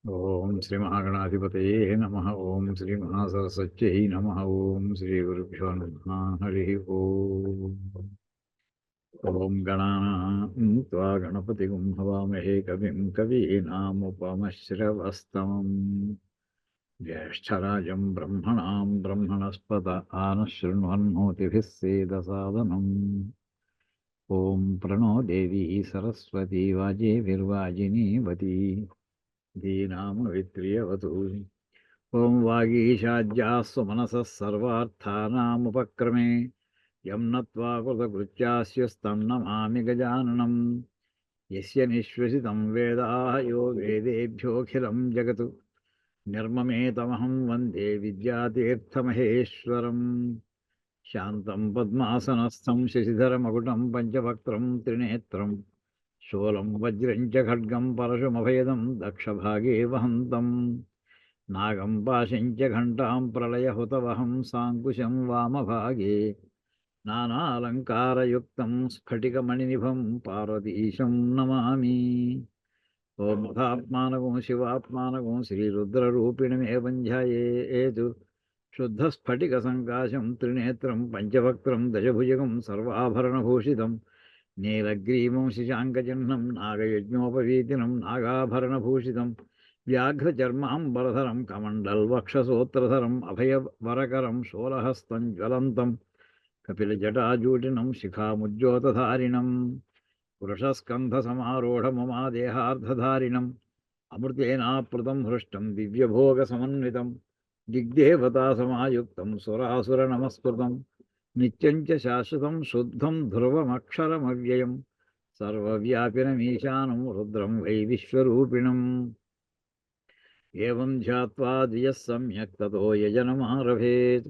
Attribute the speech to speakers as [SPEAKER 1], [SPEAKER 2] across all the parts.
[SPEAKER 1] ఓం శ్రీ మహాగణాధిపతయే నమః. ఓం శ్రీ మహాసరస్వత్యై నమః. ఓం శ్రీ గురుభ్యో నమః. హరి ఓం. ఓం గణానాం త్వా గణపతిగుం హవామహే కవిం కవీనాముపమశ్రవస్తమం జ్యేష్ఠరాజం బ్రహ్మణాం బ్రహ్మణస్పత ఆనశృణ్వన్నోతిభిः సేదసాదనం. ఓం ప్రణో దేవీ సరస్వతీ వాజేభిర్వాజినీవతి ధీనామవిత్రియవతు. ఓం వాగీశాద్యాస్సు మనసः సర్వార్థానాముపక్రమే యం నత్వా కృతకృత్యాస్యుస్తం నమామి గజాననం. యస్య నిశ్వసితం వేదాః యో వేదేభ్యోऽఖిలం జగత్ నిర్మమేతమహం వందే విద్యాతీర్థమహేశ్వరం. శాంతం పద్మాసనస్థం శశిధరమకుటం పంచవక్త్రం త్రినేత్రం శూలం వజ్రం చ ఖడ్గం పరశుమభయదం దక్షభాగే వహంతం నాగం పాశం చ ఘంటాం ప్రళయహుతవహం సాంకుశం వామభాగే నానాలంకారయుక్తం స్ఫటికమణినిభం పార్వతీశం నమామి. ఓం మహాత్మానగం శివాత్మానగం శ్రీరుద్రరూపిణమేవం ధ్యాయేత్ శుద్ధస్ఫటికసంకాశం త్రినేత్రం పంచవక్త్రం దశభుజగం సర్వాభరణభూషితం నీలగ్రీవం శశాంకచిహ్నం నాగయజ్ఞోపవీతినం నాగాభరణభూషితం వ్యాఘ్రచర్మాంబరధరం కమండల్వక్షసోత్రధరం అభయవరకరం శూలహస్తం జ్వలంతం కపిలజటాజూటినం శిఖాముజ్జోతధారిణం వృషస్కంధసమారూఢమమాదేహార్ధధారిణం అమృతేనాప్లుతం హృష్టం దివ్యభోగసమన్వితం దిగ్దేవతాసమాయుక్తం సురాసురనమస్కృతం నిత్యం చ శాశ్వతం శుద్ధం ధ్రువమక్షరమవ్యయం సర్వవ్యాపినమీశానం రుద్రం వై విశ్వరూపిణం. ఏవం ధ్యాత్వా ధియః సమ్యక్ తతో యజనమారభేత్.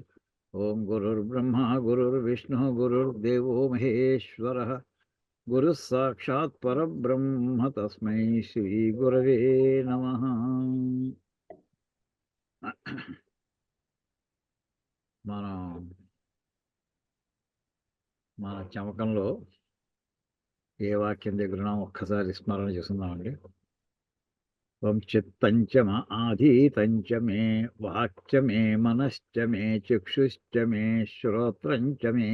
[SPEAKER 1] ఓం గురుర్బ్రహ్మా గురుర్విష్ణుః గురుర్దేవో మహేశ్వరః గురుః సాక్షాత్ పరబ్రహ్మ తస్మై శ్రీ గురవే నమః. మనం మన చమకంలో ఏ వాక్యం దగ్గర ఒక్కసారి స్మరణ చేసుకుందామండి. త్వం చిత్తంచ మ ఆధీతంచ మే వాక్చ మే మనశ్చ మే చక్షుశ్చ మే శ్రోత్రంచ మే.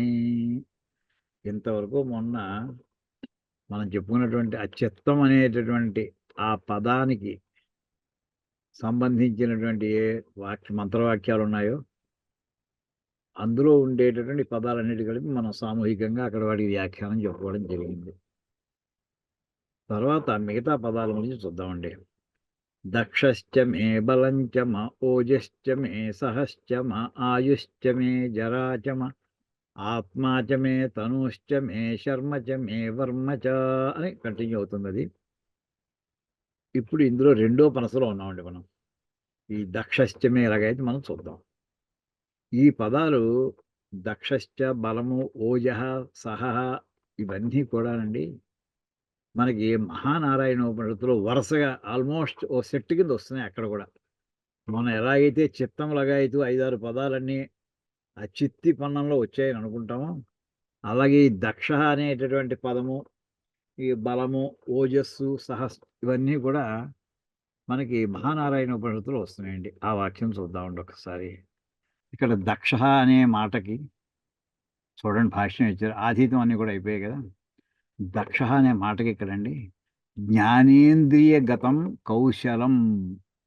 [SPEAKER 1] ఇంతవరకు మొన్న మనం చెప్పుకున్నటువంటి ఆ చిత్తం అనేటటువంటి ఆ పదానికి సంబంధించినటువంటి ఏ మంత్రవాక్యాలు ఉన్నాయో అందులో ఉండేటటువంటి పదాలన్నిటి కలిపి మనం సామూహికంగా అక్కడ వాటికి వ్యాఖ్యానం చెప్పుకోవడం జరిగింది. తర్వాత మిగతా పదాల గురించి చూద్దామండి. దక్షశ్చ మే బలంచ మ ఓజశ్చ మే సహశ్చ మ ఆయుశ్చ మే జరాచ మ ఆత్మా చ మే తనుశ్చ మే శర్మ చ మే వర్మ చ అని కంటిన్యూ అవుతుంది. అది ఇప్పుడు ఇందులో రెండో పనసలో ఉన్నామండి మనం. ఈ దక్షశ్చ మే ఎలాగైతే మనం చూద్దాం. ఈ పదాలు దక్షశ్చ బలము ఓజః సహ ఇవన్నీ కూడానండి మనకి మహానారాయణ ఉపనిషత్తులో వరుసగా ఆల్మోస్ట్ ఓ సెట్ కింద వస్తున్నాయి. అక్కడ కూడా మనం ఎలాగైతే చిత్తం లగాయితూ 5-6 పదాలన్నీ ఆ చిత్తి పన్నంలో వచ్చాయని అనుకుంటామో అలాగే ఈ దక్ష అనేటటువంటి పదము ఈ బలము ఓజస్సు సహస్ ఇవన్నీ కూడా మనకి మహానారాయణ ఉపనిషత్తులో వస్తున్నాయండి. ఆ వాక్యం చూద్దామండి ఒకసారి. ఇక్కడ దక్ష అనే మాటకి చూడండి భాష్యం ఇచ్చారు. ఆధీతం అన్నీ కూడా అయిపోయాయి కదా. దక్ష అనే మాటకి ఇక్కడండి జ్ఞానేంద్రియగతం కౌశలం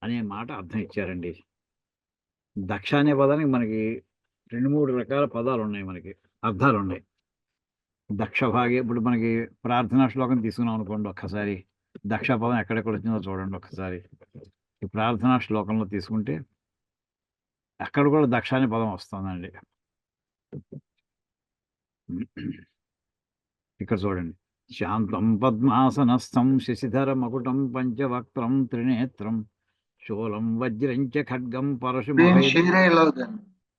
[SPEAKER 1] అనే మాట అర్థం ఇచ్చారండి. దక్ష అనే పదానికి మనకి 2-3 రకాల పదాలు ఉన్నాయి, మనకి అర్థాలు ఉన్నాయి. దక్ష భాగే ఇప్పుడు మనకి ప్రార్థనా శ్లోకం తీసుకున్నాం అనుకోండి. ఒక్కసారి దక్ష పదం ఎక్కడెక్కడ వచ్చిందో చూడండి ఒకసారి. ఈ ప్రార్థనా శ్లోకంలో తీసుకుంటే అక్కడ కూడా దక్ష అనే పదం వస్తుందండి. ఇక్కడ చూడండి. శాంతం పద్మాసనస్థం శశిధర మకుటం పంచవక్త్రం త్రినేత్రం శూలం వజ్రం చ ఖడ్గం పరశుమభయదం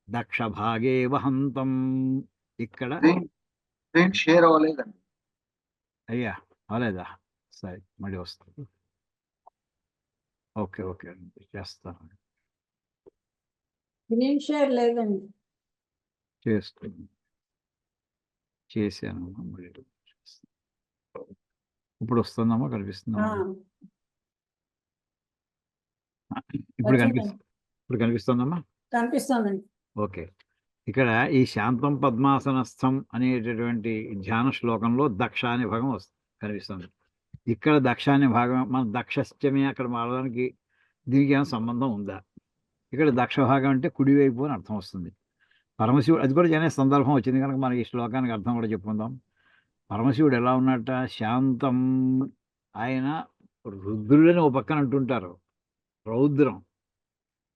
[SPEAKER 1] దక్ష భాగే వహంతం. ఇక్కడ
[SPEAKER 2] షేర్ అవ్వలేదండి.
[SPEAKER 1] అయ్యా అవలేదా? సరే మళ్ళీ వస్తుంది. ఓకే ఓకే చేస్తాను.
[SPEAKER 3] షేర్ లేదండి.
[SPEAKER 1] చేస్తాను, చేశాను. మళ్ళీ ఇప్పుడు వస్తుందమ్మా, కనిపిస్తుందమ్మా. ఇప్పుడు
[SPEAKER 3] వచ్చిందండి.
[SPEAKER 1] ఇప్పుడు కనిపిస్తుందమ్మా?
[SPEAKER 3] కనిపిస్తోందండి.
[SPEAKER 1] ఓకే. ఇక్కడ ఈ శాంతం పద్మాసనస్థం అనేటటువంటి ధ్యాన శ్లోకంలో దక్ష అనే భాగం కనిపిస్తుంది. ఇక్కడ దక్ష అనే భాగం మన దక్షశ్చమే అక్కడ వాడడానికి దీనికి ఏమైనా సంబంధం ఉందా? ఇక్కడ దక్ష భాగం అంటే కుడివైపు అని అర్థం వస్తుంది. పరమశివుడు అది కూడా అనే సందర్భం వచ్చింది కనుక మనకి ఈ శ్లోకానికి అర్థం కూడా చెప్పుకుందాం. పరమశివుడు ఎలా ఉన్నట్ట? శాంతం. ఆయన రుద్రుడని ఓ పక్కన అంటుంటారు. రౌద్రం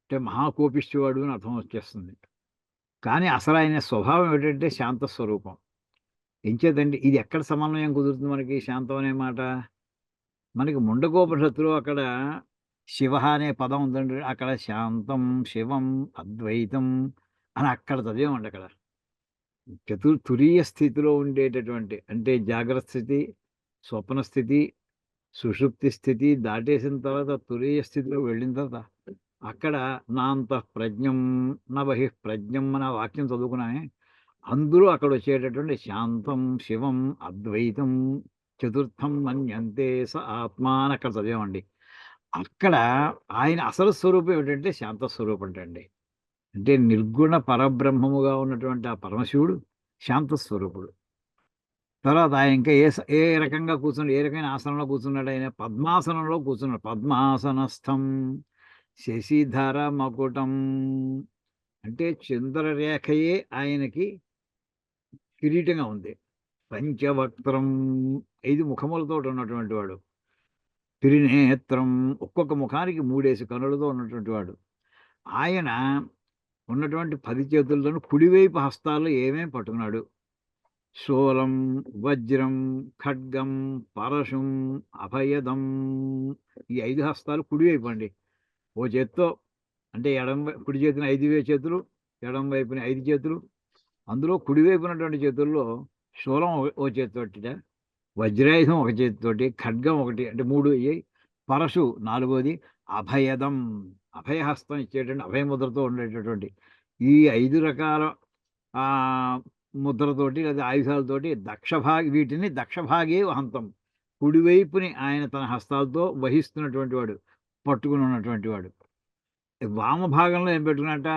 [SPEAKER 1] అంటే మహాకోపిష్టివాడు అని అర్థం వచ్చేస్తుంది. కానీ అసలు ఆయన స్వభావం ఏంటంటే శాంత స్వరూపం. ఎంచేతండి ఇది ఎక్కడ సమన్వయం కుదురుతుంది మనకి శాంతం అనే మాట? మనకి ముండకోపనిషత్తులో అక్కడ శివ అనే పదం ఉందండి. అక్కడ శాంతం శివం అద్వైతం అని అక్కడ చదివామండి. అక్కడ తురీయ స్థితిలో ఉండేటటువంటి అంటే జాగ్రత్త స్థితి, స్వప్న స్థితి, సుషుప్తి స్థితి దాటేసిన తర్వాత తురీయ స్థితిలో వెళ్ళిన తర్వాత అక్కడ నాంత ప్రజ్ఞం నా బహిః ప్రజ్ఞం అనే వాక్యం చదువుకున్నామే. అందులో అక్కడ వచ్చేటటువంటి శాంతం శివం అద్వైతం చతుర్థం మన్యంతే స ఆత్మ అని అక్కడ చదివామండి. అక్కడ ఆయన అసలు స్వరూపం ఏమిటంటే శాంత స్వరూపం అండి. అంటే నిర్గుణ పరబ్రహ్మముగా ఉన్నటువంటి ఆ పరమశివుడు శాంత స్వరూపుడు. తర్వాత ఆయన ఇంకా ఏ రకంగా కూర్చున్నాడు, ఏ రకమైన ఆసనంలో కూర్చున్నాడు? ఆయన పద్మాసనంలో కూర్చున్నాడు. పద్మాసనస్థం శశిధర మకుటం అంటే చంద్రరేఖయే ఆయనకి కిరీటంగా ఉంది. పంచవక్త్రం 5 ముఖములతో ఉన్నటువంటి వాడు. త్రినేత్రం ఒక్కొక్క ముఖానికి 3 కనులతో ఉన్నటువంటి వాడు. ఆయన ఉన్నటువంటి 10 చేతుల్లోనూ కుడివైపు హస్తాల్లో ఏమేమి పట్టుకున్నాడు? శూలం, వజ్రం, ఖడ్గం, పరశుం, అభయదం. ఈ 5 హస్తాలు కుడివైపు అండి. ఓ చేత్తో అంటే కుడి చేతిన 5 చేతులు, ఎడం వైపున 5 చేతులు. అందులో కుడివైపు ఉన్నటువంటి చేతుల్లో శూలం ఓ చేతితోటి, వజ్రాయుధం ఒక చేతితోటి, ఖడ్గం ఒకటి అంటే 3 అయ్యాయి. పరశు 4వది, అభయదం అభయహస్తం ఇచ్చేటువంటి అభయముద్రతో ఉండేటటువంటి ఈ 5 రకాల ముద్రతోటి లేదా ఆయుధాలతోటి వీటిని దక్షభాగే వహంతం కుడివైపుని ఆయన తన హస్తాలతో వహిస్తున్నటువంటి వాడు, పట్టుకుని ఉన్నటువంటి వాడు. వామభాగంలో ఏం పెట్టుకున్నట్ట?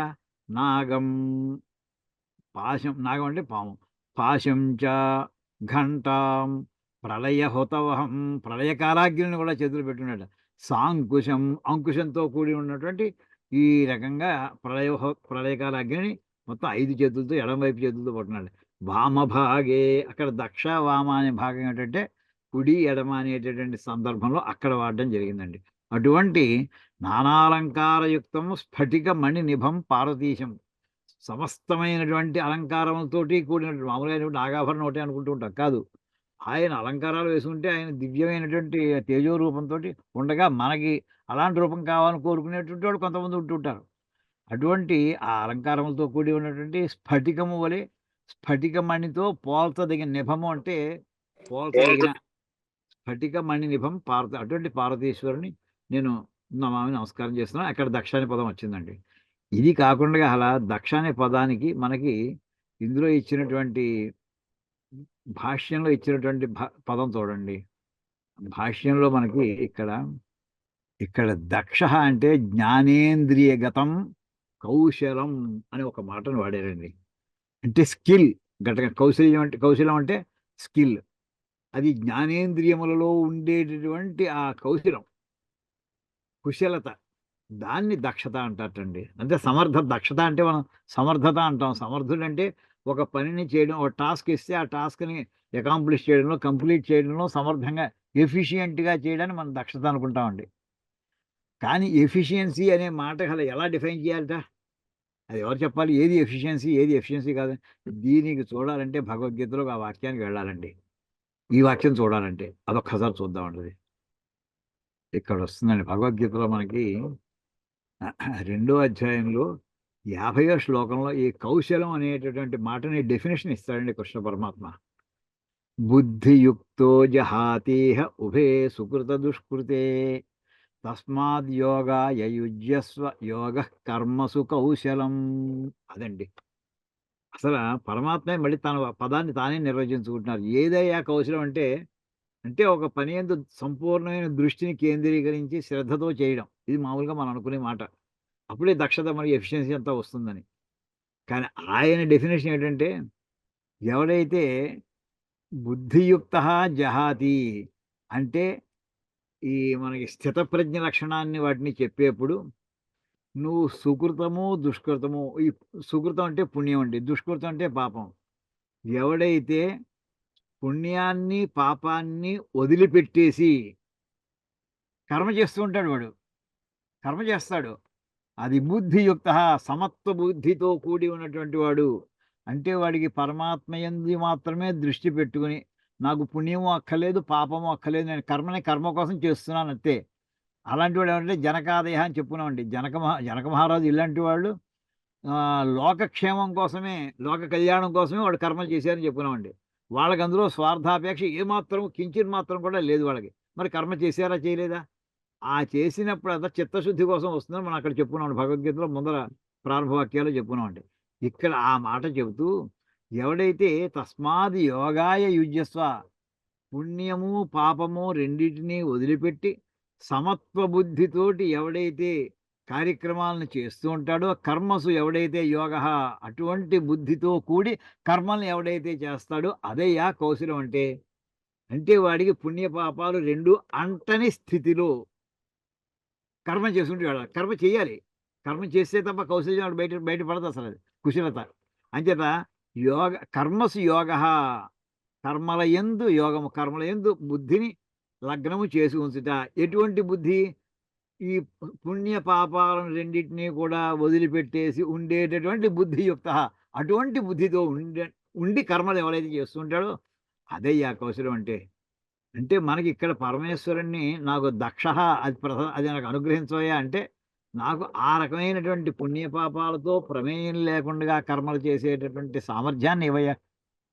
[SPEAKER 1] నాగం పాశం, నాగం అంటే పాము, పాశం చ ఘంటాం ప్రళయ హుతవహం ప్రళయకాలాగ్నిని కూడా చేతులు పెట్టుకున్నట్ట. సాంకుశం అంకుశంతో కూడి ఉన్నటువంటి ఈ రకంగా ప్రళయకాలాగ్నిని మొత్తం 5 చేతులతో ఎడమవైపు చేతులతో పట్టుకున్నాడు. వామభాగే అక్కడ దక్ష వామ అనే భాగం ఏంటంటే కుడి ఎడమ అనేటటువంటి సందర్భంలో అక్కడ వాడడం జరిగిందండి. అటువంటి నానాలంకారయుక్తం స్ఫటిక మణి నిభం పార్వతీశం సమస్తమైనటువంటి అలంకారములతోటి కూడినటువంటి మామూలుగా నాగాభరణం ఒకటి అనుకుంటూ ఉంటాం, కాదు. ఆయన అలంకారాలు వేసుకుంటే ఆయన దివ్యమైనటువంటి తేజో రూపంతో ఉండగా మనకి అలాంటి రూపం కావాలని కోరుకునేటువంటి వాడు కొంతమంది ఉంటుంటారు. అటువంటి ఆ అలంకారములతో కూడి ఉన్నటువంటి స్ఫటికము వలె స్ఫటికమణితో పోల్చదగిన నిభము అంటే పోల్చదగిన స్ఫటికమణి నిభం అటువంటి పార్వతీశ్వరుని నేను నమామి నమస్కారం చేస్తున్నాను. అక్కడ దక్ష అనే పదం వచ్చిందండి. ఇది కాకుండా అలా దక్ష అనే పదానికి మనకి ఇందులో ఇచ్చినటువంటి భాష్యంలో ఇచ్చినటువంటి పదం చూడండి. భాష్యంలో మనకి ఇక్కడ దక్ష అంటే జ్ఞానేంద్రియగతం కౌశలం అనే ఒక మాటను వాడారండి. అంటే స్కిల్ గట్టిగా కౌశలం అంటే స్కిల్. అది జ్ఞానేంద్రియములలో ఉండేటటువంటి ఆ కౌశలం, కుశలత, దాన్ని దక్షత అంటారటండి. అంటే దక్షత అంటే మనం సమర్థత అంటాం. సమర్థుడు అంటే ఒక పనిని చేయడం, ఒక టాస్క్ ఇస్తే ఆ టాస్క్ని అకాంప్లిష్ చేయడంలో, కంప్లీట్ చేయడంలో సమర్థంగా ఎఫిషియెంట్గా చేయడాన్ని మనం దక్షత అనుకుంటామండి. కానీ ఎఫిషియన్సీ అనే మాట అసలు ఎలా డిఫైన్ చేయాలట? అది ఎవరు చెప్పాలి? ఏది ఎఫిషియన్సీ కాదు? దీనికి చూడాలంటే భగవద్గీతలో ఆ వాక్యానికి వెళ్ళాలండి. ఈ వాక్యం చూడాలంటే అదొక్కసారి చూద్దామండి. ఇక్కడ వస్తుందండి భగవద్గీతలో మనకి 2వ అధ్యాయంలో 50వ శ్లోకంలో ఈ కౌశలం అనేటటువంటి మాటని డెఫినేషన్ ఇస్తాడండి కృష్ణ పరమాత్మ. బుద్ధియుక్తో జహాతీహ ఉభే సుకృత దుష్కృతే తస్మాద్ యోగాయ యుజ్యస్వ యోగ కర్మసు కౌశలం. అదండి అసలు పరమాత్మే మళ్ళీ తన పదాన్ని తానే నిర్వచించుకుంటున్నారు. ఏదయ్యా కౌశలం అంటే అంటే ఒక పని యందు సంపూర్ణమైన దృష్టిని కేంద్రీకరించి శ్రద్ధతో చేయడం. ఇది మామూలుగా మనం అనుకునే మాట. అప్పుడే దక్షత మనకి ఎఫిషియన్సీ అంతా వస్తుందని. కానీ ఆయన డెఫినిషన్ ఏంటంటే, ఎవడైతే బుద్ధియుక్తః జహాతి అంటే ఈ మనకి స్థితప్రజ్ఞ లక్షణాన్ని వాటిని చెప్పేప్పుడు నువ్వు సుకృతము, దుష్కృతము ఈ సుకృతం అంటే పుణ్యం అండి. దుష్కృతం అంటే పాపం. ఎవడైతే పుణ్యాన్ని, పాపాన్ని వదిలిపెట్టేసి కర్మ చేస్తూ ఉంటాడు వాడు. కర్మ చేస్తాడు. అది బుద్ధియుక్తః సమత్వ బుద్ధితో కూడి ఉన్నటువంటి వాడు. అంటే వాడికి పరమాత్మ యందు మాత్రమే దృష్టి పెట్టుకొని, నాకు పుణ్యము అక్కర్లేదు, పాపము అక్కర్లేదు. నేను కర్మని కర్మ కోసం చేస్తున్నాను అంతే. అలాంటి వాడు ఎవరంటే జనకాదయ అని చెప్పుకున్నామండి. జనక మహారాజు ఇలాంటి వాళ్ళు లోకక్షేమం కోసమే, లోక కళ్యాణం కోసమే వాళ్ళు కర్మలు చేశారని చెప్పుకున్నామండి. వాళ్ళకి అందులో స్వార్థాపేక్ష ఏమాత్రం కించిత్ మాత్రం కూడా లేదు వాళ్ళకి. మరి కర్మ చేశారా? చేయలేదా? ఆ చేసినప్పుడు అంతా చిత్తశుద్ధి కోసం వస్తుందని మనం అక్కడ చెప్పుకున్నాం. భగవద్గీతలో ముందర ప్రారంభ వాక్యాల్లో చెప్పుకున్నామండి. ఇక్కడ ఆ మాట చెబుతూ ఎవడైతే తస్మాద్ యోగాయ యుజ్యస్వ పుణ్యము, పాపము రెండిటిని వదిలిపెట్టి సమత్వ బుద్ధితోటి ఎవడైతే కార్యక్రమాలను చేస్తూ ఉంటాడో కర్మసు ఎవడైతే యోగః అటువంటి బుద్ధితో కూడి కర్మల్ని ఎవడైతే చేస్తాడో అదయ్యా కౌశలం అంటే. అంటే వాడికి పుణ్య పాపాలు 2 అంటని స్థితిలో కర్మ చేసుకుంటూ వెళ్ళాలి. కర్మ చేయాలి. కర్మ చేస్తే తప్ప కౌశల్యం వాడు బయట పడదసలది. కుశలత. అంచేత కర్మసు యోగః కర్మల యందు యోగము. కర్మల యందు బుద్ధిని లగ్నము చేసి ఉంచుట. ఎటువంటి బుద్ధి? ఈ పుణ్య పాపాలను రెండిటిని కూడా వదిలిపెట్టేసి ఉండేటటువంటి బుద్ధియుక్తః. అటువంటి బుద్ధితో ఉండి కర్మలు ఎవరైతే చేస్తుంటాడో అదయ్యా కౌశలం అంటే. అంటే మనకిక్కడ పరమేశ్వరుడిని నాకు దక్షః అది నాకు అనుగ్రహించవయ్యా అంటే, నాకు ఆ రకమైనటువంటి పుణ్యపాపాలతో ప్రమేయం లేకుండా కర్మలు చేసేటటువంటి సామర్థ్యాన్ని ఇవ్వయ్యా.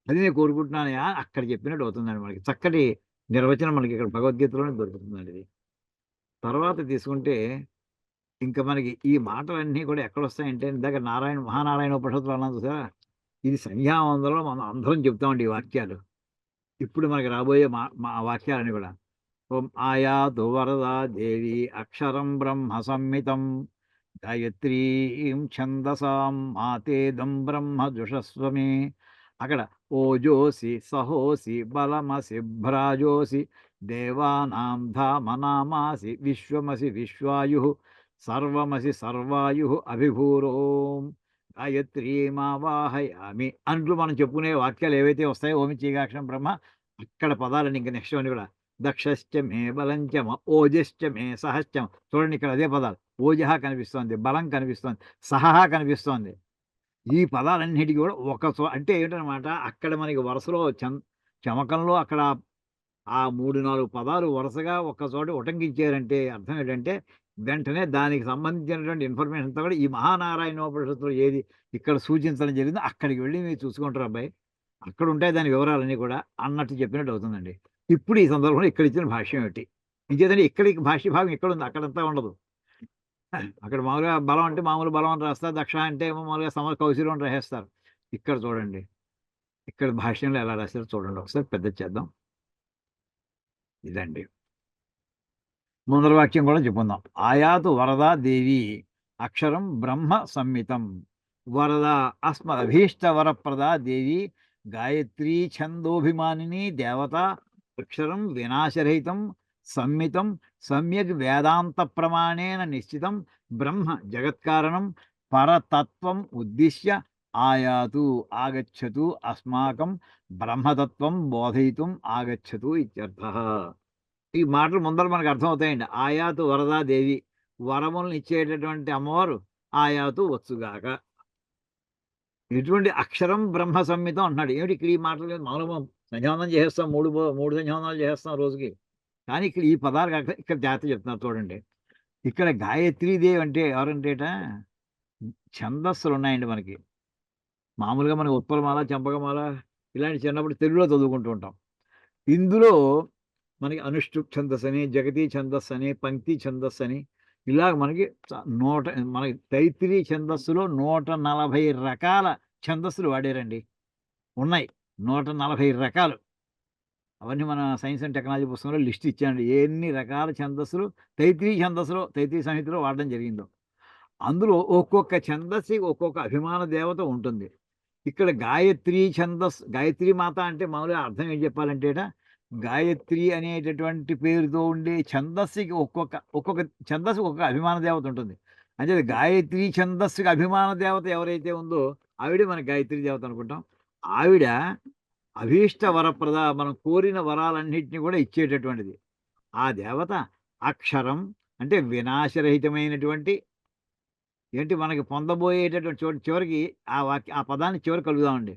[SPEAKER 1] అది నేను కోరుకుంటున్నానయ్యా అక్కడ చెప్పినట్టు అవుతుందండి మనకి. చక్కటి నిర్వచనం మనకి ఇక్కడ భగవద్గీతలోనే దొరుకుతుందండి ఇది. తర్వాత తీసుకుంటే ఇంక మనకి ఈ మాటలన్నీ కూడా ఎక్కడొస్తాయంటే ఇందాక మహానారాయణోపనిషత్తులో అన్నాం చూసారా? ఇది సంధ్యావందనంలో మనం అందరం చెప్తామండి ఈ వాక్యాలు. ఇప్పుడు మనకి రాబోయే మా మా వాక్యాలన్నీ కూడా. ఓం ఆయాతు వరదా దేవి అక్షరం బ్రహ్మ సంహితం గాయత్రీం ఛందసాం మాతేదం బ్రహ్మ జుషస్వమే. అక్కడ ఓజోసి సహోసి బలమసి భ్రాజోసి దేవానాం ధామనామాసి విశ్వమసి విశ్వాయు సర్వమసి సర్వాయు అభిభూరోం గాయత్రీమావాహయామి అంటూ మనం చెప్పుకునే వాక్యాలు ఏవైతే వస్తాయో ఓమి చీకాక్షరం బ్రహ్మ అక్కడ పదాలని ఇంకా నెక్స్ట్ అని కూడా దక్షశ్చ మే బలంచమ ఓజశ్చ మే సహశ్చమ. చూడండి ఇక్కడ అదే పదాలు. ఓజహ కనిపిస్తోంది, బలం కనిపిస్తోంది, సహహ కనిపిస్తోంది. ఈ పదాలన్నిటికి కూడా అంటే ఏంటనమాట అక్కడ మనకి వరుసలో చమకంలో అక్కడ ఆ 3, 4 పదాలు వరుసగా ఒక్కచోట ఉటంకించారంటే అర్థం ఏంటంటే వెంటనే దానికి సంబంధించినటువంటి ఇన్ఫర్మేషన్ అంతా కూడా ఈ మహానారాయణోపనిషత్తులో ఏది ఇక్కడ సూచించడం జరిగిందో అక్కడికి వెళ్ళి మీరు చూసుకుంటారు అబ్బాయి. అక్కడ ఉంటాయి దాని వివరాలన్నీ కూడా అన్నట్టు చెప్పినట్టు అవుతుందండి. ఇప్పుడు ఈ సందర్భంలో ఇక్కడ ఇచ్చిన భాష్యం ఏమిటి? ఇంకేదంటే ఇక్కడికి భాష్య భాగం ఎక్కడుంది? అక్కడంతా ఉండదు. అక్కడ మామూలుగా బలం అంటే మామూలు బలం అని రాస్తారు. దక్ష అంటే ఏమో మామూలుగా కౌశలం అని రాసేస్తారు. ఇక్కడ చూడండి. ఇక్కడ భాష్యంలో ఎలా రాశారో చూడండి ఒకసారి పెద్దది చేద్దాం. ఇదండి. ముందర వాక్యం కూడా చెప్పుకుందాం. ఆయాతు వరదా దేవి అక్షరం బ్రహ్మ సంహితం. వరద అస్మదభీష్ట వరప్రదా దేవి గాయత్రీ ఛందోభిమానిని దేవత అక్షరం వినాశరహితం సంహితం సమ్యక్ వేదాంత ప్రమాణేన నిశ్చితం బ్రహ్మ జగత్కారణం పరతత్వం ఉద్దిశ్య ఆయాతు ఆగచ్చతు అస్మాకం బ్రహ్మతత్వం బోధయితుం ఆగచ్చతు ఇత్యర్థః. ఈ మాటలు ముందర మనకు అర్థమవుతాయండి. ఆయాతు వరదా దేవి వరములను ఇచ్చేటటువంటి అమ్మవారు ఆయాతు వచ్చుగాక. ఇటువంటి అక్షరం బ్రహ్మ సంహితం అంటున్నాడు. ఏమిటి ఇక్కడ ఈ మాటలు మామూలుగా సంధ్యావందనం చేసేస్తాం. 3 సంధ్యావందనాలు చేసేస్తాం రోజుకి. కానీ ఇక్కడ ఈ పదాలు ఇక్కడ జాగ్రత్త చెప్తున్నారు చూడండి. ఇక్కడ గాయత్రీదేవి అంటే ఎవరంటేట ఛందస్సులు ఉన్నాయండి మనకి. మామూలుగా మనకి ఉత్పలమాల, చంపకమాల ఇలాంటి చిన్నప్పుడు తెలుగులో చదువుకుంటూ ఉంటాం. ఇందులో మనకి అనుష్ఠుప్ ఛందస్సు అని, జగతి ఛందస్సు అని, పంక్తి ఛందస్సు అని ఇలాగ మనకి మనకి తైత్తిరీ ఛందస్సులో 140 రకాల ఛందస్సులు వాడారండి. ఉన్నాయి 140 రకాలు. అవన్నీ మన సైన్స్ అండ్ టెక్నాలజీ పుస్తకంలో లిస్ట్ ఇచ్చానండి. ఎన్ని రకాల ఛందస్సులు తైత్రీయ సంహితలో వాడడం జరిగిందో. అందులో ఒక్కొక్క ఛందస్సుకి ఒక్కొక్క అభిమాన దేవత ఉంటుంది. ఇక్కడ గాయత్రీ మాత అంటే మామూలుగా అర్థం ఏం చెప్పాలంటేట, గాయత్రి అనేటటువంటి పేరుతో ఉండే ఛందస్సుకి ఒక్కొక్క ఛందస్సు ఒక్కొక్క అభిమాన దేవత ఉంటుంది. అంచేత గాయత్రి ఛందస్సుకి అభిమాన దేవత ఎవరైతే ఉందో ఆవిడే మన గాయత్రి దేవత అనుకుంటాం. ఆవిడ అభీష్ట వరప్రద, మనం కోరిన వరాలన్నిటిని కూడా ఇచ్చేటటువంటిది. ఆ దేవత అక్షరం అంటే వినాశరహితమైనటువంటి, ఏంటి మనకి పొందబోయేటటువంటి చివరికి ఆ పదాన్ని చివరి కలుగుదామండి.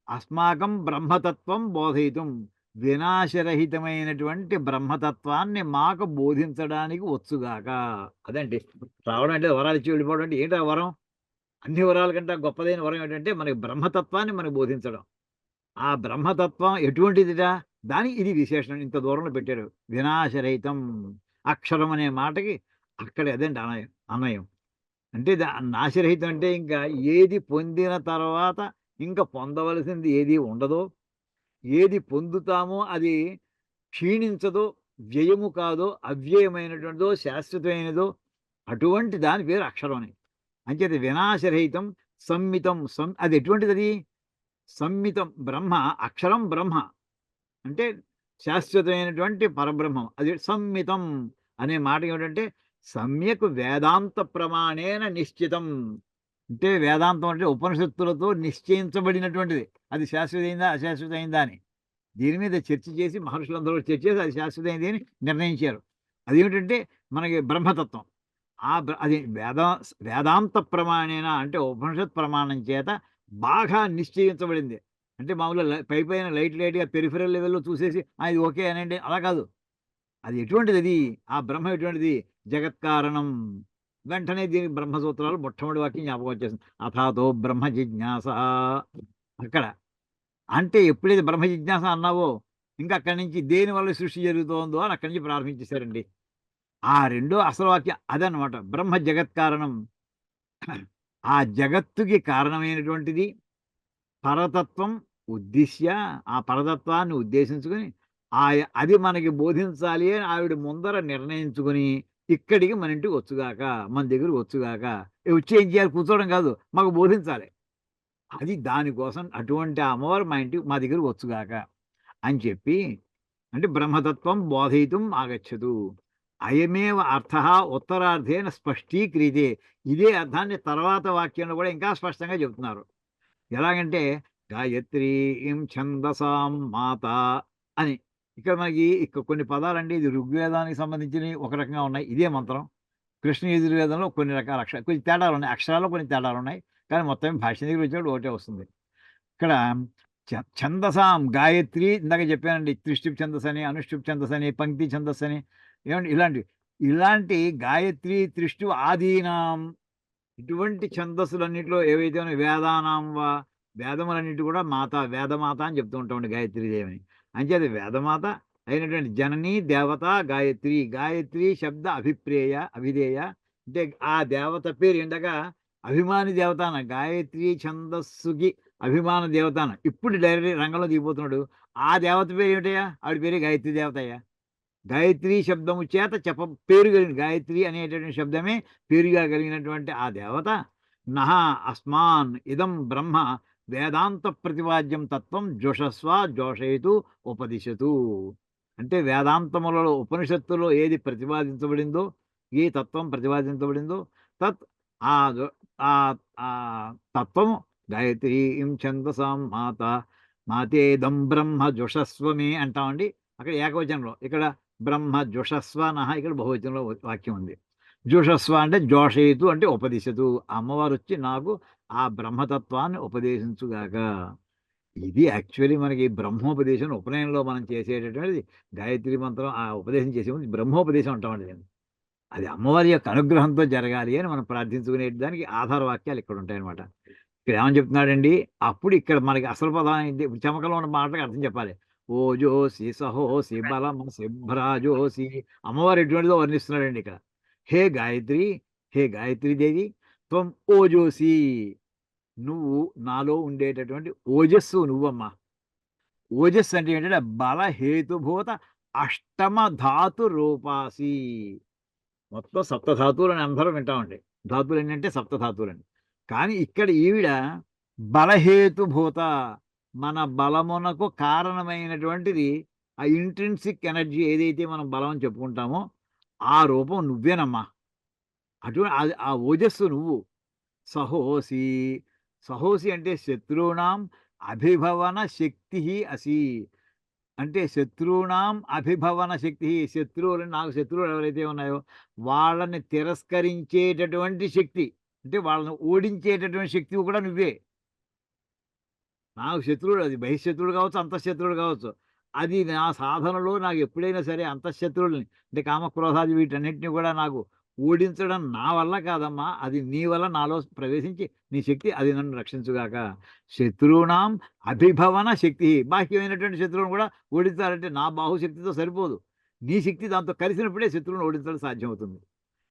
[SPEAKER 1] అస్మాకం బ్రహ్మతత్వం బోధయితుం, వినాశరహితమైనటువంటి బ్రహ్మతత్వాన్ని మాకు బోధించడానికి వచ్చుగాక. అదండి రావడం అంటే, వరాలు ఇచ్చి వెళ్ళిపోవడం అంటే ఏంటి ఆ వరం? అన్ని వరాల కంటే గొప్పదైన వరం ఏంటంటే మనకి బ్రహ్మతత్వాన్ని మనకు బోధించడం. ఆ బ్రహ్మతత్వం ఎటువంటిదిట, దానికి ఇది విశేషణం ఇంత దూరంలో పెట్టారు. వినాశరహితం, అక్షరం అనే మాటకి అక్కడ అదండి అన్వయం. అంటే నాశరహితం అంటే ఇంకా ఏది పొందిన తర్వాత ఇంకా పొందవలసింది ఏది ఉండదో, ఏది పొందుతామో అది క్షీణించదో, వ్యయము కాదో, అవ్యయమైనటువంటిదో, శాశ్వతమైనదో, అటువంటి దాని పేరు అక్షరం అని. అంచేత వినాశరహితం, సంమితం. అది ఎటువంటిది? సంమితం బ్రహ్మ, అక్షరం బ్రహ్మ అంటే శాశ్వతమైనటువంటి పరబ్రహ్మం. అది సంమితం అనే మాట ఏమిటంటే సమ్యక్ వేదాంత ప్రమాణేన నిశ్చితం. అంటే వేదాంతం అంటే ఉపనిషత్తులతో నిశ్చయించబడినటువంటిది. అది శాశ్వతమైందా అశాశ్వతమైందా అని దీని మీద చర్చ చేసి మహర్షులందరూ చర్చ చేసి అది శాశ్వతమైంది అని నిర్ణయించారు. అదేమిటంటే మనకి బ్రహ్మతత్వం. అది వేదాంత ప్రమాణేన అంటే ఉపనిషత్ ప్రమాణం చేత బాగా నిశ్చయించబడింది. అంటే మామూలుగా పైన లైట్గా పెరిఫరల్ లెవెల్‌లో చూసేసి ఇది ఓకే అనండి అలా కాదు. అది ఎటువంటిది? ఆ బ్రహ్మ ఎటువంటిది? జగత్కారణం. వెంటనే దీనికి బ్రహ్మసూత్రాలు మొట్టమొదటి వాక్యం జ్ఞాపకం వచ్చేసింది. అథాతో బ్రహ్మ జిజ్ఞాస. అక్కడ అంటే ఎప్పుడైతే బ్రహ్మ జిజ్ఞాస అన్నావో ఇంకా అక్కడి నుంచి దేనివల్ల సృష్టి జరుగుతోందో అని అక్కడి నుంచి ప్రారంభించేశారండి. ఆ రెండో అసలు వాక్యం అదనమాట. బ్రహ్మ జగత్కారణం. ఆ జగత్తుకి కారణమైనటువంటిది పరతత్వం ఉద్దిశ్య, ఆ పరతత్వాన్ని ఉద్దేశించుకొని అది మనకి బోధించాలి అని ఆవిడ ముందర నిర్ణయించుకొని ఇక్కడికి మన ఇంటికి వచ్చుగాక, మన దగ్గరికి వచ్చుగాక. వచ్చి ఏం చేయాలి? కూర్చోవడం కాదు, మాకు బోధించాలి. అది దానికోసం అటువంటి ఆ అమ్మవారు మా దగ్గరికి వచ్చుగాక అని చెప్పి, అంటే బ్రహ్మతత్వం బోధయితుం ఆగచ్చదు. అయమేవ అర్థః ఉత్తరార్ధేన స్పష్టీక్రియతే. ఇదే అర్థాన్ని తర్వాత వాక్యంలో కూడా ఇంకా స్పష్టంగా చెబుతున్నారు. ఎలాగంటే గాయత్రీం ఛందసాం మాత అని. ఇక్కడ మనకి కొన్ని పదాలండి, ఇది ఋగ్వేదానికి సంబంధించినవి ఒక రకంగా ఉన్నాయి. ఇదే మంత్రం. కృష్ణ యజుర్వేదంలో కొన్ని రకాల కొంచెం తేడాలున్నాయి. అక్షరాల్లో కొన్ని తేడాలున్నాయి. కానీ మొత్తం భాష దగ్గరికి వచ్చినప్పుడు ఒకటే వస్తుంది. ఇక్కడ ఛందసాం గాయత్రి ఇందాక చెప్పానండి. త్రిష్టుప్ ఛందస్సని, అనుష్టుప్ ఛందస్సని, పంక్తి ఛందస్సని, ఏమండి ఇలాంటి గాయత్రి, త్రిష్టు ఆదీనాం ఇటువంటి ఛందస్సులన్నింటిలో ఏవైతే ఉన్నాయో వేదానాం వా, వేదములన్నిటి కూడా వేదమాత అని చెప్తూ ఉంటామండి గాయత్రీదేవిని. అంచేది వేదమాత అయినటువంటి జననీ దేవత గాయత్రి. గాయత్రి శబ్ద అవిధేయ అంటే ఆ దేవత పేరు ఏంటగా అభిమాని దేవతాన. గాయత్రి ఛందస్సుకి అభిమాన దేవతాన. ఇప్పుడు డైరెక్ట్ రంగంలో దిగిపోతున్నాడు. ఆ దేవత పేరు ఏమిటయ్యా? ఆవిడ పేరు గాయత్రి దేవతయ్యా. గాయత్రి శబ్దము చేత పేరు కలిగిన గాయత్రి అనేటటువంటి శబ్దమే పేరుగా కలిగినటువంటి ఆ దేవత నహ అస్మాన్ ఇదం బ్రహ్మ వేదాంత ప్రతిపాద్యం తత్వం జోషస్వ జోషయతు ఉపదిశతు. అంటే వేదాంతములలో ఉపనిషత్తులో ఏది ప్రతిపాదించబడిందో, ఏ తత్వం ప్రతిపాదించబడిందో తత్ ఆ తత్వము గాయత్రీం ఛందసాం మాత మాతేదం బ్రహ్మ జోషస్వమే అంటామండి అక్కడ ఏకవచనంలో. ఇక్కడ బ్రహ్మ జోషస్వ నహ, ఇక్కడ బహువచనంలో వాక్యం ఉంది. జోషస్వ అంటే జోషయతు అంటే ఉపదిశతు. అమ్మవారు వచ్చి నాకు ఆ బ్రహ్మతత్వాన్ని ఉపదేశించుగాక. ఇది యాక్చువల్లీ మనకి బ్రహ్మోపదేశం ఉపనయనంలో మనం చేసేటటువంటిది. గాయత్రి మంత్రం ఆ ఉపదేశం చేసే ముందు బ్రహ్మోపదేశం అంటామండి దాన్ని. అది అమ్మవారి యొక్క అనుగ్రహంతో జరగాలి అని మనం ప్రార్థించుకునే దానికి ఆధార వాక్యాలు ఇక్కడ ఉంటాయన్నమాట. ఇక్కడ ఏమని చెప్తున్నాడండి, అప్పుడు ఇక్కడ మనకి అసలు పదం చమకలో ఉన్న మాటలకు అర్థం చెప్పాలి. ఓజోసి సహోసి బలమ శిభ్రాజోసి. అమ్మవారు ఎటువంటిదో వర్ణిస్తున్నాడండి ఇక్కడ. హే గాయత్రి దేవి త్వం ఓజోసి, నువ్వు నాలో ఉండేటటువంటి ఓజస్సు నువ్వమ్మా. ఓజస్సు అంటే ఏంటంటే బలహేతుభూత అష్టమ ధాతు రూపాసి. మొత్తం సప్తధాతువులని అందరం వింటామండి. ధాతువులు ఏంటంటే సప్తధాతువులండి. కానీ ఇక్కడ ఈవిడ బలహేతుభూత, మన బలమునకు కారణమైనటువంటిది ఆ ఇంట్రిన్సిక్ ఎనర్జీ ఏదైతే మనం బలం అని చెప్పుకుంటామో ఆ రూపం నువ్వేనమ్మా. అది ఆ ఓజస్సు నువ్వు. సహోసి. సహోసి అంటే శత్రువునాం అభిభవన శక్తి అసి. అంటే శత్రువునాం అభిభవన శక్తి. శత్రువులు, నాకు శత్రువులు ఎవరైతే ఉన్నాయో వాళ్ళని తిరస్కరించేటటువంటి శక్తి. అంటే వాళ్ళని ఓడించేటటువంటి శక్తి కూడా నువ్వే. నాకు శత్రువుడు, అది బహిఃశత్రువుడు కావచ్చు, అంతఃశత్రువుడు కావచ్చు. అది నా సాధనలో నాకు ఎప్పుడైనా సరే అంతఃశత్రువులని అంటే కామక్రోధాది వీటన్నిటిని కూడా నాకు ఓడించడం నా వల్ల కాదమ్మా. అది నీ వల్ల నాలో ప్రవేశించి నీ శక్తి అది నన్ను రక్షించుగాక. శత్రువునాం అభిభవన శక్తి. బాహ్యమైనటువంటి శత్రువును కూడా ఓడించాలంటే నా బాహుశక్తితో సరిపోదు. నీ శక్తి దాంతో కలిసినప్పుడే శత్రువును ఓడించడం సాధ్యమవుతుంది.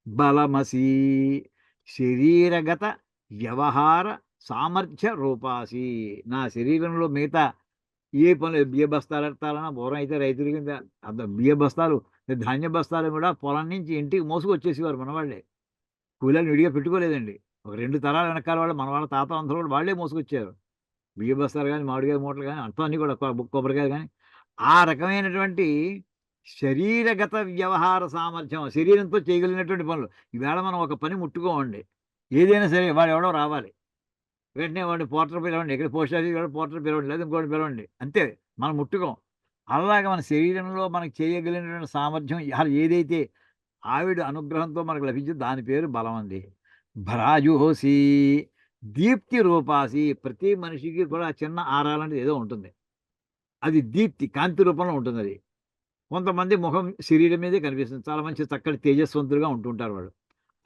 [SPEAKER 1] బలమసి. శరీరగత వ్యవహార సామర్థ్య రూపాసి. నా శరీరంలో మిగతా ఏ పనులు, బియ్య బస్తాలు ఎత్తాలన్నా పూర్వం అయితే రైతుల కింద అంత బియ్య బస్తాలు, ధాన్య బస్తాలు కూడా పొలం నుంచి ఇంటికి మోసుకొచ్చేసేవారు మనవాళ్ళే. కూలీలను విడిగా పెట్టుకోలేదండి. ఒక 2 తరాల వెనకాల వాళ్ళు, మన వాళ్ళ తాత అందరూ కూడా వాళ్ళే మోసుకొచ్చారు. బియ్య బస్తాలు గానీ, మామిడికాయ మూటలు గానీ, అంతా అన్నీ కూడా కొబ్బరికాయలు గానీ, ఆ రకమైనటువంటి శరీరగత వ్యవహార సామర్థ్యం, శరీరంతో చేయగలిగినటువంటి పనులు. ఈవేళ మనం ఒక పని ముట్టుకోమండి. ఏదైనా సరే వాడెవడో రావాలి. వెంటనే వాడిని పోర్టర్ పిలవండి. ఇక్కడ పోస్ట్ ఆఫీస్ కాడ పోర్టర్ పిలవండి. లేదా ఇంకోటిని పిలవండి. అంతే. మనం ముట్టుకోం. అలాగా మన శరీరంలో మనకు చేయగలిగినటువంటి సామర్థ్యం ఏదైతే ఆవిడ అనుగ్రహంతో మనకు లభించిందో దాని పేరు బలం అండి. భ్రాజుహోసి. దీప్తి రూపాసి. ప్రతి మనిషికి కూడా చిన్న ఆరాలంటే ఏదో ఉంటుంది. అది దీప్తి, కాంతి రూపంలో ఉంటుందది. కొంతమంది ముఖం శరీరం మీదే కనిపిస్తుంది. చాలా మంచి చక్కటి తేజస్వంతులుగా ఉంటుంటారు వాళ్ళు.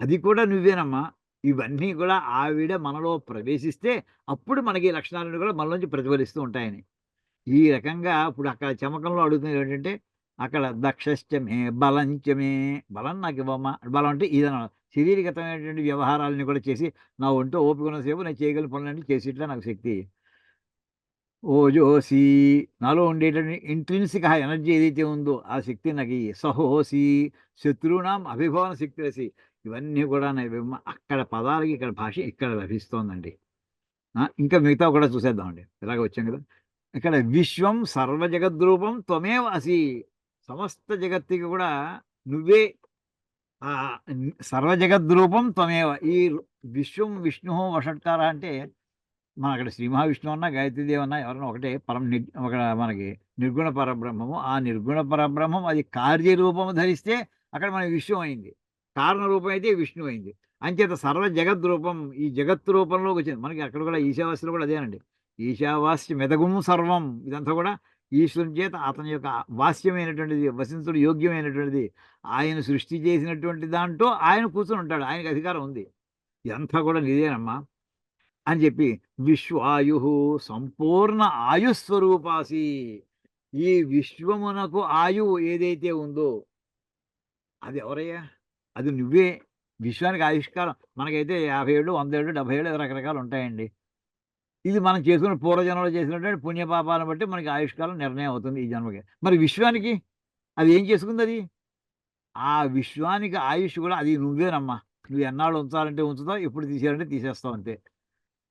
[SPEAKER 1] అది కూడా నువ్వేనమ్మా. ఇవన్నీ కూడా ఆవిడ మనలో ప్రవేశిస్తే అప్పుడు మనకి ఈ లక్షణాలన్నీ కూడా మనలోంచి ప్రతిఫలిస్తూ ఉంటాయని. ఈ రకంగా ఇప్పుడు అక్కడ చమకంలో అడుగుతున్నది ఏంటంటే, అక్కడ దక్షశ్చమే బలంచమే. బలం నాకివ్వమ్మా. బలం అంటే ఇదనమాట. శరీరగతమైనటువంటి వ్యవహారాలను కూడా చేసి నా ఒంట్లో ఓపిక ఉన్నంత సేపు నేను చేయగలిగిన పనులన్నీ చేసేట్లా నాకు శక్తి. ఓజోసి. నాలో ఉండేటువంటి ఇంట్రిన్సిక్ ఎనర్జీ ఏదైతే ఉందో ఆ శక్తి నాకు ఇయ్యి. సహోసి. శత్రువునాం అభిభవన శక్తిరసి. ఇవన్నీ కూడా అక్కడ పదాలకి ఇక్కడ భాష ఇక్కడ లభిస్తోందండి. ఇంకా మిగతావి కూడా చూసేద్దామండి. ఇలాగ వచ్చాం కదా! ఇక్కడ విశ్వం సర్వజగద్రూపం త్వమేవ అసి. సమస్త జగత్తుకి కూడా నువ్వే సర్వజగద్రూపం త్వమేవ. ఈ విశ్వం విష్ణు వషట్కార అంటే మన అక్కడ శ్రీ మహావిష్ణువు అన్నా, గాయత్రీదేవి అన్నా ఎవరన్నా ఒకటే. ఒక మనకి నిర్గుణ పరబ్రహ్మము. ఆ నిర్గుణ పరబ్రహ్మం అది కార్యరూపము ధరిస్తే అక్కడ మనకి విశ్వం అయింది. కారణ రూపం అయితే విష్ణువు అయింది. అంచేత సర్వ జగద్రూపం ఈ జగత్తు రూపంలోకి వచ్చింది. మనకి అక్కడ కూడా ఈశావాస్యలో కూడా అదేనండి. ఈశావాస్య మెదగుం సర్వం. ఇదంతా కూడా ఈశ్వరుని చేత అతని యొక్క వాస్యమైనటువంటిది, వసించుడు యోగ్యమైనటువంటిది. ఆయన సృష్టి చేసినటువంటి దాంట్లో ఆయన కూర్చొని ఉంటాడు. ఆయనకి అధికారం ఉంది. ఇదంతా కూడా నీదేనమ్మా అని చెప్పి విశ్వాయు సంపూర్ణ ఆయుస్వరూపాసి. ఈ విశ్వమునకు ఆయువు ఏదైతే ఉందో అది ఎవరయ్యా? అది నువ్వే. విశ్వానికి ఆయుష్కాలం మనకైతే 50 ఏళ్ళు, 100 ఏళ్ళు, 70 ఏళ్ళు రకరకాలు ఉంటాయండి. ఇది మనం చేసుకున్న పూర్వజన్మలో చేసినటువంటి పుణ్యపాపాలను బట్టి మనకి ఆయుష్కాలం నిర్ణయం అవుతుంది ఈ జన్మకి. మరి విశ్వానికి అది ఏం చేసుకుందది? ఆ విశ్వానికి ఆయుష్ కూడా అది నువ్వేనమ్మా. నువ్వు ఎన్నాళ్ళు ఉంచాలంటే ఉంచుతావు, ఎప్పుడు తీసేయాలంటే తీసేస్తావు అంతే.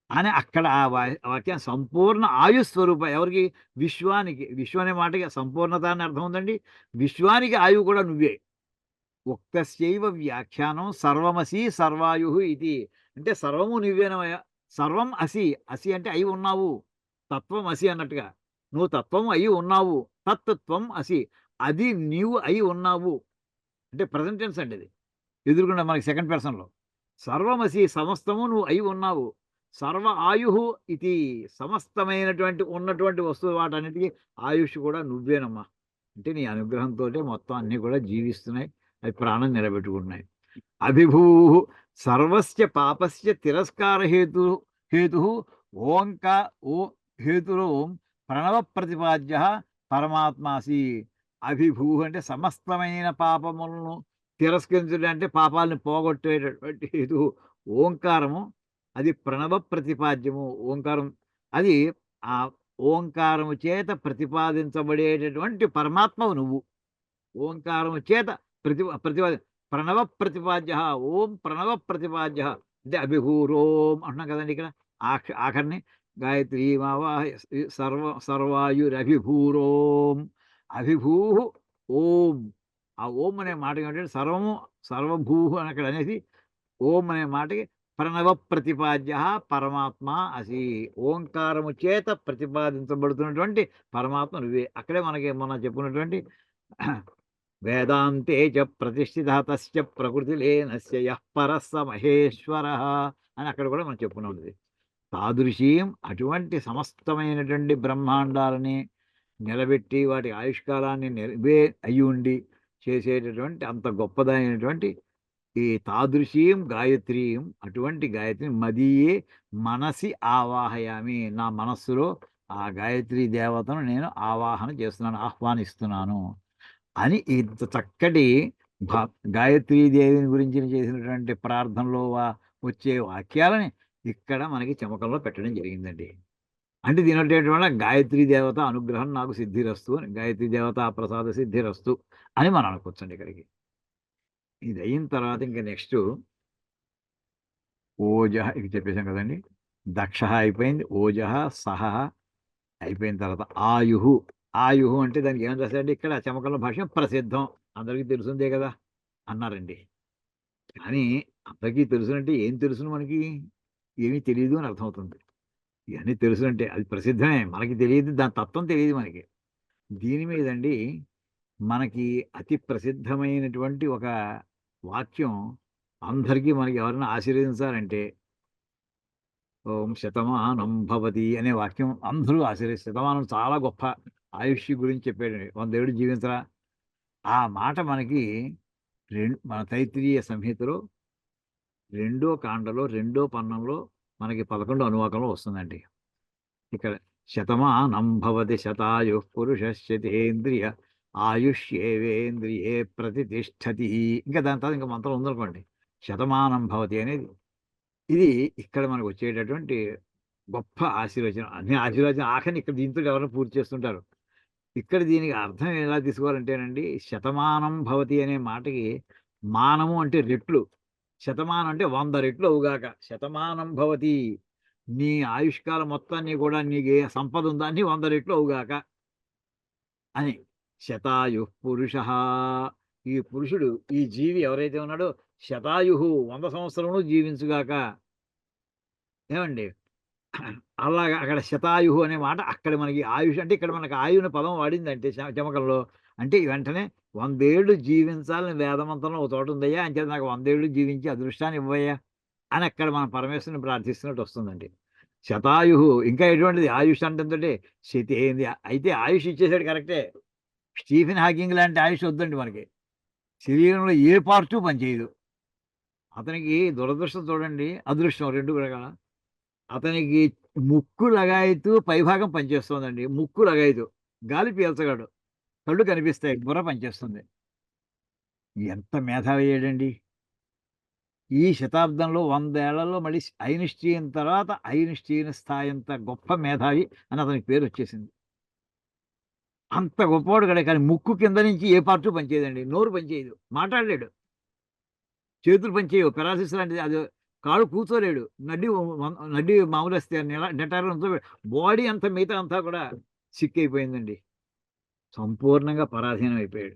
[SPEAKER 1] అని అక్కడ ఆ వాక్యం సంపూర్ణ ఆయుస్వరూప ఎవరికి? విశ్వానికి. విశ్వం అనే మాటకి సంపూర్ణత అని అర్థం ఉందండి. విశ్వానికి ఆయువు కూడా నువ్వే. ఉక్తస్యైవ వ్యాఖ్యానం సర్వమసి సర్వాయు ఇది. అంటే సర్వము నువ్వేనమయ్యా. సర్వం అసి. అసి అంటే అయి ఉన్నావు. తత్వం అసి అన్నట్టుగా. నువ్వు తత్వం అయి ఉన్నావు. తత్వం అసి. అది నీవు అయి ఉన్నావు. అంటే ప్రెజెంట్ టెన్స్ అండి అది. ఎదురుకుండా మనకి సెకండ్ పర్సన్‌లో. సర్వమసి సమస్తము నువ్వు అయి ఉన్నావు. సర్వ ఆయుః ఇతి. సమస్తమైనటువంటి ఉన్నటువంటి వస్తువు వాటన్నిటికి ఆయుష్ కూడా నువ్వేనమ్మా. అంటే నీ అనుగ్రహంతోటే మొత్తం అన్నీ కూడా జీవిస్తున్నాయి. అవి ప్రాణం నిలబెట్టుకుంటున్నాయి. అభిభూః సర్వస్య పాపస్య తిరస్కార హేతుః ఓంకా ఓ హేతురోం ప్రణవ ప్రతిపాద్యః పరమాత్మాసి. అభిభూః అంటే సమస్తమైన పాపములను తిరస్కరించడం అంటే పాపాలను పోగొట్టేటటువంటి హేతువు ఓంకారము. అది ప్రణవ ప్రతిపాద్యము. ఓంకారం అది ఓంకారము చేత ప్రతిపాదించబడేటటువంటి పరమాత్మవు నువ్వు. ఓంకారము చేత ప్రతిపాది ప్రణవ ప్రతిపాద్య, ఓం ప్రణవ ప్రతిపాద్య అంటే అభిభూరోం అంటున్నాం కదండి ఇక్కడ. ఆఖరిని గాయత్రీ సర్వాయురభిభూరోం. అభిభూ ఓం. ఆ ఓం అనే మాట ఏంటంటే సర్వము సర్వభూ అని అక్కడ అనేసి ఓం అనే మాటకి ప్రణవ ప్రతిపాద్య పరమాత్మ అసి. ఓంకారము చేత ప్రతిపాదించబడుతున్నటువంటి పరమాత్మ నువ్వే. అక్కడే మనకి మొన్న చెప్పుకున్నటువంటి వేదాంతే చ ప్రతిష్ఠిత తస్య ప్రకృతి లేనస్య యః పరస్స మహేశ్వర అని అక్కడ కూడా మనం చెప్పుకున్నాం. తాదృశీం అటువంటి సమస్తమైనటువంటి బ్రహ్మాండాలని నిలబెట్టి వాటి ఆయుష్కాలాన్ని అయి ఉండి చేసేటటువంటి అంత గొప్పదైనటువంటి ఈ తాదృశీం గాయత్రీం అటువంటి గాయత్రిని మదీయే మనసి ఆవాహయామి. నా మనస్సులో ఆ గాయత్రీ దేవతను నేను ఆవాహన చేస్తున్నాను, ఆహ్వానిస్తున్నాను అని ఇంత చక్కటి గాయత్రీదేవిని గురించి చేసినటువంటి ప్రార్థనలో వచ్చే వాక్యాలని ఇక్కడ మనకి చమకంలో పెట్టడం జరిగిందండి. అంటే దీనిటువంటి వల్ల గాయత్రీ దేవత అనుగ్రహం నాకు సిద్ధిరస్తు అని, గాయత్రీ దేవత ప్రసాద సిద్ధిరస్తు అని మనం అనుకోవచ్చండి. ఇక్కడికి ఇది అయిన తర్వాత ఇంకా నెక్స్ట్ ఓజహ ఇక చెప్పేశాం కదండి. దక్ష అయిపోయింది, ఓజహ సహ అయిపోయిన తర్వాత ఆయుహు. ఆయుహు అంటే దానికి ఏం రాశారండి ఇక్కడ చమకంలో భాష ప్రసిద్ధం, అందరికీ తెలుసుందే కదా అన్నారండి. కానీ అందరికీ తెలుసునంటే ఏం తెలుసును మనకి? ఏమీ తెలియదు అని అర్థమవుతుంది. ఇవన్నీ తెలుసునంటే అది ప్రసిద్ధమే, మనకి తెలియదు, దాని తత్వం తెలియదు మనకి. దీని మీదండి మనకి అతి ప్రసిద్ధమైనటువంటి ఒక వాక్యం అందరికీ మనకి ఎవరైనా ఆశీర్వదించాలంటే ఓం శతమానం భవతి అనే వాక్యం అందరూ శతమానం చాలా గొప్ప ఆయుష్ గురించి చెప్పాడండి. 100 ఏళ్ళు జీవించరా. ఆ మాట మనకి మన తైత్రీయ సంహితలో 2వ కాండలో 2వ పన్నంలో మనకి 11వ అనువాకంలో వస్తుందండి. ఇక్కడ శతమానం భవతి శతాయు పురుషేంద్రియ ఆయుష్యేవేంద్రియే ప్రతిష్టతి. ఇంకా దాని తర్వాత ఇంకా మంత్రం ఉందనుకోండి, శతమానం భవతి అనేది. ఇది ఇక్కడ మనకు వచ్చేటటువంటి గొప్ప ఆశీర్వచనం. అన్ని ఆశీర్వచనం ఆఖరిని ఇక్కడ దీంతో ఎవరైనా పూర్తి చేస్తుంటారు. ఇక్కడ దీనికి అర్థం ఎలా తీసుకోవాలంటేనండి, శతమానం భవతి అనే మాటకి మానము అంటే రెట్లు, శతమానం అంటే 100 రెట్లు అవుగాక. శతమానం భవతి నీ ఆయుష్కాలం మొత్తాన్ని కూడా నీకు ఏ సంపద ఉందా అన్ని 100 రెట్లు అవుగాక అని. శతాయు పురుష, ఈ పురుషుడు ఈ జీవి ఎవరైతే ఉన్నాడో శతాయు 100 సంవత్సరములు జీవించుగాక. ఏమండి అలాగా అక్కడ శతాయు అనే మాట అక్కడ మనకి ఆయుష్ అంటే ఇక్కడ మనకి ఆయుని పదం వాడిందంటే చమకంలో అంటే వెంటనే 100 ఏళ్ళు జీవించాలని వేదమంతంలో ఒక చోట ఉందయ్యా, అంచేత నాకు 100 ఏళ్ళు జీవించి అదృష్టాన్ని ఇవ్వయ్యా అని అక్కడ మన పరమేశ్వరుని ప్రార్థిస్తున్నట్టు వస్తుందండి. శతాయు ఇంకా ఎటువంటిది ఆయుష్ అంటే శతేంద్రియ. అయితే ఆయుష్ ఇచ్చేసాడు కరెక్టే. స్టీఫెన్ హాకింగ్ లాంటి ఆయుష్ వద్దండి మనకి. శరీరంలో ఏ పార్టు పనిచేయదు. అతనికి దురదృష్టం చూడండి, అదృష్టం 2 కూడా. అతనికి ముక్కు లగాయతూ పైభాగం పనిచేస్తుందండి. ముక్కు లగాయతూ, గాలి పీల్చగాడు, కళ్ళు కనిపిస్తాయి, బుర్ర పనిచేస్తుంది. ఎంత మేధావి అయ్యాడండి. ఈ శతాబ్దంలో 100 ఏళ్లలో మళ్ళీ ఐన్స్టీన్ తర్వాత ఐన్స్టీన్ స్థాయింత గొప్ప మేధావి అని అతనికి పేరు వచ్చేసింది. అంత గొప్పవాడు కడే, కానీ ముక్కు కింద నుంచి ఏ పార్టు పనిచేయదండి. నోరు పనిచేయదు, మాట్లాడలేడు, చేతులు పనిచేయవు, పెరాసిస్ లాంటిది. అది కాడు కూర్చోలేడు, నడ్డి మామూలు వస్తే నెటారంతో బాడీ అంతా మిగతా అంతా కూడా సిక్ అయిపోయిందండి. సంపూర్ణంగా పరాధీనం అయిపోయాడు.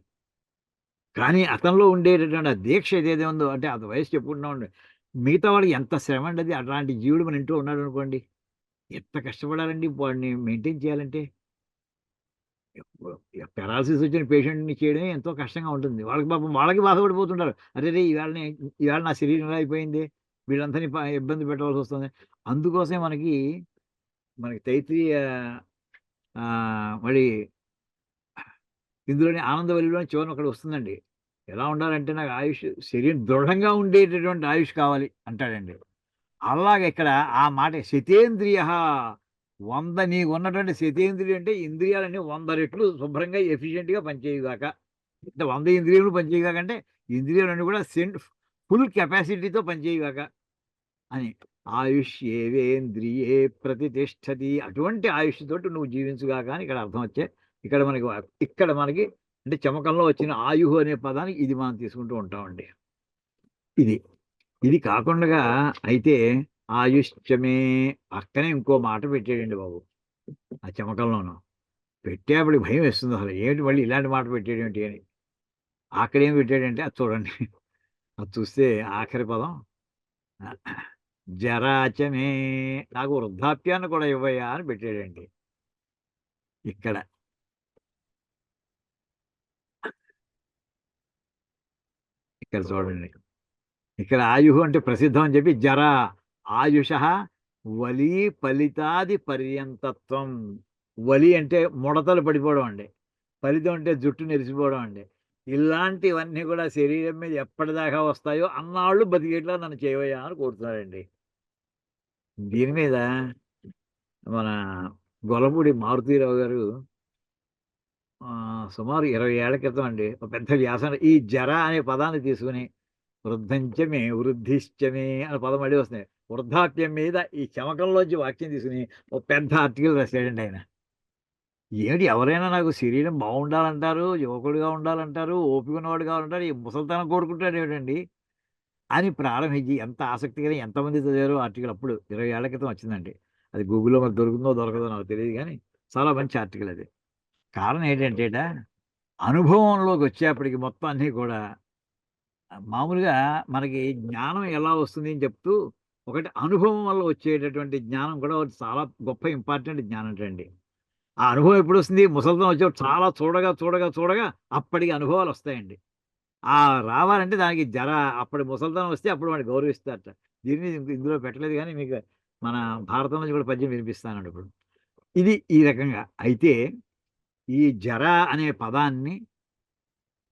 [SPEAKER 1] కానీ అతనిలో ఉండేటటువంటి ఆ దీక్ష ఏదైతే ఉందో, అంటే అంత వయసు చెప్పుకుంటున్నామండి, మిగతా వాడికి ఎంత శ్రమ అండి. అది అట్లాంటి జీవుడు మన ఇంట్లో ఉన్నాడు అనుకోండి, ఎంత కష్టపడాలండి వాడిని మెయింటైన్ చేయాలంటే. పెరాలసిస్ వచ్చిన పేషెంట్ని చేయడమే ఎంతో కష్టంగా ఉంటుంది. వాళ్ళకి పాపం వాళ్ళకి బాధపడిపోతుంటారు. అరే ఇవాళ నా శరీరం ఎలా అయిపోయింది, వీళ్ళందరినీ ఇబ్బంది పెట్టవలసి వస్తుంది. అందుకోసమే మనకి తైత్రీయ మళ్ళీ ఇందులోని ఆనందవల్లిలోని చివరిని ఒకటి వస్తుందండి. ఎలా ఉండాలంటే నాకు ఆయుష్ శరీరం దృఢంగా ఉండేటటువంటి ఆయుష్ కావాలి అంటాడండి. అలాగే ఇక్కడ ఆ మాట శతేంద్రియ 100 నీకు ఉన్నటువంటి శతేంద్రియం అంటే ఇంద్రియాలన్నీ 100 రెట్లు శుభ్రంగా ఎఫిషియెంట్గా పనిచేయగాక. అంటే 100 ఇంద్రియాలు పనిచేయగాక అంటే ఇంద్రియాలన్నీ కూడా ఫుల్ కెపాసిటీతో పనిచేయగాక అని. ఆయుష్యేవేంద్రియే ప్రతిష్టతి. అటువంటి ఆయుష్ తోటి నువ్వు జీవించుగా కానీ ఇక్కడ అర్థం వచ్చే ఇక్కడ మనకి అంటే చమకంలో వచ్చిన ఆయుహు అనే పదానికి ఇది మనం తీసుకుంటూ ఉంటామండి. ఇది ఇది కాకుండా అయితే ఆయుష్యమే పక్కనే ఇంకో మాట పెట్టాడండి బాబు ఆ చమకంలోనూ. పెట్టేప్పుడు భయం వేస్తుంది అసలు ఏమిటి మళ్ళీ ఇలాంటి మాట పెట్టాడు ఏంటి అని. అక్కడేం పెట్టాడంటే అది చూడండి. అది చూస్తే ఆఖరి పదం జరాచమే, నాకు వృద్ధాప్యాన్ని కూడా ఇవ్వయ్యా అని పెట్టాడండి ఇక్కడ. ఇక్కడ చూడండి, ఇక్కడ ఆయుహు అంటే ప్రసిద్ధం అని చెప్పి జరా ఆయుష వలి ఫలితాది పర్యంతత్వం. వలి అంటే ముడతలు పడిపోవడం అండి, ఫలితం అంటే జుట్టు నెరిసిపోవడం అండి. ఇలాంటివన్నీ కూడా శరీరం మీద ఎప్పటిదాకా వస్తాయో అన్నాళ్ళు బతికేట్లా నన్ను చేయవయ్యా అని కోరుతున్నాడండి. దీని మీద మన గొల్లపూడి మారుతీరావు గారు సుమారు 20 ఏళ్ల క్రితం అండి ఒక పెద్ద వ్యాసం ఈ జర అనే పదాన్ని తీసుకుని వృద్ధంచమే వృద్ధిశ్చమే అనే పదం మళ్ళీ వస్తున్నాయి. వృద్ధాప్యం మీద ఈ చమకంలోంచి వాక్యం తీసుకుని ఒక పెద్ద ఆర్టికల్ రాశాడండి ఆయన. ఏమిటి ఎవరైనా నాకు శరీరం బాగుండాలంటారు, యువకుడిగా ఉండాలంటారు, ఓపిక ఉన్నవాడు కావాలంటారు, ఈ ముసలితనం కోరుకుంటాడు ఏమిటండి అని ప్రారంభించి ఎంత ఆసక్తిగా ఎంతమంది చదివారు ఆర్టికల్. అప్పుడు 20 ఏళ్ల క్రితం వచ్చిందండి. అది గూగుల్లో మరి దొరుకుతుందో దొరకదో నాకు తెలియదు కానీ చాలా మంచి ఆర్టికల్ అది. కారణం ఏంటంటేట అనుభవంలోకి వచ్చేప్పటికి మొత్తం అన్నీ కూడా మామూలుగా మనకి జ్ఞానం ఎలా వస్తుంది అని చెప్తూ ఒకటి అనుభవం వల్ల వచ్చేటటువంటి జ్ఞానం కూడా ఒకటి చాలా గొప్ప ఇంపార్టెంట్ జ్ఞానం అండి. ఆ అనుభవం ఎప్పుడు వస్తుంది? ముసలితనం వచ్చేప్పుడు చాలా చూడగా చూడగా చూడగా అప్పటికి అనుభవాలు వస్తాయండి. ఆ రావాలంటే దానికి జర అప్పటి ముసలితనం వస్తే అప్పుడు వాడిని గౌరవిస్తారట. దీని మీద ఇందులో పెట్టలేదు కానీ మీకు మన భారతం నుంచి కూడా పద్యం వినిపిస్తానండి ఇప్పుడు. ఇది ఈ రకంగా అయితే ఈ జర అనే పదాన్ని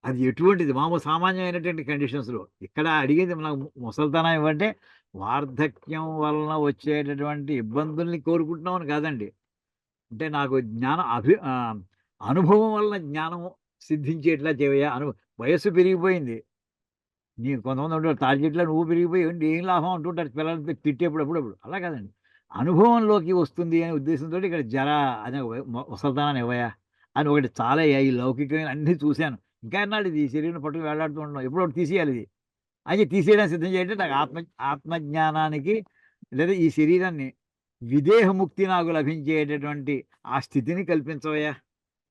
[SPEAKER 1] అది ఎటువంటిది మామూలు సామాన్యమైనటువంటి కండిషన్స్‌లో. ఇక్కడ అడిగేది మనకు ముసలితనం ఇవ్వంటే వార్ధక్యం వలన వచ్చేటటువంటి ఇబ్బందుల్ని కోరుకుంటున్నామని కాదండి. అంటే నాకు అనుభవం వలన జ్ఞానం సిద్ధించేట్లా చేయవయ్యా. వయస్సు పెరిగిపోయింది. కొంతమంది ఉంటారు తాటి చెట్ల నువ్వు పెరిగిపోయి ఏంటి ఏం లాభం అంటుంటారు పిల్లలతో తిట్టేప్పుడు అప్పుడప్పుడు. అలా కాదండి. అనుభవంలోకి వస్తుంది అనే ఉద్దేశంతోటి ఇక్కడ జర అనే ముసలితనాన్ని ఇవ్వయా అని ఒకటి చాలా ఈ లౌకికమైన అన్నీ చూశాను. ఇంకా ఎన్నాళ్ళు ఇది ఈ శరీరం పట్టుకు వేలాడుతూ ఉండడం. ఎప్పుడో ఒకటి తీసేయాలి ఇది. అయితే తీసేయడానికి సిద్ధం చేయంటే నాకు ఆత్మజ్ఞానానికి లేదా ఈ శరీరాన్ని విదేహముక్తి నాకు లభించేటటువంటి ఆ స్థితిని కల్పించవయ్యా.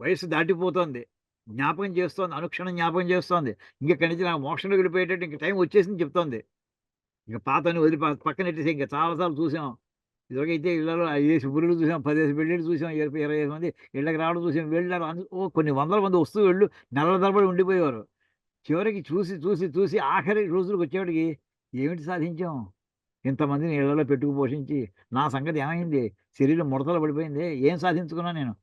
[SPEAKER 1] వయస్సు దాటిపోతోంది. జ్ఞాపకం చేస్తోంది. అనుక్షణం జ్ఞాపకం చేస్తోంది. ఇంకెక్కడి నుంచి నాకు మోక్షంలోకి వెళ్ళిపోయేటట్టు ఇంక టైం వచ్చేసింది చెప్తోంది. ఇంక పాతవన్నీ వదిలి పక్కనెట్టేసి ఇంక చాలా సార్లు చూసాం. ఇదివరకైతే ఇళ్లలో 5 గురులు చూసాం, 10 పెళ్ళిళ్ళు చూసాం, 25 మంది ఇళ్ళకి రావడం చూసాం. వెళ్ళారు కొన్ని వందల మంది వస్తూ వెళ్ళు నెలల తరబడి ఉండిపోయేవారు. చివరికి చూసి, చూసి, చూసి ఆఖరి రోజులకు వచ్చేవాడికి ఏమిటి సాధించాం? ఇంతమందిని ఇళ్లలో పెట్టుకు పోషించి నా సంగతి ఏమైంది? శరీరం ముడతలు పడిపోయిందే. ఏం సాధించుకున్నా నేను?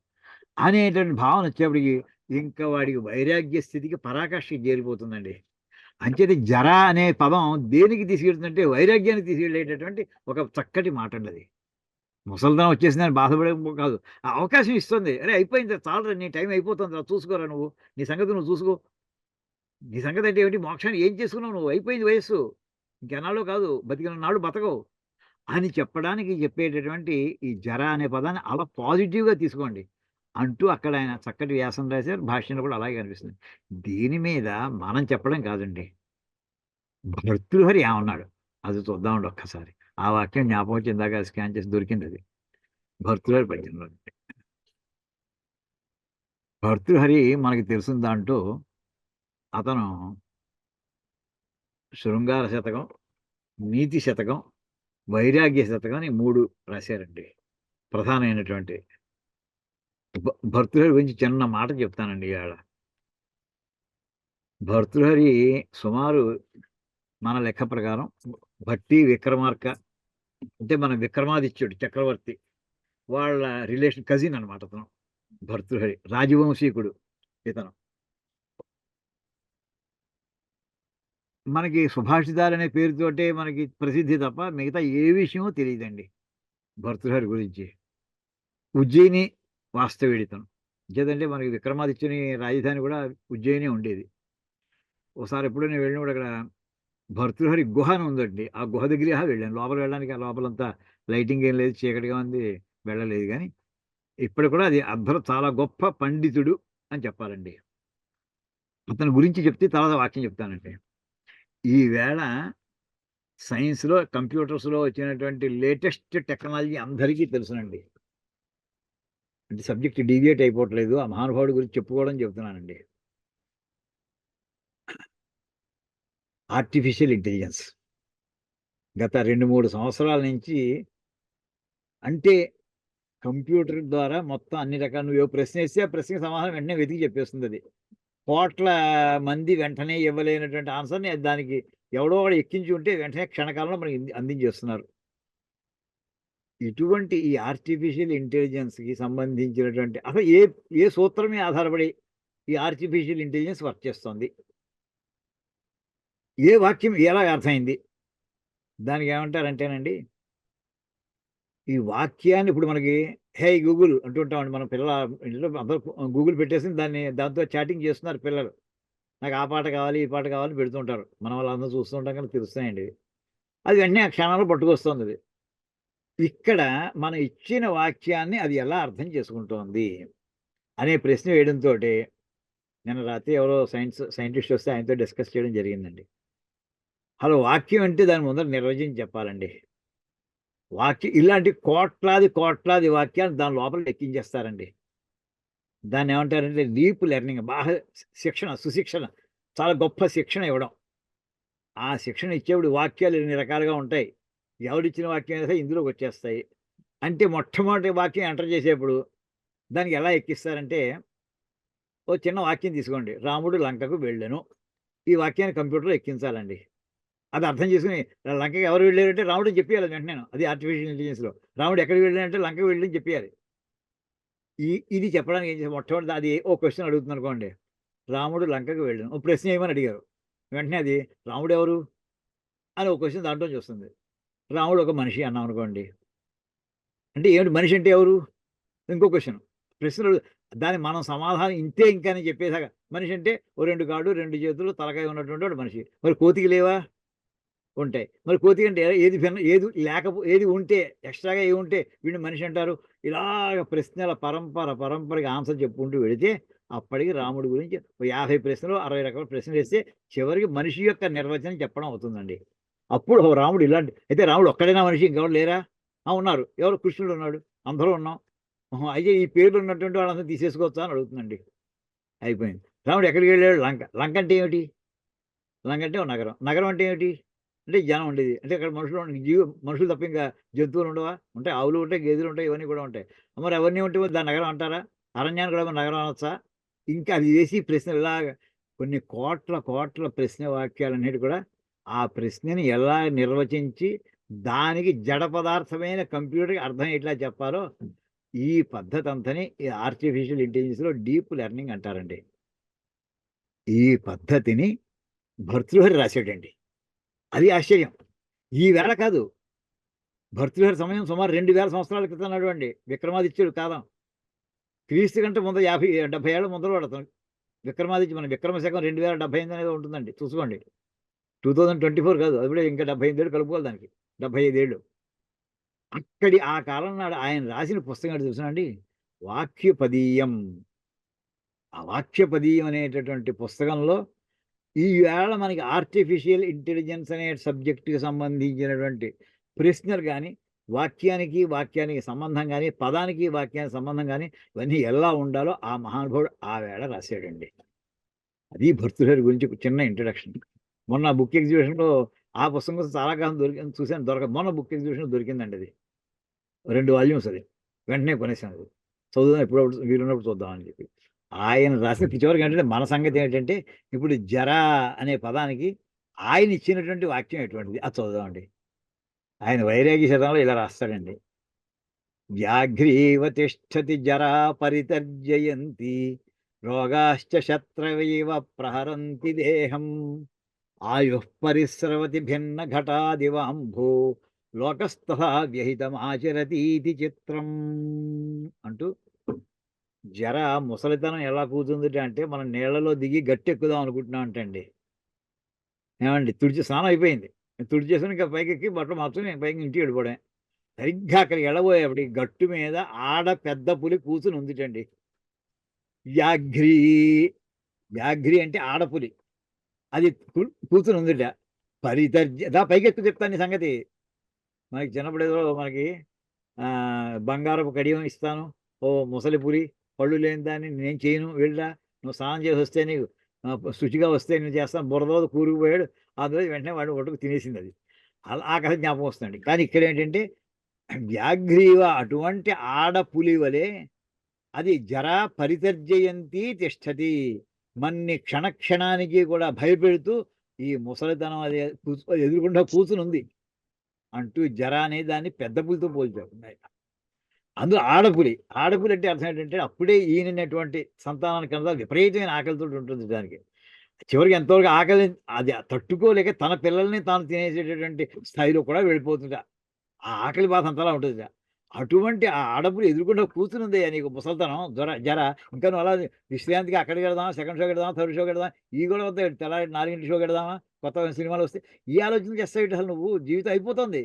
[SPEAKER 1] అనేటువంటి భావన వచ్చేప్పటికి ఇంకా వాడికి వైరాగ్య స్థితికి పరాకాష్ఠకి చేరిపోతుందండి. అంచేత జర అనే పదం దేనికి తీసుకెళ్తుందంటే వైరాగ్యానికి తీసుకెళ్ళేటటువంటి ఒక చక్కటి మాట అండి అది. ముసలితనం వచ్చేసిందని బాధపడే కాదు. ఆ అవకాశం ఇస్తుంది. అరే అయిపోయింది చాలురా నీ టైం అయిపోతుందిరా చూసుకోరా నువ్వు. నీ సంగతి నువ్వు చూసుకో. నీ సంగతి అంటే ఏమిటి? మోక్షాన్ని ఏం చేసుకున్నావు నువ్వు? అయిపోయింది వయస్సు. ఇంకెన్నాళ్ళు కాదు. బతికినన్నాళ్ళు బతకవు అని చెప్పడానికి చెప్పేటటువంటి ఈ జర అనే పదాన్ని అలా పాజిటివ్‌గా తీసుకోండి అంటూ అక్కడ ఆయన చక్కటి వ్యాసం రాశారు. భాష్యంలో కూడా అలాగే కనిపిస్తుంది. దీని మీద మనం చెప్పడం కాదండి. భర్తృహరి ఏమన్నాడు? అది చూద్దామండి ఒక్కసారి. ఆ వాక్యం జ్ఞాపకం వచ్చి ఇందాక స్కాన్ చేసి దొరికిందది. భర్తృహరి పద్యంలో. భర్తృహరి మనకి తెలిసిన దాంట్లో అతను శృంగార శతకం, నీతి శతకం, వైరాగ్య శతకం అని 3 రాశారండి. ప్రధానమైనటువంటి భర్తృహరి గురించి చిన్న మాట చెప్తానండి ఇవాళ. భర్తృహరి సుమారు మన లెక్క ప్రకారం భట్టి విక్రమార్క అంటే మన విక్రమాదిత్యుడు చక్రవర్తి వాళ్ళ రిలేషన్ కజిన్ అనమాట అతను. భర్తృహరి రాజవంశీకుడు ఇతను. మనకి సుభాషితాలు అనే పేరుతోటే మనకి ప్రసిద్ధి తప్ప మిగతా ఏ విషయమో తెలియదండి భర్తృహరి గురించి. ఉజ్జయిని వాస్తవ్యుడితను. ఇంకేదంటే మనకి విక్రమాదిత్యుని రాజధాని కూడా ఉజ్జయిని ఉండేది. ఒకసారి ఎప్పుడో నేను వెళ్ళినప్పుడు అక్కడ భర్తృహరి గుహ అని ఉందండి. ఆ గుహ దగ్గర వెళ్ళాను. లోపల వెళ్ళడానికి ఆ లోపలంతా లైటింగ్ ఏం లేదు. చీకటిగా ఉంది. వెళ్ళలేదు గానీ, ఇప్పటికి కూడా అది చాలా గొప్ప పండితుడు అని చెప్పాలండి. అతని గురించి చెప్తే తర్వాత వాక్యం చెప్తానండి. ఈవేళ సైన్స్‌లో, కంప్యూటర్స్‌లో వచ్చినటువంటి లేటెస్ట్ టెక్నాలజీ అందరికీ తెలుసునండి. అంటే సబ్జెక్ట్ డీవియేట్ అయిపోవట్లేదు. ఆ మహానుభావుడి గురించి చెప్పుకోవడం చెప్తున్నానండి. Artificial intelligence. గత 2, 3 సంవత్సరాల నుంచి అంటే కంప్యూటర్ ద్వారా మొత్తం అన్ని రకాల నువ్వు ఏ ప్రశ్నేస్తే ఆ ప్రశ్నకి సమాధానం వెంటనే వెతికి చెప్పేస్తుందది. కోట్ల మంది వెంటనే ఇవ్వలేనటువంటి ఆన్సర్‌ని దానికి ఎవడో ఒకడు ఎక్కించి ఉంటే వెంటనే క్షణకాలంలో మనకి అందించేస్తున్నారు. ఇటువంటి ఈ ఆర్టిఫిషియల్ ఇంటెలిజెన్స్‌కి సంబంధించినటువంటి అసలు ఏ సూత్రం మీద ఆధారపడి ఈ ఆర్టిఫిషియల్ ఇంటెలిజెన్స్ వర్క్ చేస్తోంది? ఏ వాక్యం ఎలాగ అర్థమైంది? దానికేమంటారంటేనండి, ఈ వాక్యాన్ని ఇప్పుడు మనకి హేయ్ గూగుల్ అంటుంటామండి. మన పిల్లల ఇంట్లో అందరూ గూగుల్ పెట్టేసి దాంతో చాటింగ్ చేస్తున్నారు పిల్లలు. నాకు ఆ పాట కావాలి, ఈ పాట కావాలి పెడుతుంటారు. మనం వాళ్ళందరూ చూస్తూ ఉంటాం కానీ తెలుస్తాయండి ఇవి. అది వెంటనే ఆ క్షణంలో పట్టుకొస్తోందది. ఇక్కడ మనం ఇచ్చిన వాక్యాన్ని అది ఎలా అర్థం చేసుకుంటోంది అనే ప్రశ్న వేయడంతోటి నిన్న రాత్రి ఎవరో సైంటిస్ట్ వస్తే ఆయనతో డిస్కస్ చేయడం జరిగిందండి. అసలు వాక్యం అంటే దాని ముందర నిర్వచనం చెప్పాలండి. ఇలాంటి కోట్లాది వాక్యాలు దాని లోపల ఎక్కించేస్తారండి. దాన్నేమంటారంటే డీప్ లెర్నింగ్ బాగా సుశిక్షణ చాలా గొప్ప శిక్షణ ఇవ్వడం. ఆ శిక్షణ ఇచ్చేప్పుడు వాక్యాలు ఎన్ని రకాలుగా ఉంటాయి. ఎవరిచ్చిన వాక్యం అయినా సరే ఇందులోకొచ్చేస్తాయి. అంటే మొట్టమొదటి వాక్యం ఎంటర్ చేసేప్పుడు దానికి ఎలా ఎక్కిస్తారంటే, ఓ చిన్న వాక్యం తీసుకోండి. రాముడు లంకకు వెళ్ళెను. ఈ వాక్యాన్ని కంప్యూటర్‌లో ఎక్కించాలండి. అది అర్థం చేసుకొని లంకకి ఎవరు వెళ్లారంటే రాముడని చెప్పేయాలి వెంటనేను. అది ఆర్టిఫిషియల్ ఇంటెలిజెన్స్‌లో. రాముడు ఎక్కడికి వెళ్ళాడంటే లంకకి వెళ్ళాడని చెప్పేయాలి. ఇది చెప్పడానికి ఏం చేసాం మొట్టమొదటిది అది ఓ క్వెషన్ అడుగుతుందనుకోండి. రాముడు లంకకి వెళ్ళెను. ఓ ప్రశ్న ఏయమని అడిగారు. వెంటనే అది రాముడెవరు? అని ఒక క్వెషన్ దాంట్లోంచి వస్తుంది. రాముడు ఒక మనిషి అన్నామనుకోండి. అంటే ఏమిటి మనిషి అంటే ఎవరు? ఇంకో క్వెషన్. ప్రశ్నలు దానికి మనం సమాధానం ఇంతే ఇంకా అని చెప్పేసాక మనిషి అంటే ఓ 2 కాళ్ళు, 2 చేతులు, తలకాయ ఉన్నటువంటి వాడు మనిషి. మరి కోతికి లేవా? ఉంటాయి. మరి కోతి అంటే ఏది ఉంటే ఎక్స్‌ట్రా‌గా ఏముంటే వీడిని మనిషి అంటారు. ఇలాగ ప్రశ్నల పరంపరగా ఆన్సర్ చెప్పుకుంటూ వెళితే అప్పటికి రాముడి గురించి ఓ 50 ప్రశ్నలు, 60 రకాల ప్రశ్నలేస్తే చివరికి మనిషి యొక్క నిర్వచనం చెప్పడం అవుతుందండి. అప్పుడు ఓహో! రాముడు ఇలాంటి అయితే రాముడు ఒక్కడేనా మనిషి ఇంకెవరు లేరా? ఆ! ఉన్నారు. ఎవరు కృష్ణుడు ఉన్నాడు. అందరూ ఉన్నాం. ఆహా! అయితే ఈ పేర్లు ఉన్నటువంటి వాళ్ళందరిని తీసేసుకోవచ్చా అని అడుగుతుందండి. అయిపోయింది. రాముడు ఎక్కడికెళ్ళాడు? లంక. లంక అంటే ఏమిటి? లంక అంటే ఓ నగరం. నగరం అంటే ఏమిటి? అంటే జనం ఉండేది. అంటే అక్కడ మనుషులు తప్ప ఇంకా జంతువులు ఉండవా? ఉంటాయి. ఆవులు ఉంటాయి, గేదెలు ఉంటాయి, ఇవన్నీ కూడా ఉంటాయి. మరి అవన్నీ ఉంటే మరి దాన్ని నగరం అంటారా? అరణ్యాన్ని కూడా మరి నగరం అనొచ్చా? ఇంకా అది వేసి ప్రశ్నలు ఇలాగ కొన్ని కోట్ల ప్రశ్న వాక్యాలన్నిటి కూడా ఆ ప్రశ్నని ఎలా నిర్వచించి దానికి జడ పదార్థమైన కంప్యూటర్‌కి అర్థమయ్యేట్లా చెప్పాలో ఈ పద్ధతంతని ఈ ఆర్టిఫిషియల్ ఇంటెలిజెన్స్‌లో డీప్ లెర్నింగ్ అంటారండి. ఈ పద్ధతిని భర్తృహరి రాసాడండి. అది ఆశ్చర్యం. ఈవేళ కాదు. భర్తృహరి సమయం సుమారు 2000 సంవత్సరాల క్రితం నాటివండి. విక్రమాదిత్యుడు కాలం. క్రీస్తు కంటే ముందు 70 ఏళ్ల ముందల వాడు అతను. మన విక్రమ శకం 2078 అనేదో ఉంటుందండి. చూసుకోండి. 2024 కాదు. అది కూడా ఇంకా 75 ఏళ్ళు కలుపుకోవాలి దానికి. 75 ఏళ్ళు. ఆ కాలం నాడు ఆయన రాసిన పుస్తకం ఏంటో తెలుసునాండి? వాక్యపదీయం. ఆ వాక్యపదీయం అనేటటువంటి పుస్తకంలో ఈవేళ మనకి ఆర్టిఫిషియల్ ఇంటెలిజెన్స్ అనే సబ్జెక్ట్‌కి సంబంధించినటువంటి ప్రశ్నలు గాని, వాక్యానికి సంబంధం గాని, పదానికి, వాక్యానికి సంబంధం గాని, ఇవన్నీ ఎలా ఉండాలో ఆ మహానుభావుడు ఆ వేళ రాసాడండి. అది భర్తృహరి గురించి ఒక చిన్న ఇంట్రడక్షన్. మొన్న బుక్ ఎగ్జిబిషన్‌లో ఆ పుస్తకం కోసం చాలా కాలం చూసాను దొరకదు. మొన్న బుక్ ఎగ్జిబిషన్‌లో దొరికిందండి అది. 2 వాల్యూమ్స్ అది. వెంటనే కొనేసాను. చదువుదాం ఎప్పుడప్పుడు వీలున్నప్పుడు చూద్దాం అని చెప్పి. ఆయన రాసిన చివరికి ఏంటంటే మన సంగతి ఏంటంటే ఇప్పుడు అనే పదానికి ఆయన ఇచ్చినటువంటి వాక్యం ఎటువంటిది? అది చదువుదామండి. ఆయన వైరాగ్య శతంలో ఇలా రాస్తాడండి. వ్యాఘ్రీవ తిష్టతి జరా పరితర్జయంతి రోగాశ్చ శత్రవైవ ప్రహరంతి దేహం ఆయుః పరిస్రవతి భిన్న ఘటాదివాంభో లోకస్థః వ్యహితమాచరతీతి చిత్రం అంటూ ముసలితనం ఎలా కూర్చుందిట అంటే మనం నీళ్ళలో దిగి గట్టెక్కుదాం అనుకుంటున్నామంటండి. ఏమండి తుడిచి స్నానం అయిపోయింది, తుడిచేసుకుని ఇంకా పైకి ఎక్కి బట్టలు మార్చుకుని పైకి ఇంటికి వెళ్ళిపోవడమే. సరిగ్గా అక్కడికి వెళ్ళబోయేప్పటికి గట్టు మీద ఆడ పెద్ద పులి కూర్చుని ఉందిటండి. వ్యాఘ్రి, వ్యాఘ్రి అంటే ఆడపులి, అది కూర్చుని ఉందిట. పైకి ఎక్కువ చెప్తాను ఈ సంగతి. మనకి చిన్నప్పుడు ఏదో మనకి బంగారపు కడియం ఇస్తాను, ఓ ముసలి పులి, పళ్ళు లేని దాన్ని నేను చేయను, వెళ్ళరా, నువ్వు స్నానం చేసి వస్తే నీకు శుచిగా వస్తే నేను చేస్తాను, బురదలో కూరుకుపోయాడు, ఆ రోజు వెంటనే వాడు ఒట్టుకు తినేసింది అది. అలా ఆ కథ జ్ఞాపకం వస్తుందండి. కానీ ఇక్కడ ఏంటంటే వ్యాఘ్రీవ అటువంటి ఆడపులి వలె అది జరా పరితర్జయంతి తిష్టతి, మన్ని క్షణక్షణానికి కూడా భయపెడుతూ ఈ ముసలితనం అది ఎదురుకుండా కూర్చుని ఉంది అంటూ జర అనే దాన్ని పెద్ద పులితో పోల్చారు. అందులో ఆడపులి, ఆడపులి అంటే అర్థం ఏంటంటే అప్పుడే ఈనినటువంటి సంతానానికి కనుక విపరీతమైన ఆకలితో ఉంటుంది దానికి. చివరికి ఎంతవరకు ఆకలి అది తట్టుకోలేక తన పిల్లల్ని తాను తినేసేటటువంటి స్థాయిలో కూడా వెళ్ళిపోతుంట. ఆ ఆకలి బాధ అంతలా ఉంటుంది. అటువంటి ఆ ఆడపులి ఎదురుకుండా కూర్చునుందయ్యా నీకు ముసలితనం జర ఇంకా నువ్వు అలా విశ్రాంతికి అక్కడికి వెళదామా, సెకండ్ షోకి వెళదామా, థర్డ్ షోకి వెళదామా, ఈ కూడా వస్తాయి, తెల్లారి 4 షోకి వెళదామా, కొత్త సినిమాలు వస్తాయి, ఈ ఆలోచన చేస్తావు అసలు నువ్వు, జీవితం అయిపోతుంది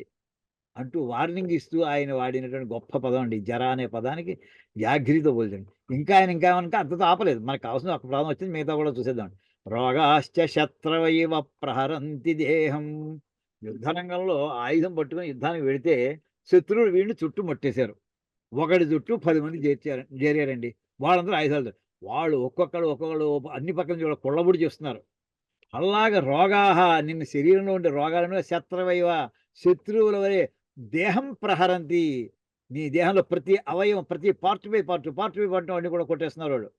[SPEAKER 1] అంటూ వార్నింగ్ ఇస్తూ ఆయన వాడినటువంటి గొప్ప పదం అండి జర అనే పదానికి వ్యాఘ్రితో పోల్చండి. ఇంకా ఆయన ఇంకా ఏమనుక అంతతో ఆపలేదు, మనకు కావాల్సిన ఒక పదం వచ్చింది, మిగతా కూడా చూసేద్దాం. రోగాశ్చ శత్రవైవ ప్రహరంతి దేహం. యుద్ధరంగంలో ఆయుధం పట్టుకొని యుద్ధానికి వెళితే శత్రువులు వీడిని చుట్టూ మట్టేశారు. ఒకటి చుట్టూ 10 మంది చేరారండి. వాళ్ళందరూ ఆయుధాలు, వాళ్ళు ఒక్కొక్కళ్ళు అన్ని పక్కల నుంచి కొల్లబుడి చేస్తున్నారు. అలాగా రోగాహ, నిన్న శరీరంలో ఉండే రోగాలను శత్రవైవ, శత్రువుల వలె దేహం ప్రహరంతి, నీ దేహంలో ప్రతి అవయవం, ప్రతి పార్ట్ బై పార్ట్ అన్ని కూడా కొట్టేస్తున్నారు వాళ్ళు.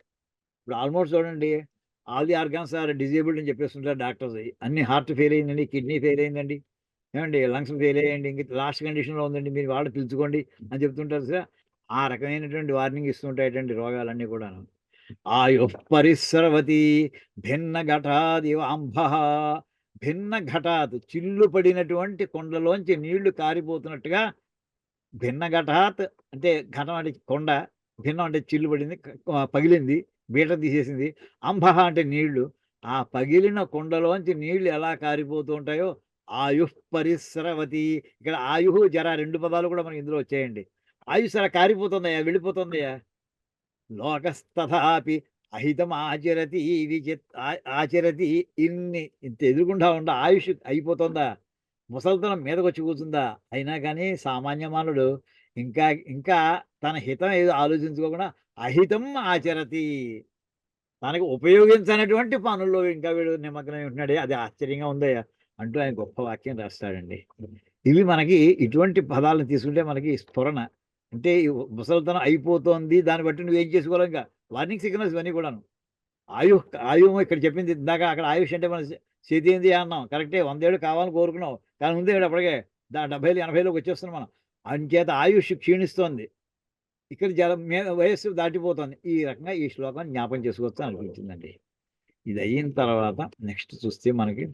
[SPEAKER 1] ఇప్పుడు ఆల్మోస్ట్ చూడండి, all the organs are disabled అని చెప్పేస్తుంటారు డాక్టర్స్. అన్ని హార్ట్ ఫెయిల్ అయిందండి, కిడ్నీ ఫెయిల్ అయిందండి, ఏమండి లంగ్స్ ఫెయిల్ అయ్యండి, ఇంక లాస్ట్ కండిషన్లో ఉందండి, మీరు వాళ్ళు పిలుచుకోండి అని చెప్తుంటారు సార్. ఆ రకమైనటువంటి వార్నింగ్ ఇస్తుంటాయటండి రోగాలన్నీ కూడాను. ఆయుః పరిస్రవతి భిన్న ఘటాదివాంభ, భిన్న ఘటాత్ చిల్లు పడినటువంటి కొండలోంచి నీళ్లు కారిపోతున్నట్టుగా, భిన్న ఘటాత్ అంటే ఘటం అంటే కొండ, భిన్నం అంటే చిల్లు పడింది, పగిలింది, బీట తీసేసింది, అంబహ అంటే నీళ్లు, ఆ పగిలిన కొండలోంచి నీళ్లు ఎలా కారిపోతూ ఉంటాయో ఆయుః పరిస్రవతి. ఇక్కడ ఆయుహు జర 2 పదాలు కూడా మనకి ఇందులో వచ్చాయండి. ఆయుస్సు అలా కారిపోతుందయ్యా, వెళ్ళిపోతుందయ్యా. లోకస్తథాపి అహితం ఆచరతి ఆచరతి, ఇంత ఎదురుగుండా ఉండ ఆయుష్ అయిపోతుందా, ముసలితనం మీదకొచ్చి కూర్చుందా, అయినా కానీ సామాన్య మానవుడు ఇంకా ఇంకా తన హితం ఏదో ఆలోచించుకోకుండా అహితం ఆచరతి, తనకు ఉపయోగించనటువంటి పనుల్లో ఇంకా వీడు నిమగ్నమై ఉంటున్నాడే, అది ఆశ్చర్యంగా ఉందయ్యా అంటూ ఆయన గొప్ప వాక్యం రాస్తాడండి. ఇవి మనకి ఇటువంటి పదాలను తీసుకుంటే మనకి స్ఫురణ, అంటే ఈ ముసలితనం అయిపోతోంది, దాన్ని బట్టి నువ్వేం చేసుకోవాలి, ఇంకా వార్నింగ్ సిగ్నల్స్ ఇవన్నీ కూడాను. ఆయువు ఇక్కడ చెప్పింది ఇందాక, అక్కడ ఆయుష్ అంటే మన శతేంద్రియ అన్నాం, కరెక్టే, 100 ఏళ్ళు కావాలని కోరుకున్నాం, కానీ ముందే అప్పటికే 70 80లోకి వచ్చేస్తున్నాం మనం. అంచేత ఆయుష్ క్షీణిస్తోంది, ఇక్కడ మీద వయస్సు దాటిపోతుంది. ఈ రకంగా ఈ శ్లోకాన్ని జ్ఞాపకం చేసుకోవచ్చు అనిపించిందండి. ఇది అయిన తర్వాత నెక్స్ట్ చూస్తే మనకి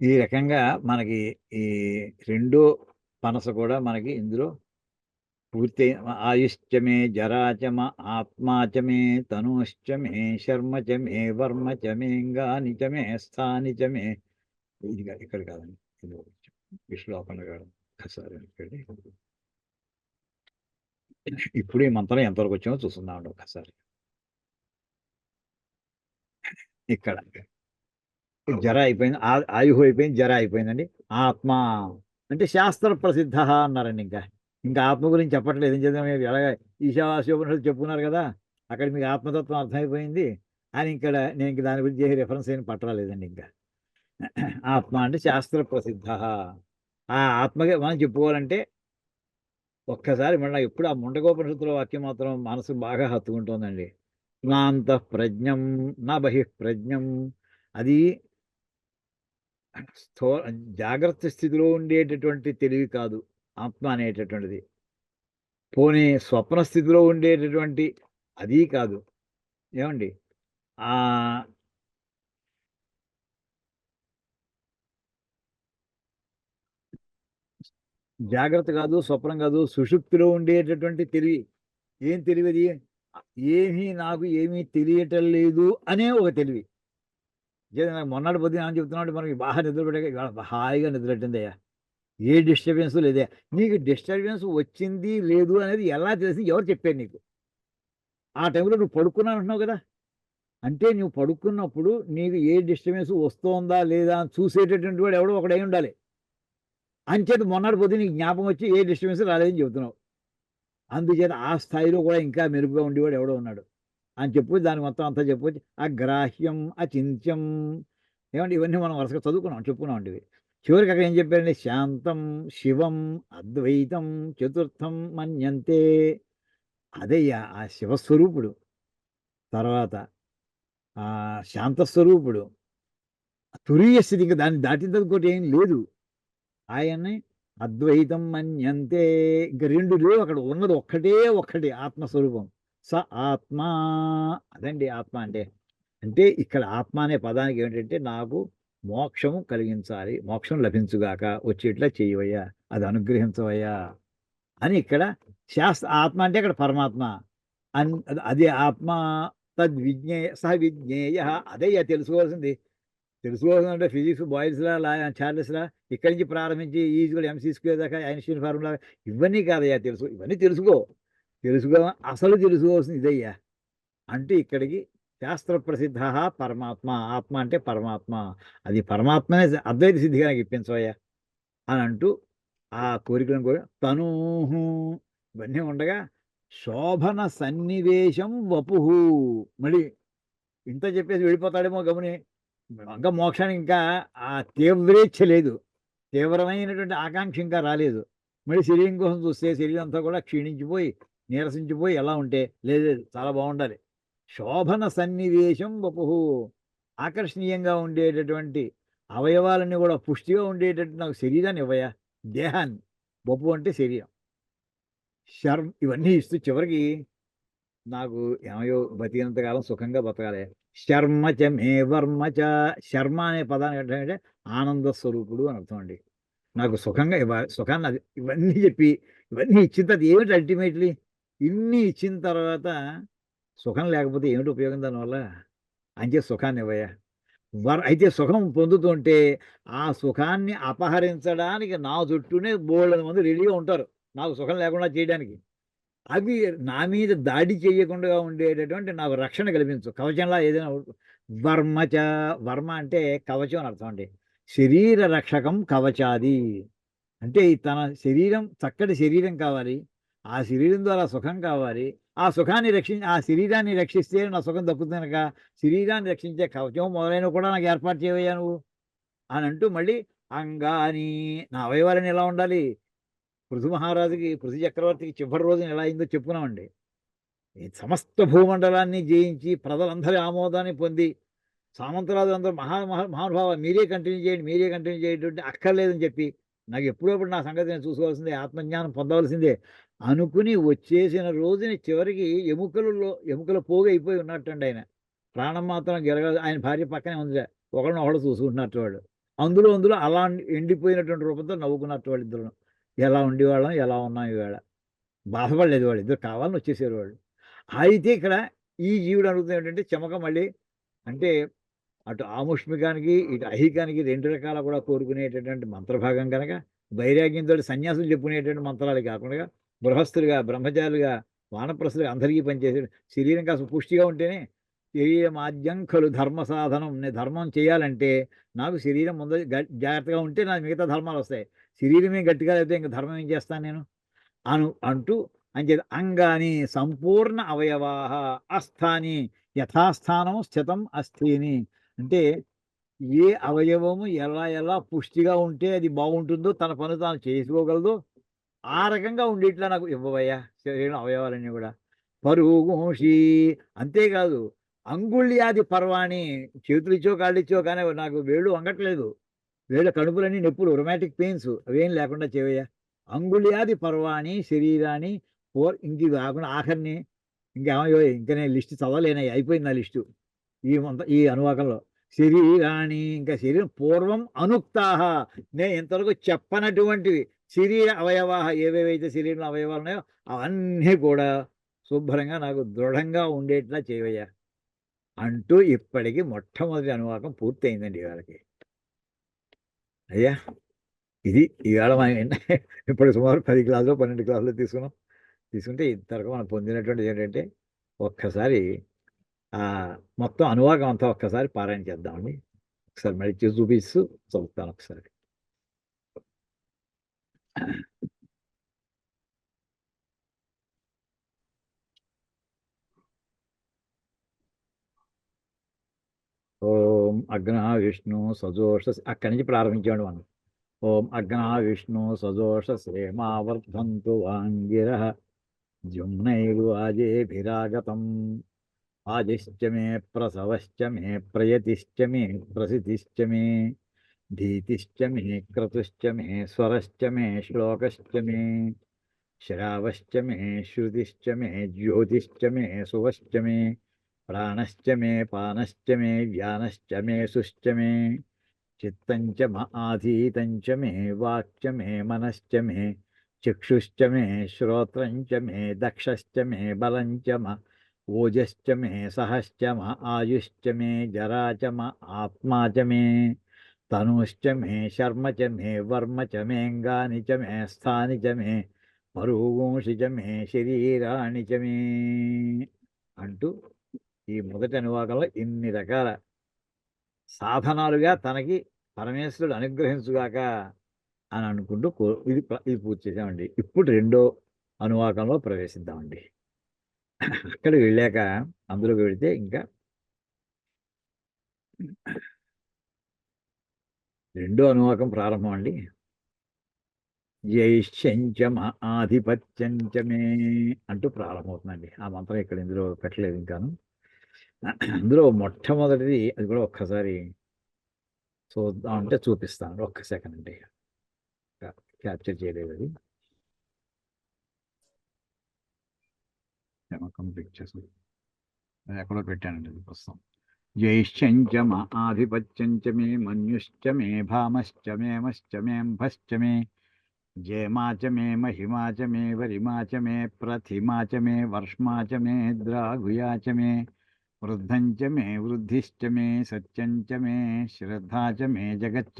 [SPEAKER 1] ఈ రకంగా మనకి ఈ రెండో పనస కూడా మనకి ఇందులో పూర్తి ఆయుశ్చమే జరాచమ ఆత్మాచమే తనుశ్చమే శర్మచమే వర్మచమేంగాని చమే స్థాని చమే. ఇది ఇక్కడ కాదండి, ఇది ఈ శ్లోకంలో కాదు, ఒకసారి ఇప్పుడు ఈ మంత్రం ఎంతవరకు వచ్చామో చూస్తున్నామండి ఒకసారి. ఇక్కడ జర అయిపోయింది, ఆయుహు అయిపోయింది, జర అయిపోయిందండి. ఆత్మ అంటే శాస్త్ర ప్రసిద్ధ అన్నారండి. ఇంకా ఆత్మ గురించి చెప్పట్లేదు, ఏం చేద్దాం, ఎలాగ ఈశావాస్యోపనిషత్తు చెప్పుకున్నారు కదా, అక్కడ మీకు ఆత్మతత్వం అర్థమైపోయింది అని ఇక్కడ నేను ఇంక దాని గురించి రిఫరెన్స్ ఏం పట్టరాలేదండి. ఇంకా ఆత్మ అంటే శాస్త్ర ప్రసిద్ధ, ఆ ఆత్మగా మనం చెప్పుకోవాలంటే ఒక్కసారి మళ్ళీ ఎప్పుడు ఆ ముండకోపనిషత్తుల వాక్యం మాత్రం మనసు బాగా హత్తుకుంటుందండి. నాంత ప్రజ్ఞం నా బహిః ప్రజ్ఞం, అది జాగ్రత్త స్థితిలో ఉండేటటువంటి తెలివి కాదు ఆత్మ అనేటటువంటిది, పోనీ స్వప్న స్థితిలో ఉండేటటువంటి అది కాదు, ఏమండి ఆ జాగ్రత్త కాదు, స్వప్నం కాదు, సుషుప్తిలో ఉండేటటువంటి తెలివి. ఏం తెలివి అది? నాకు ఏమీ తెలియటం లేదు అనే ఒక తెలివి. నాకు మొన్నటి పొద్దున ఏమని చెప్తున్నాడు, మనకి బాగా నిద్రపట్టాక ఇవాళ హాయిగా నిద్రపట్టిందయ్యా, ఏ డిస్టర్బెన్స్ లేదే. నీకు డిస్టర్బెన్స్ వచ్చింది లేదు అనేది ఎలా తెలిసింది, ఎవరు చెప్పారు నీకు? ఆ టైంలో నువ్వు పడుకున్నాను అంటున్నావు కదా, అంటే నువ్వు పడుకున్నప్పుడు నీకు ఏ డిస్టర్బెన్స్ వస్తోందా లేదా అని చూసేటటువంటి వాడు ఎవడో ఒకడై ఉండాలి. అంచేత మొన్నటి పొద్దున నీకు జ్ఞాపకం వచ్చి ఏ డిస్టర్బెన్స్ రాలేదని చెబుతున్నావు. అందుచేత ఆ స్థాయిలో కూడా ఇంకా మెరుగుగా ఉండేవాడు ఎవడో ఉన్నాడు అని చెప్పు. దాని మొత్తం అంతా చెప్పొచ్చు. అగ్రాహ్యం అచింత్యం, ఏమంటే ఇవన్నీ మనం వరుసగా చదువుకున్నాం, చెప్పుకున్నాం అండి ఇవి. చివరికి అక్కడ ఏం చెప్పారండి, శాంతం శివం అద్వైతం చతుర్థం మన్యంతే. అదయ్యా ఆ శివస్వరూపుడు, తర్వాత ఆ శాంతస్వరూపుడు, తురీయ స్థితి, ఇంకా దాన్ని దాటిన తర్వాత ఇంకోటి ఏం లేదు. ఆయన్ని అద్వైతం మన్యంతే, ఇంక రెండు లేవు అక్కడ, ఉన్నది ఒక్కటే ఒక్కటి ఆత్మస్వరూపం. స ఆత్మ. అదండి ఆత్మ అంటే. అంటే ఇక్కడ ఆత్మ అనే పదానికి ఏమిటంటే, నాకు మోక్షము కలిగించాలి, మోక్షం లభించుగాక, వచ్చేట్లా చేయవయ్యా, అది అనుగ్రహించవయ్యా అని ఇక్కడ ఆత్మ అంటే అక్కడ పరమాత్మ. అదే ఆత్మ. తద్విజ్ఞేయ సహ విజ్ఞేయ, అదయ్యా తెలుసుకోవాల్సింది. తెలుసుకోవాల్సిందంటే ఫిజిక్స్ బాయిల్స్లా చార్లెస్లా ఇక్కడి నుంచి ప్రారంభించి ఈజ్వల్ ఎంసీ స్క్వేర్ దాకా ఐన్స్టీన్ ఫార్ములా ఇవన్నీ కాదయ్యా తెలుసు, ఇవన్నీ తెలుసుకో అసలు తెలుసుకోవాల్సింది ఇదయ్యా. అంటే ఇక్కడికి శాస్త్ర ప్రసిద్ధ పరమాత్మ, ఆత్మ అంటే పరమాత్మ, అది పరమాత్మనే అద్వైత సిద్ధిగా నాకు ఇప్పించవయ్యా అని అంటూ ఆ కోరికలను కూడా తనూహు ఇవన్నీ ఉండగా, శోభన సన్నివేశం వపుహు. మళ్ళీ ఇంత చెప్పేసి వెళ్ళిపోతాడేమో గమని, ఇంకా మోక్షానికి ఇంకా ఆ తీవ్రేచ్ఛ లేదు, తీవ్రమైనటువంటి ఆకాంక్ష ఇంకా రాలేదు. మళ్ళీ శరీరం కోసం చూస్తే శరీరం అంతా కూడా క్షీణించిపోయి నీరసించిపోయి ఎలా ఉంటే లేదు, లేదు, చాలా బాగుండాలి. శోభన సన్నివేశం వపుహు, ఆకర్షణీయంగా ఉండేటటువంటి అవయవాలన్నీ కూడా పుష్టిగా ఉండేటట్టు నాకు శరీరాన్ని ఇవ్వయా, దేహాన్ని. వపు అంటే శరీరం, ఇవన్నీ ఇస్తూ చివరికి నాకు ఏమయో బతికినంతకాలం సుఖంగా బతకాలి. శర్మ చ మే వర్మ చ, శర్మ అనే పదానికి ఏంటంటే ఆనంద స్వరూపుడు అని అర్థం అండి. నాకు సుఖంగా ఇవ్వాలి, సుఖాన్ని అది ఇవన్నీ చెప్పి ఇవన్నీ ఇచ్చిన తర్వాత ఏమిటి అల్టిమేట్లీ, ఇన్ని ఇచ్చిన తర్వాత సుఖం లేకపోతే ఏమిటి ఉపయోగం దానివల్ల? అంచే సుఖాన్ని ఇవ్వయా. అయితే సుఖం పొందుతుంటే ఆ సుఖాన్ని అపహరించడానికి నా చుట్టూనే బోల్డెని మంది రెడీగా ఉంటారు నాకు సుఖం లేకుండా చేయడానికి. అవి నా మీద దాడి చేయకుండా ఉండేటటువంటి నాకు రక్షణ కల్పించు, కవచంలా ఏదైనా వర్మచ. వర్మ అంటే కవచం అని అర్థం అండి. శరీర రక్షకం కవచాది, అంటే తన శరీరం చక్కటి శరీరం కావాలి, ఆ శరీరం ద్వారా సుఖం కావాలి, ఆ శరీరాన్ని రక్షిస్తే నా సుఖం దక్కుతుంది కనుక శరీరాన్ని రక్షించే కవచం మొదలైనవి కూడా నాకు ఏర్పాటు చేయవయ్యా నువ్వు అని అంటూ మళ్ళీ అంగాని, నా అవయవాలని ఎలా ఉండాలి. పృథు చక్రవర్తికి చివరి రోజున ఎలా అయిందో చెప్పుకున్నామండి. ఈ సమస్త భూమండలాన్ని జయించి ప్రజలందరి ఆమోదాన్ని పొంది సామంతరాజు అందరూ మహానుభావ మీరే కంటిన్యూ చేయటువంటి అక్కర్లేదని చెప్పి, నాకు ఎప్పుడప్పుడు నా సంగతి నేను చూసుకోవాల్సిందే, ఆత్మజ్ఞానం పొందవలసిందే అనుకుని వచ్చేసిన రోజుని చివరికి ఎముకల పోగు అయిపోయి ఉన్నట్టండి ఆయన. ప్రాణం మాత్రం గెలగదు. ఆయన భార్య పక్కనే ఉంది, ఒకళ్ళు చూసుకుంటున్నట్టు వాళ్ళు. అందులో అలా ఎండిపోయినటువంటి రూపంతో నవ్వుకున్నట్టు వాళ్ళిద్దరు. ఎలా ఉండేవాళ్ళం, ఎలా ఉన్నాం ఈవేళ. బాధపడలేదు వాళ్ళిద్దరు, కావాలని వచ్చేసారు వాళ్ళు. అయితే ఇక్కడ ఈ జీవుడు అడుగుతుంది ఏంటంటే, చెమక మళ్ళీ అంటే అటు ఆముష్మికానికి ఇటు అహికానికి రెండు రకాల కూడా కోరుకునేటటువంటి మంత్రభాగం కనుక, వైరాగ్యంతో సన్యాసులు చెప్పుకునేటువంటి మంత్రాలు కాకుండా గృహస్థులుగా, బ్రహ్మచారులుగా, వానప్రస్థులుగా అందరికీ పనిచేసే శరీరం కాస్త పుష్టిగా ఉంటేనే, శరీరమాద్యం ఖలు ధర్మ సాధనం, నేను ధర్మం చేయాలంటే నాకు శరీరం ముందు జాగ్రత్తగా ఉంటే నాకు మిగతా ధర్మాలు వస్తాయి. శరీరమే గట్టిగా లేకపోతే ఇంకా ధర్మం ఏం చేస్తాను నేను అంటూ అంచేత అంగాని సంపూర్ణ అవయవాహ అస్థాని యథాస్థానం స్థితం అస్థిని, అంటే ఏ అవయవము ఎలా ఎలా పుష్టిగా ఉంటే అది బాగుంటుందో, తన పని తాను చేసుకోగలదో ఆ రకంగా ఉండేట్లా నాకు ఇవ్వవయ్యా శరీరం అవయవాలన్నీ కూడా. పరుగోషి, అంతేకాదు అంగుళ్యాది పర్వాణి, చేతులిచ్చో కాళ్ళిచ్చో కానీ నాకు వేళ్ళు వంగట్లేదు, వేళ్ళ కడుపులన్నీ నొప్పులు, రొమాటిక్ పెయిన్స్ అవేం లేకుండా చేయవయ్యా. అంగుళ్యాది పర్వాణి శరీరాన్ని ఇంక కాకుండా ఆఖరిని ఇంకేమయ్యో, ఇంకా నేను లిస్టు చదవలేనయ్యా, అయిపోయింది నా లిస్టు ఈ అనువాకంలో. శరీరాన్ని, ఇంకా శరీరం పూర్వం అనుక్తాహ, నేను ఇంతవరకు చెప్పనటువంటివి శరీర అవయవాహ, ఏవేవైతే శరీరంలో అవయవాలు ఉన్నాయో అవన్నీ కూడా శుభ్రంగా నాకు దృఢంగా ఉండేట్లా చేయవయ్యా అంటూ ఇప్పటికి మొట్టమొదటి అనువాకం పూర్తయిందండి వాళ్ళకి. అయ్యా ఇది ఈవేళ మనం ఇప్పుడు సుమారు 10 క్లాసులు 12 క్లాసులు తీసుకుంటే ఇంతవరకు మనం పొందినటువంటిది ఏంటంటే ఒక్కసారి మొత్తం అనువాకం అంతా ఒక్కసారి పారాయణ చేద్దామండి. ఒకసారి మళ్ళీ చూపిస్తూ చదువుతాను ఒకసారి. ఓం అగ్నా విష్ణు సజోష అక్కడి నుంచి ప్రారంభించాడు మనం. ఓం అగ్నా విష్ణు సజోష సేమావర్ధంతు వాంగిర జుమ్నైర్వాజేభిరాగతం ఆదిశ్చ మే ప్రసవశ్చ మే ప్రయతిశ్చ మే ప్రసితిశ్చ మే భీతిశ్చ మే క్రతుశ్చ మే స్వరశ్చ మే శ్లోకశ్చ మే శ్రావశ్చ మే శృతిశ్చ మే జ్యోతిశ్చ మే సువశ్చ మే ప్రాణశ్చ మే పానశ్చ మే వ్యానశ్చ మే సుశ్చ మే చిత్తంచ ఆధీతంచ మే వాక్చ మే మనశ్చ మే చక్షుశ్చ మే శ్రోత్రంచ మే దక్షశ్చ మే బలంచ ఓజశ్చ మే సహశ్చ ఆయుశ్చ మే జరాచ ఆత్మా చ మే తనుశ్చ మే శర్మ చ మే వర్మ చ మేంగాని చ మే స్థాని చ మే పరూగుంషి చ మే శరీరాణి చ మే అంటూ ఈ మొదటి అనువాకంలో ఇన్ని రకాల సాధనాలుగా తనకి పరమేశ్వరుడు అనుగ్రహించుగాక అని అనుకుంటూ ఇది పూర్తి చేసామండి. ఇప్పుడు రెండో అనువాకంలో ప్రవేశిద్దామండి. అక్కడికి వెళ్ళాక అందులోకి వెళితే ఇంకా రెండో అనువాకం ప్రారంభం అండి. జైశ్చంచమ ఆధిపత్యంచమే అంటూ ప్రారంభమవుతుందండి. ఆ మంత్రం ఇక్కడ ఇందులో పెట్టలేదు ఇంకాను. అందులో మొట్టమొదటిది అది కూడా ఒక్కసారి చూద్దాం అంటే చూపిస్తాను. ఒక్క సెకండ్ అండి, క్యాప్చర్ చేయలేదు అది. కంప్లీట్ చేసి ఎక్కడో పెట్టానండి అది ప్రస్తుతం. జైశ్చంచ ఆధిపత్యంచ మే మన్యుశ్చ మే భామశ్చ మేమశ్చ మేంభశ్చ మే జయమా చ మే మహిమా చ మే వరిమా చ మే ప్రతిమా చ మే వర్ష్మా చ మే ద్రాగుయా చ మే వృద్ధం చ మే వృద్ధిశ్చ మే సత్యం చ మే శ్రద్ధా చ మే జగచ్చ.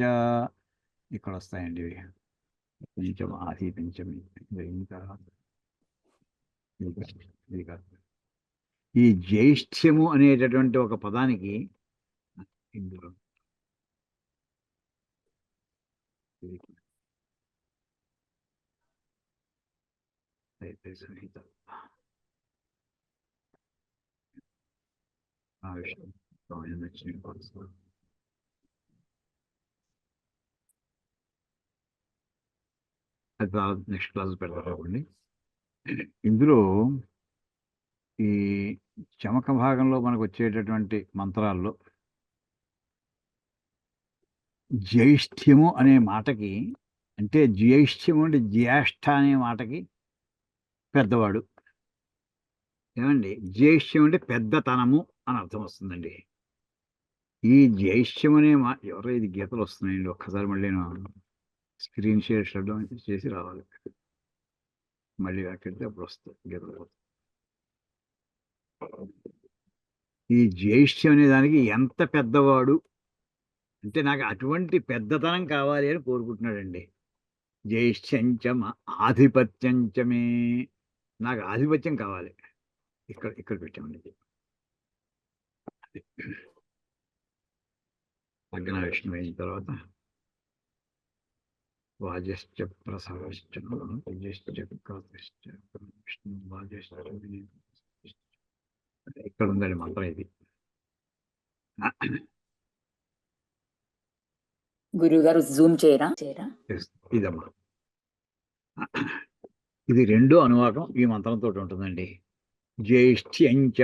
[SPEAKER 1] ఇక్కడ వస్తాయండి ఇవి. కొంచెం ఆధీపించమే ఇది కాదు. ఈ జ్యేష్ఠ్యము అనేటటువంటి ఒక పదానికి ఇందులో సంహిత అది నెక్స్ట్ క్లాస్ పెడతారండి. ఇందులో ఈ చమక భాగంలో మనకు వచ్చేటటువంటి మంత్రాల్లో జ్యేష్ఠ్యము అనే మాటకి అంటే జ్యేష్ఠ్యము అంటే జ్యేష్ఠ అనే మాటకి పెద్దవాడు ఏమండి. జ్యేష్ఠ్యం అంటే పెద్దతనము అని అర్థం వస్తుందండి. ఈ జ్యేష్ఠ్యం అనే ఎవరో ఇది గీతలు వస్తున్నాయండి. ఒక్కసారి మళ్ళీ నేను స్క్రీన్ షేర్ షడ్డం చేసి రావాలి. మళ్ళీ అక్కడితే అప్పుడు వస్తుంది గీతలు. ఈ జ్యేష్ఠ్యం అనే దానికి ఎంత పెద్దవాడు అంటే నాకు అటువంటి పెద్దతనం కావాలి అని కోరుకుంటున్నాడండి. జ్యేష్ఠ్యంచమ ఆధిపత్యంచమే, నాకు ఆధిపత్యం కావాలి. ఇక్కడ పెట్టామండి. అగ్న విష్ణు అయిన తర్వాత వాజశ్చ ప్రసవశ్చ విష్ణు వాజశ్చ ఇక్కడ ఉందండి మంత్రం ఇది.
[SPEAKER 3] గురుగారు జూమ్ చేయరా?
[SPEAKER 1] ఇదమ్మా, ఇది రెండో అనువాకం ఈ మంత్రంతో ఉంటుందండి. జ్యేష్ఠ్యంచ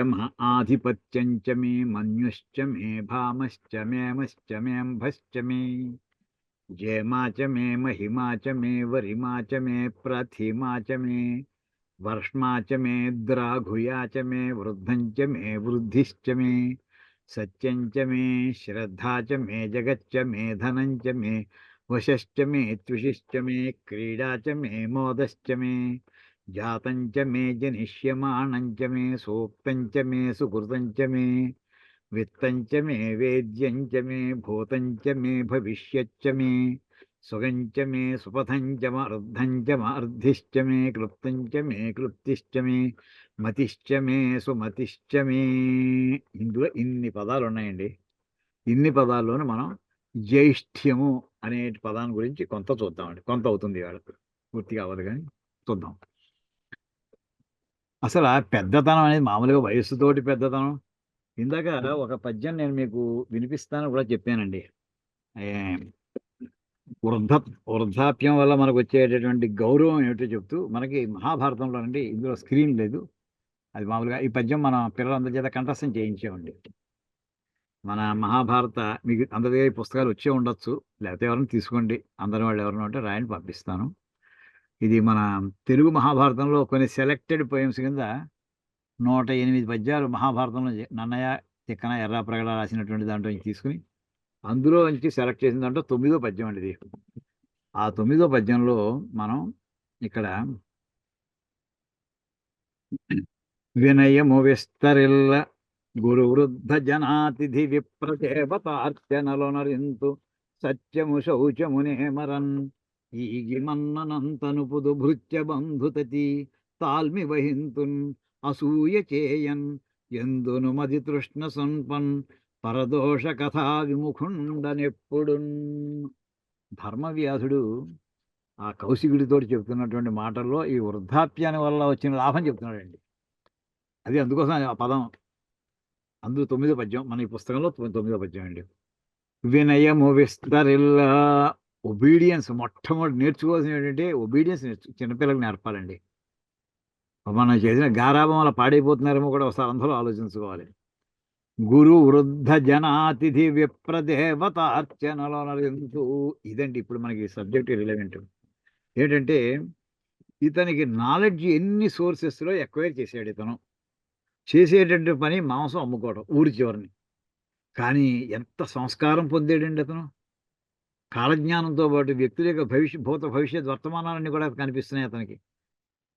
[SPEAKER 1] ఆధిపత్యంచ మే మన్యుశ్చ మే భామశ్చ మేమశ్చ మేంభశ్చ మే జయమా చ మే మహిమా చ మే వరిమా చ మే ప్రతిమా చ మే వర్ష్మా చ మే ద్రాఘుయా చ మే వృద్ధం చ మే వృద్ధిశ్చ మే సత్యం చ మే శ్రద్ధా చ మే జగచ్చ మే ధనం చ మే వశశ్చ మే త్విషిశ్చ మే క్రీడా చ మే మోదశ్చ మే జాతం చ మే జనిష్యమాణం చ మే సూక్తం చ మే సుకృతం చ మే విత్తం చ మే వేద్యం చ మే భూతం చ మే భవిష్యచ్చ మే సుగం చ మే సుపథం చ మర్ధం చ మర్ధిశ్చ మే క్లుప్తం చ మే క్లుప్తిశ్చ మే మతిశ్చ మే సుమతిశ్చ మే. ఇందులో ఇన్ని పదాలు ఉన్నాయండి. ఇన్ని పదాల్లోనూ మనం జ్యేష్ఠ్యము అనే పదాన్ని గురించి కొంత చూద్దామండి. కొంత అవుతుంది ఇవాళ, పూర్తిగా అవ్వదు కానీ చూద్దాం. అసలు ఆ పెద్దతనం అనేది మామూలుగా వయస్సుతోటి పెద్దతనం. ఇందాక ఒక పద్యం నేను మీకు వినిపిస్తాను కూడా చెప్పానండి. ఏ, వృద్ధాప్యం వల్ల మనకు వచ్చేటటువంటి గౌరవం ఏమిటో చెప్తూ మనకి మహాభారతంలో అండి, ఇందులో స్క్రీన్ లేదు, అది మామూలుగా ఈ పద్యం మన పిల్లలందరి చేత కంఠస్థం చేయించామండి. మన మహాభారత మీకు అందరి దగ్గర ఈ పుస్తకాలు వచ్చే ఉండొచ్చు, లేకపోతే ఎవరైనా తీసుకోండి, అందరి వాళ్ళు ఎవరైనా ఉంటే రాయని పంపిస్తాను. ఇది మన తెలుగు మహాభారతంలో కొన్ని సెలెక్టెడ్ పోయమ్స్ కింద 108 పద్యాలు మహాభారతంలో నన్నయ్య తిక్కన ఎర్రాప్రగడ రాసినటువంటి దాంట్లో నుంచి తీసుకుని అందులో నుంచి సెలెక్ట్ చేసిన దాంట్లో 9వ పద్యం అండి ఇది. ఆ 9వ పద్యంలో మనం ఇక్కడ వినయము విస్తరిల్ల గురు వృద్ధ జనాతిథి విప్రదేవతార్చనలొనరింతు సత్యము శౌచమునేమరన్ ఈగి మన్ననంతనుపుదు భృత్య బంధుతతి తాల్మి వహింతున్ అసూయ చేయన్ ఎందును మది తృష్ణ సంపన్ పరదోష కథా విముఖుండనెప్పుడున్. ధర్మవ్యాధుడు ఆ కౌశికుడితో చెప్తున్నటువంటి మాటల్లో ఈ వృద్ధాప్యాన్ని వల్ల వచ్చిన లాభం చెప్తున్నాడండి. అది అందుకోసం ఆ పదం అందులో 9వ పద్యం, మన ఈ పుస్తకంలో 9వ పద్యం అండి. వినయము విస్తరిల్ల, ఒబీడియన్స్ మొట్టమొదటి నేర్చుకోవాల్సిన ఏంటంటే ఒబీడియన్స్ చిన్నపిల్లలకు నేర్పాలండి. మనం చేసిన గారాబం వల్ల పాడైపోతున్నారేమో కూడా ఒకసారి అందరూ ఆలోచించుకోవాలి. గురు వృద్ధ జనాతిథి విప్రదేవత అర్చనలో నరింతు, ఇదండి ఇప్పుడు మనకి సబ్జెక్ట్ రిలవెంట్. ఏంటంటే ఇతనికి నాలెడ్జ్ ఎన్ని సోర్సెస్లో ఎక్వైర్ చేసాడు. ఇతను చేసేటటువంటి పని మాంసం అమ్ముకోవడం ఊరి చివరిని. కానీ ఎంత సంస్కారం పొందాడండి అతను. కాలజ్ఞానంతో పాటు వ్యక్తుల యొక్క భూత భవిష్యత్ వర్తమానాలన్నీ కూడా కనిపిస్తున్నాయి అతనికి.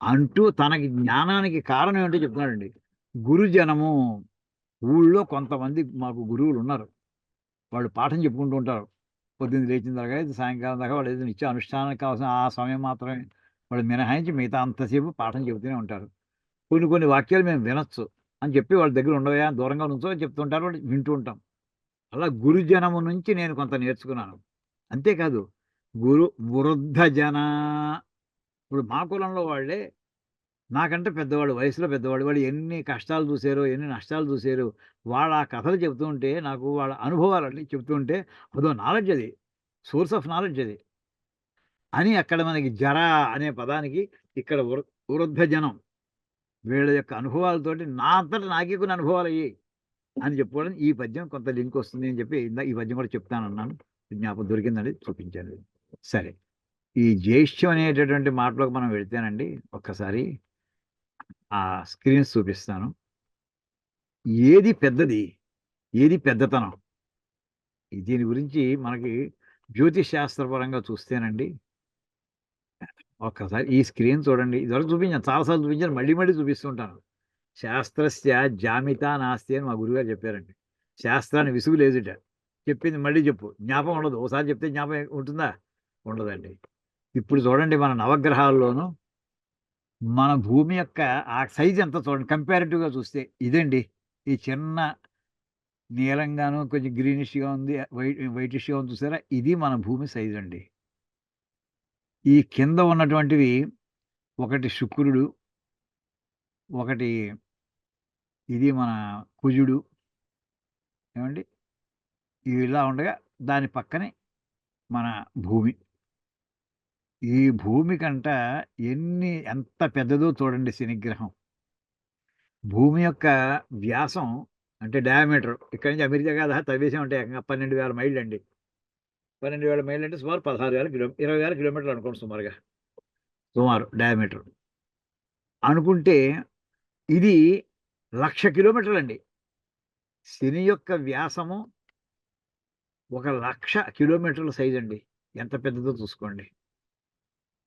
[SPEAKER 1] అంటూ తనకి జ్ఞానానికి కారణం ఏంటో చెప్తున్నాడండి. గురుజనము, ఊళ్ళో కొంతమంది మాకు గురువులు ఉన్నారు, వాళ్ళు పాఠం చెప్పుకుంటూ ఉంటారు. పొద్దున్న లేచిన దాకా సాయంకాలం దాకా వాళ్ళు ఏదైనా ఇచ్చే అనుష్ఠానానికి కావాల్సిన ఆ సమయం మాత్రమే వాళ్ళు మినహాయించి మిగతా అంతసేపు పాఠం చెబుతూనే ఉంటారు. కొన్ని కొన్ని వాక్యాలు మేము వినొచ్చు అని చెప్పి వాళ్ళ దగ్గర ఉండవయా దూరంగా నుంచో అని చెప్తుంటారు, వాళ్ళు వింటూ ఉంటాం. అలా గురుజనము నుంచి నేను కొంత నేర్చుకున్నాను. అంతేకాదు గురు వృద్ధ జన, ఇప్పుడు మా కులంలో వాళ్ళే నాకంటే పెద్దవాళ్ళు, వయసులో పెద్దవాళ్ళు, వాళ్ళు ఎన్ని కష్టాలు చూసారో ఎన్ని నష్టాలు చూసారో వాళ్ళ ఆ కథలు చెప్తూ ఉంటే నాకు వాళ్ళ అనుభవాలన్నీ చెప్తూ ఉంటే అదో నాలెడ్జ్, అది సోర్స్ ఆఫ్ నాలెడ్జ్ అది అని. అక్కడ మనకి జర అనే పదానికి ఇక్కడ వృద్ధ జనం వీళ్ళ యొక్క అనుభవాలతోటి నా అంతటా నాకే కొన్ని అనుభవాలు అయ్యాయి అని చెప్పుకోవడం ఈ పద్యం కొంత లింక్ వస్తుంది అని చెప్పి ఈ పద్యం కూడా చెప్తానన్నాను. జ్ఞాపకం దొరికిందండి, చూపించాను. సరే, ఈ జ్యేష్ఠ్యం అనేటటువంటి మాటలోకి మనం వెళితేనండి ఒక్కసారి ఆ స్క్రీన్స్ చూపిస్తాను. ఏది పెద్దది, ఏది పెద్దతనం, దీని గురించి మనకి జ్యోతిష్ శాస్త్రపరంగా చూస్తేనండి ఒక్కసారి ఈ స్క్రీన్ చూడండి. ఇదివరకు చూపించాను, చాలాసార్లు చూపించాను, మళ్ళీ మళ్ళీ చూపిస్తుంటాను. శాస్త్రస్య జామిత నాస్తి అని మా గురుగారు చెప్పారండి. శాస్త్రాన్ని విసుగు లేదుట, చెప్పింది మళ్ళీ చెప్పు, జ్ఞాపకం ఉండదు. ఒకసారి చెప్తే జ్ఞాపకం ఉంటుందా? ఉండదండి. ఇప్పుడు చూడండి, మన నవగ్రహాల్లోనూ మన భూమి యొక్క ఆ సైజ్ ఎంత చూడండి, కంపారిటివ్గా చూస్తే ఇదండి. ఈ చిన్న నీలంగాను కొంచెం గ్రీనిష్గా ఉంది, వైటిష్గా ఉంది చూసారా, ఇది మన భూమి సైజ్ అండి. ఈ కింద ఉన్నటువంటివి ఒకటి శుక్రుడు, ఒకటి ఇది మన కుజుడు, ఏమండి, ఇవి ఇలా ఉండగా దాని పక్కనే మన భూమి. ఈ భూమి కంట ఎంత పెద్దదో చూడండి శనిగ్రహం. భూమి యొక్క వ్యాసం అంటే డయామీటర్ ఇక్కడి నుంచి అమెరికా కాదా తవ్వేసే ఉంటాయి 12,000 మైళ్ళు అండి. 12,000 మైళ్ళు అంటే సుమారు 20,000 కిలోమీటర్లు అనుకోండి సుమారుగా, సుమారు డయామీటర్ అనుకుంటే ఇది 1,00,000 కిలోమీటర్లు అండి. శని యొక్క వ్యాసము 1,00,000 కిలోమీటర్ల సైజ్ అండి. ఎంత పెద్దదో చూసుకోండి.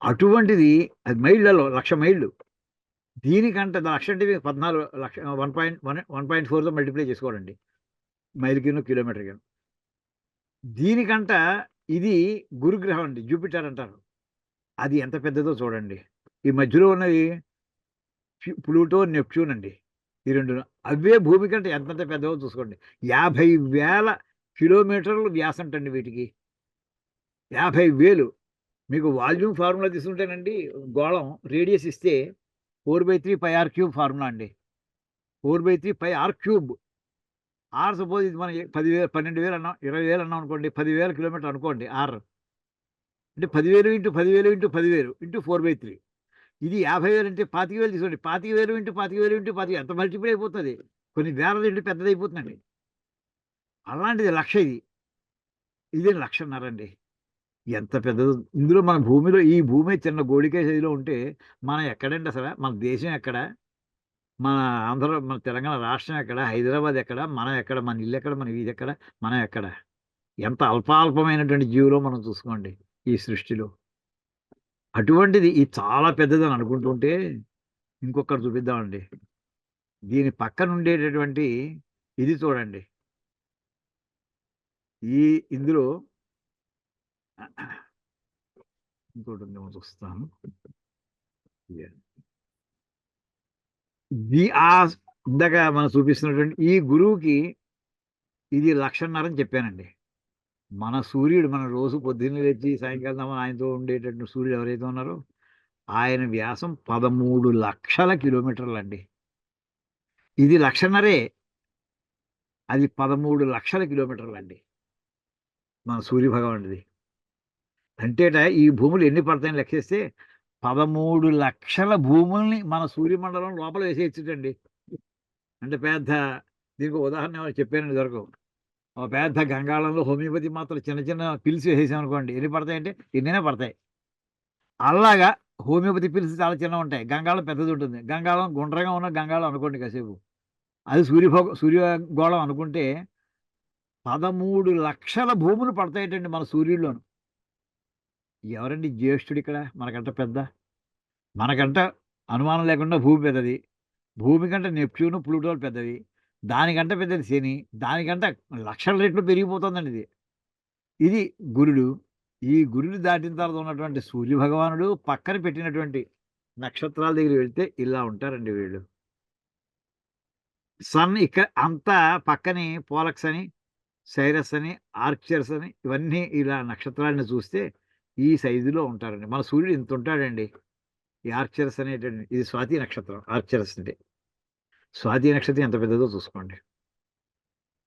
[SPEAKER 1] అటువంటిది అది మైళ్ళలో 1,00,000 మైళ్ళు దీనికంటే లక్ష అంటే మీకు 14 లక్ష 1.4తో మల్టిప్లై చేసుకోవాలండి, మైలుకిను కిలోమీటర్కి. దీనికంట ఇది గురుగ్రహం అండి, జూపిటర్ అంటారు. అది ఎంత పెద్దదో చూడండి. ఈ మధ్యలో ఉన్నది ప్లూటో, నెప్ట్యూన్ అండి. ఈ రెండు అవే భూమి కంటే ఎంతంత పెద్దవో చూసుకోండి. 50,000 కిలోమీటర్లు వ్యాసంటండి వీటికి. 50,000. మీకు వాల్యూమ్ ఫార్ములా తీసుకుంటేనండి, గోళం రేడియస్ ఇస్తే 4/3 πr³ ఫార్ములా అండి. 4/3 πr³. ఆర్ సపోజ్ ఇది మనం 10,000 12,000 అన్నాం, 20,000 అన్నాం అనుకోండి, 10,000 కిలోమీటర్ అనుకోండి ఆర్. అంటే 10,000 ఇంటూ 10,000 ఇంటూ 10,000 ఇంటూ 4/3. ఇది 50,000 అంటే 25,000 తీసుకోండి. 25,000 ఇంటూ 25,000 ఇంటూ 25 ఎంత మల్టిప్లై అయిపోతుంది, కొన్ని వేల రెట్లు పెద్దదైపోతుందండి. అలాంటిది లక్ష. ఇది 1,50,000 అండి. ఎంత పెద్దదో. ఇందులో మన భూమిలో ఈ భూమి చిన్న గోళికాయ సైజులో ఉంటే మనం ఎక్కడండి అసలు? మన దేశం ఎక్కడ? మన ఆంధ్ర, మన తెలంగాణ రాష్ట్రం ఎక్కడ? హైదరాబాద్ ఎక్కడ? మనం ఎక్కడ? మన ఇల్లు ఎక్కడ? మన వీధి ఎక్కడ? మనం ఎక్కడ? ఎంత అల్పాల్పమైనటువంటి జీవులో మనం చూసుకోండి ఈ సృష్టిలో. అటువంటిది ఇది చాలా పెద్దదని అనుకుంటుంటే ఇంకొకటి చూపిద్దామండి. దీని పక్కన ఉండేటటువంటి ఇది చూడండి. ఇందులో ఇంకోటి ఉందేమో చూస్తాను. ఇందాక మనం చూపిస్తున్నటువంటి ఈ గురువుకి ఇది 1,50,000 అని చెప్పానండి. మన సూర్యుడు, మనం రోజు పొద్దున్నే లేచి సాయంకాలం ఆయనతో ఉండేటటువంటి సూర్యుడు ఎవరైతే ఉన్నారో ఆయన వ్యాసం 13 లక్షల కిలోమీటర్లు అండి. ఇది 1,50,000. అది 13 లక్షల కిలోమీటర్లు అండి మన సూర్య భగవానుడిది. అంటేట ఈ భూములు ఎన్ని పడతాయని లెక్కేస్తే 13 లక్షల భూముల్ని మన సూర్యమండలం లోపల వేసేయచ్చుటండి. అంటే పెద్ద, దీనికి ఉదాహరణ ఏమైనా చెప్పానండి దొరకవు. ఒక పెద్ద గంగాళంలో హోమియోపతి మాత్రం చిన్న చిన్న పిల్స్ వేసేసామనుకోండి, ఎన్ని పడతాయంటే ఎన్నైనా పడతాయి. అలాగా హోమియోపతి పిల్స్ చాలా చిన్నగా ఉంటాయి, గంగాళం పెద్దది ఉంటుంది. గంగాళం గుండ్రంగా ఉన్న గంగాళం అనుకోండి కాసేపు, అది సూర్యగోళం అనుకుంటే 13 లక్షల భూములు పడతాయటండి మన సూర్యుడిలోను. ఎవరండి జ్యేష్ఠుడు ఇక్కడ? మనకంట పెద్ద, మనకంట అనుమానం లేకుండా భూమి పెద్దది. భూమి కంటే నెప్ట్యూన్, ప్లూటోలు పెద్దవి. దానికంటే పెద్దది శని. దానికంటే లక్షల రెట్లు పెరిగిపోతుందండి ఇది. ఇది గురుడు. ఈ గురుడు దాటిన తర్వాత ఉన్నటువంటి సూర్య భగవానుడు పక్కన పెట్టినటువంటి నక్షత్రాల దగ్గర వెళ్తే ఇలా ఉంటారండి వీళ్ళు. సన్ ఇక్కడ అంతా పక్కనే పోలక్స్ అని, సైరస్ అని, ఆర్చర్స్ అని, ఇవన్నీ ఇలా నక్షత్రాలను చూస్తే ఈ సైజులో ఉంటారండి. మన సూర్యుడు ఇంత ఉంటాడండి. ఈ ఆర్చర్స్ అనేటటువంటి, ఇది స్వాతి నక్షత్రం. ఆర్చర్స్ అంటే స్వాతి నక్షత్రం ఎంత పెద్దదో చూసుకోండి.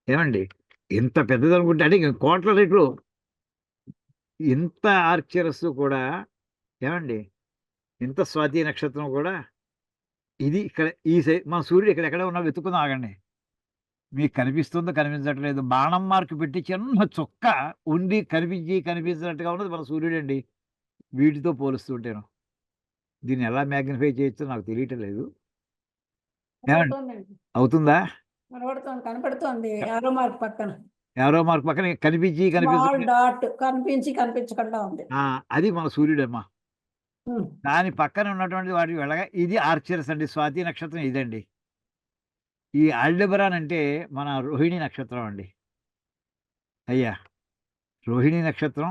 [SPEAKER 1] ఏమండి, ఇంత పెద్దది అనుకుంటే అంటే కోట్ల రెట్లు ఇంత ఆర్చరస్ కూడా. ఏమండి, ఇంత స్వాతి నక్షత్రం కూడా ఇది ఇక్కడ ఈ మన సూర్యుడు ఇక్కడ ఎక్కడ ఉన్నా వెతుకుందాం, ఆగండి. మీకు కనిపిస్తుందో కనిపించట్లేదు, బాణం మార్కు పెట్టి చిన్న చుక్క ఉండి కనిపించినట్టుగా ఉన్నది మన సూర్యుడు అండి. వీటితో పోలుస్తుంటేను దీన్ని ఎలా మ్యాగ్నిఫై చేయొచ్చో నాకు తెలియటం లేదు. అవుతుందా?
[SPEAKER 3] కనపడుతోంది. యారో మార్క్ పక్కన కనిపించకుండా ఉంది.
[SPEAKER 1] అది మన సూర్యుడమ్మా. దాని పక్కన ఉన్నటువంటి వాటి వెళ్ళగా ఇది ఆర్చర్స్ అండి. స్వాతి నక్షత్రం ఇదండి. ఈ ఆల్డెబరాన్ అంటే మన రోహిణి నక్షత్రం అండి. అయ్యా, రోహిణి నక్షత్రం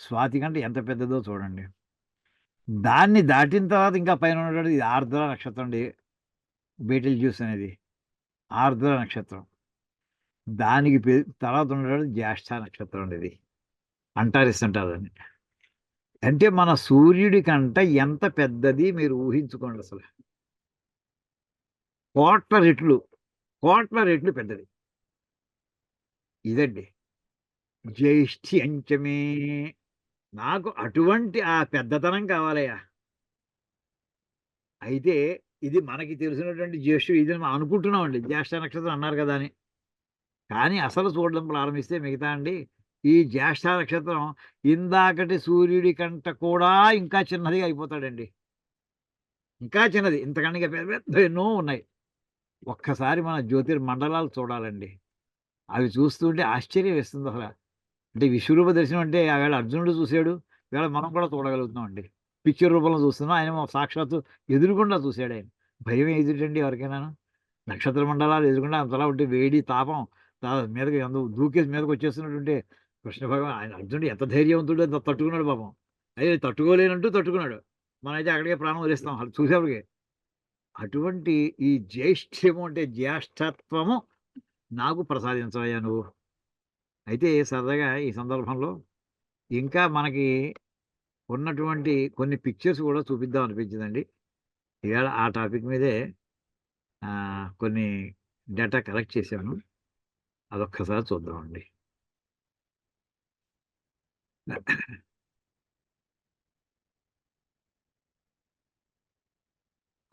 [SPEAKER 1] స్వాతి కంటే ఎంత పెద్దదో చూడండి. దాన్ని దాటిన తర్వాత ఇంకా పైన ఉన్నటువంటి ఇది ఆర్ద్ర నక్షత్రం అండి. బేటిల్ జ్యూస్ అనేది ఆర్ద్ర నక్షత్రం. దానికి తర్వాత ఉన్నటువంటి జ్యేష్ఠ నక్షత్రం అండి. ఇది అంటారిస్ అంటారండి. అంటే మన సూర్యుడి కంట ఎంత పెద్దది మీరు ఊహించుకోండి. అసలు కోట్ల రెట్లు పెద్దది ఇదండి. జ్యేష్ఠి అంచమే. నాకు అటువంటి ఆ పెద్దతనం కావాలయ్యా. అయితే ఇది మనకి తెలిసినటువంటి జ్యేష్ఠుడు ఇది మనం అనుకుంటున్నామండి, జ్యేష్ఠ నక్షత్రం అన్నారు కదా అని. కానీ అసలు చూడడం ప్రారంభిస్తే మిగతా అండి, ఈ జ్యేష్ఠ నక్షత్రం ఇందాకటి సూర్యుడి కంట కూడా ఇంకా చిన్నది అయిపోతాడండి. ఇంకా చిన్నది, ఇంతకంటే ఇంకా పెద్ద పెద్ద ఎన్నో ఉన్నాయి. ఒక్కసారి మన జ్యోతిర్మండలాలు చూడాలండి. అవి చూస్తుంటే ఆశ్చర్యం వేస్తుంది అసలు. అంటే విశ్వరూప దర్శనం అంటే ఆవేళ అర్జునుడు చూశాడు, ఇవాళ మనం కూడా చూడగలుగుతున్నాం అండి. పిక్చర్ రూపంలో చూస్తున్నాం, ఆయన సాక్షాత్తు ఎదురుగుండా చూశాడు ఆయన. భయం ఎదుటండి ఎవరికైనాను. నక్షత్ర మండలాలు ఎదుర్కొంటే అంతలా ఉంటే వేడి తాపం మీదకి దూకేసి మీదకి వచ్చేస్తున్నట్టుంటే కృష్ణ భగవాన్ ఆయన అర్జునుడు ఎంత ధైర్యవంతుడు అంత తట్టుకున్నాడు పాపం. అయ్యో తట్టుకోలేనంటూ తట్టుకున్నాడు. మనమైతే అక్కడికే ప్రాణం వదిలేస్తాం అది చూసేప్పటికి. అటువంటి ఈ జ్యేష్ఠ్యము అంటే జ్యేష్ఠత్వము నాకు ప్రసాదించవయ్యా నువ్వు. అయితే సరదాగా ఈ సందర్భంలో ఇంకా మనకి ఉన్నటువంటి కొన్ని పిక్చర్స్ కూడా చూపిద్దాం అనిపించిందండి. ఇవాళ ఆ టాపిక్ మీదే కొన్ని డేటా కలెక్ట్ చేశాను. అదొక్కసారి చూద్దామండి.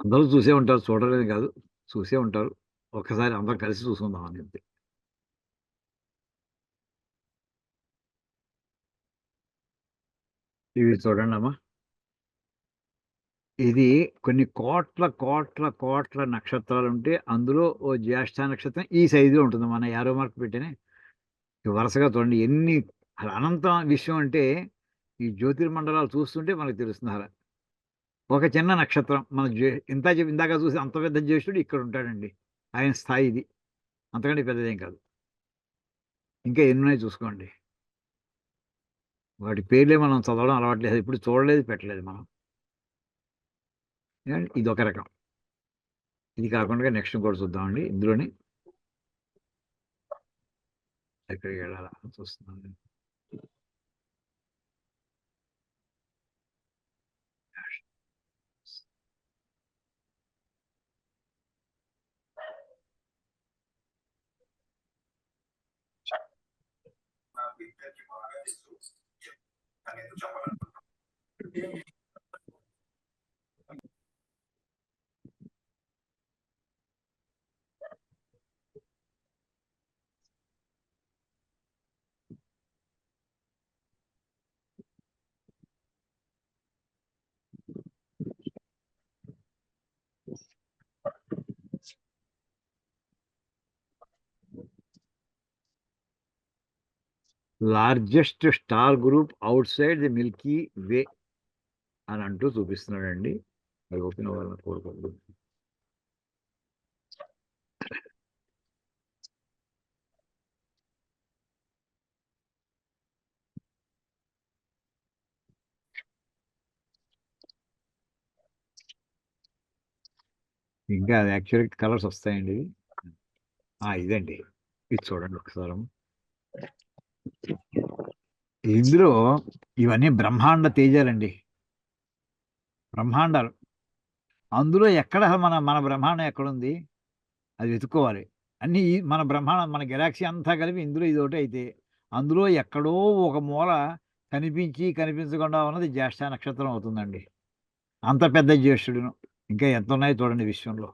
[SPEAKER 1] అందరూ చూసే ఉంటారు, చూడలేదు కాదు, చూసే ఉంటారు. ఒక్కసారి అందరం కలిసి చూసుకుందాం అని చెప్పి. ఇవి చూడండి అమ్మా. ఇది కొన్ని కోట్ల కోట్ల కోట్ల నక్షత్రాలు ఉంటే అందులో ఓ జ్యేష్ఠ నక్షత్రం ఈ సైజులో ఉంటుంది. మన యారో మార్క్ పెట్టినే వరుసగా చూడండి ఎన్ని అనంతం విషయం అంటే ఈ జ్యోతిర్మండలాలు చూస్తుంటే మనకు తెలుస్తున్నారు. ఒక చిన్న నక్షత్రం మన ఇందాక చూసి అంత పెద్ద జ్యేష్ఠుడు ఇక్కడ ఉంటాడండి. ఆయన స్థాయి ఇది, అంతకంటే పెద్దదేం కాదు. ఇంకా ఎన్నున్నాయి చూసుకోండి. వాటి పేర్లే మనం చదవడం అలవాట్లేదు, ఇప్పుడు చూడలేదు పెట్టలేదు మనం. ఇది ఒక రకం. ఇది కాకుండా నెక్స్ట్ కూడా చూద్దామండి. ఇందులోని ఎక్కడికి వెళ్ళాలా చూస్తున్నాను. Largest star group outside the Milky Way అని అంటూ చూపిస్తున్నాడండి. అది ఓపెన్ అవ్వాలని కోరుకోదు. ఇంకా అది యాక్చువల్గా కలర్స్ వస్తాయండి. ఇదండి, ఇది చూడండి ఒకసారి. ఇందులో ఇవన్నీ బ్రహ్మాండ తేజాలండి, బ్రహ్మాండాలు. అందులో ఎక్కడ మన బ్రహ్మాండం ఎక్కడుంది అది వెతుక్కోవాలి. అన్నీ మన బ్రహ్మాండం, మన గెలాక్సీ అంతా కలిపి ఇందులో ఇది ఒకటి అయితే అందులో ఎక్కడో ఒక మూల కనిపించకుండా ఉన్నది జ్యేష్ఠ నక్షత్రం అవుతుందండి. అంత పెద్ద జ్యేష్ఠుడును. ఇంకా ఎంత ఉన్నాయో చూడండి విశ్వంలో.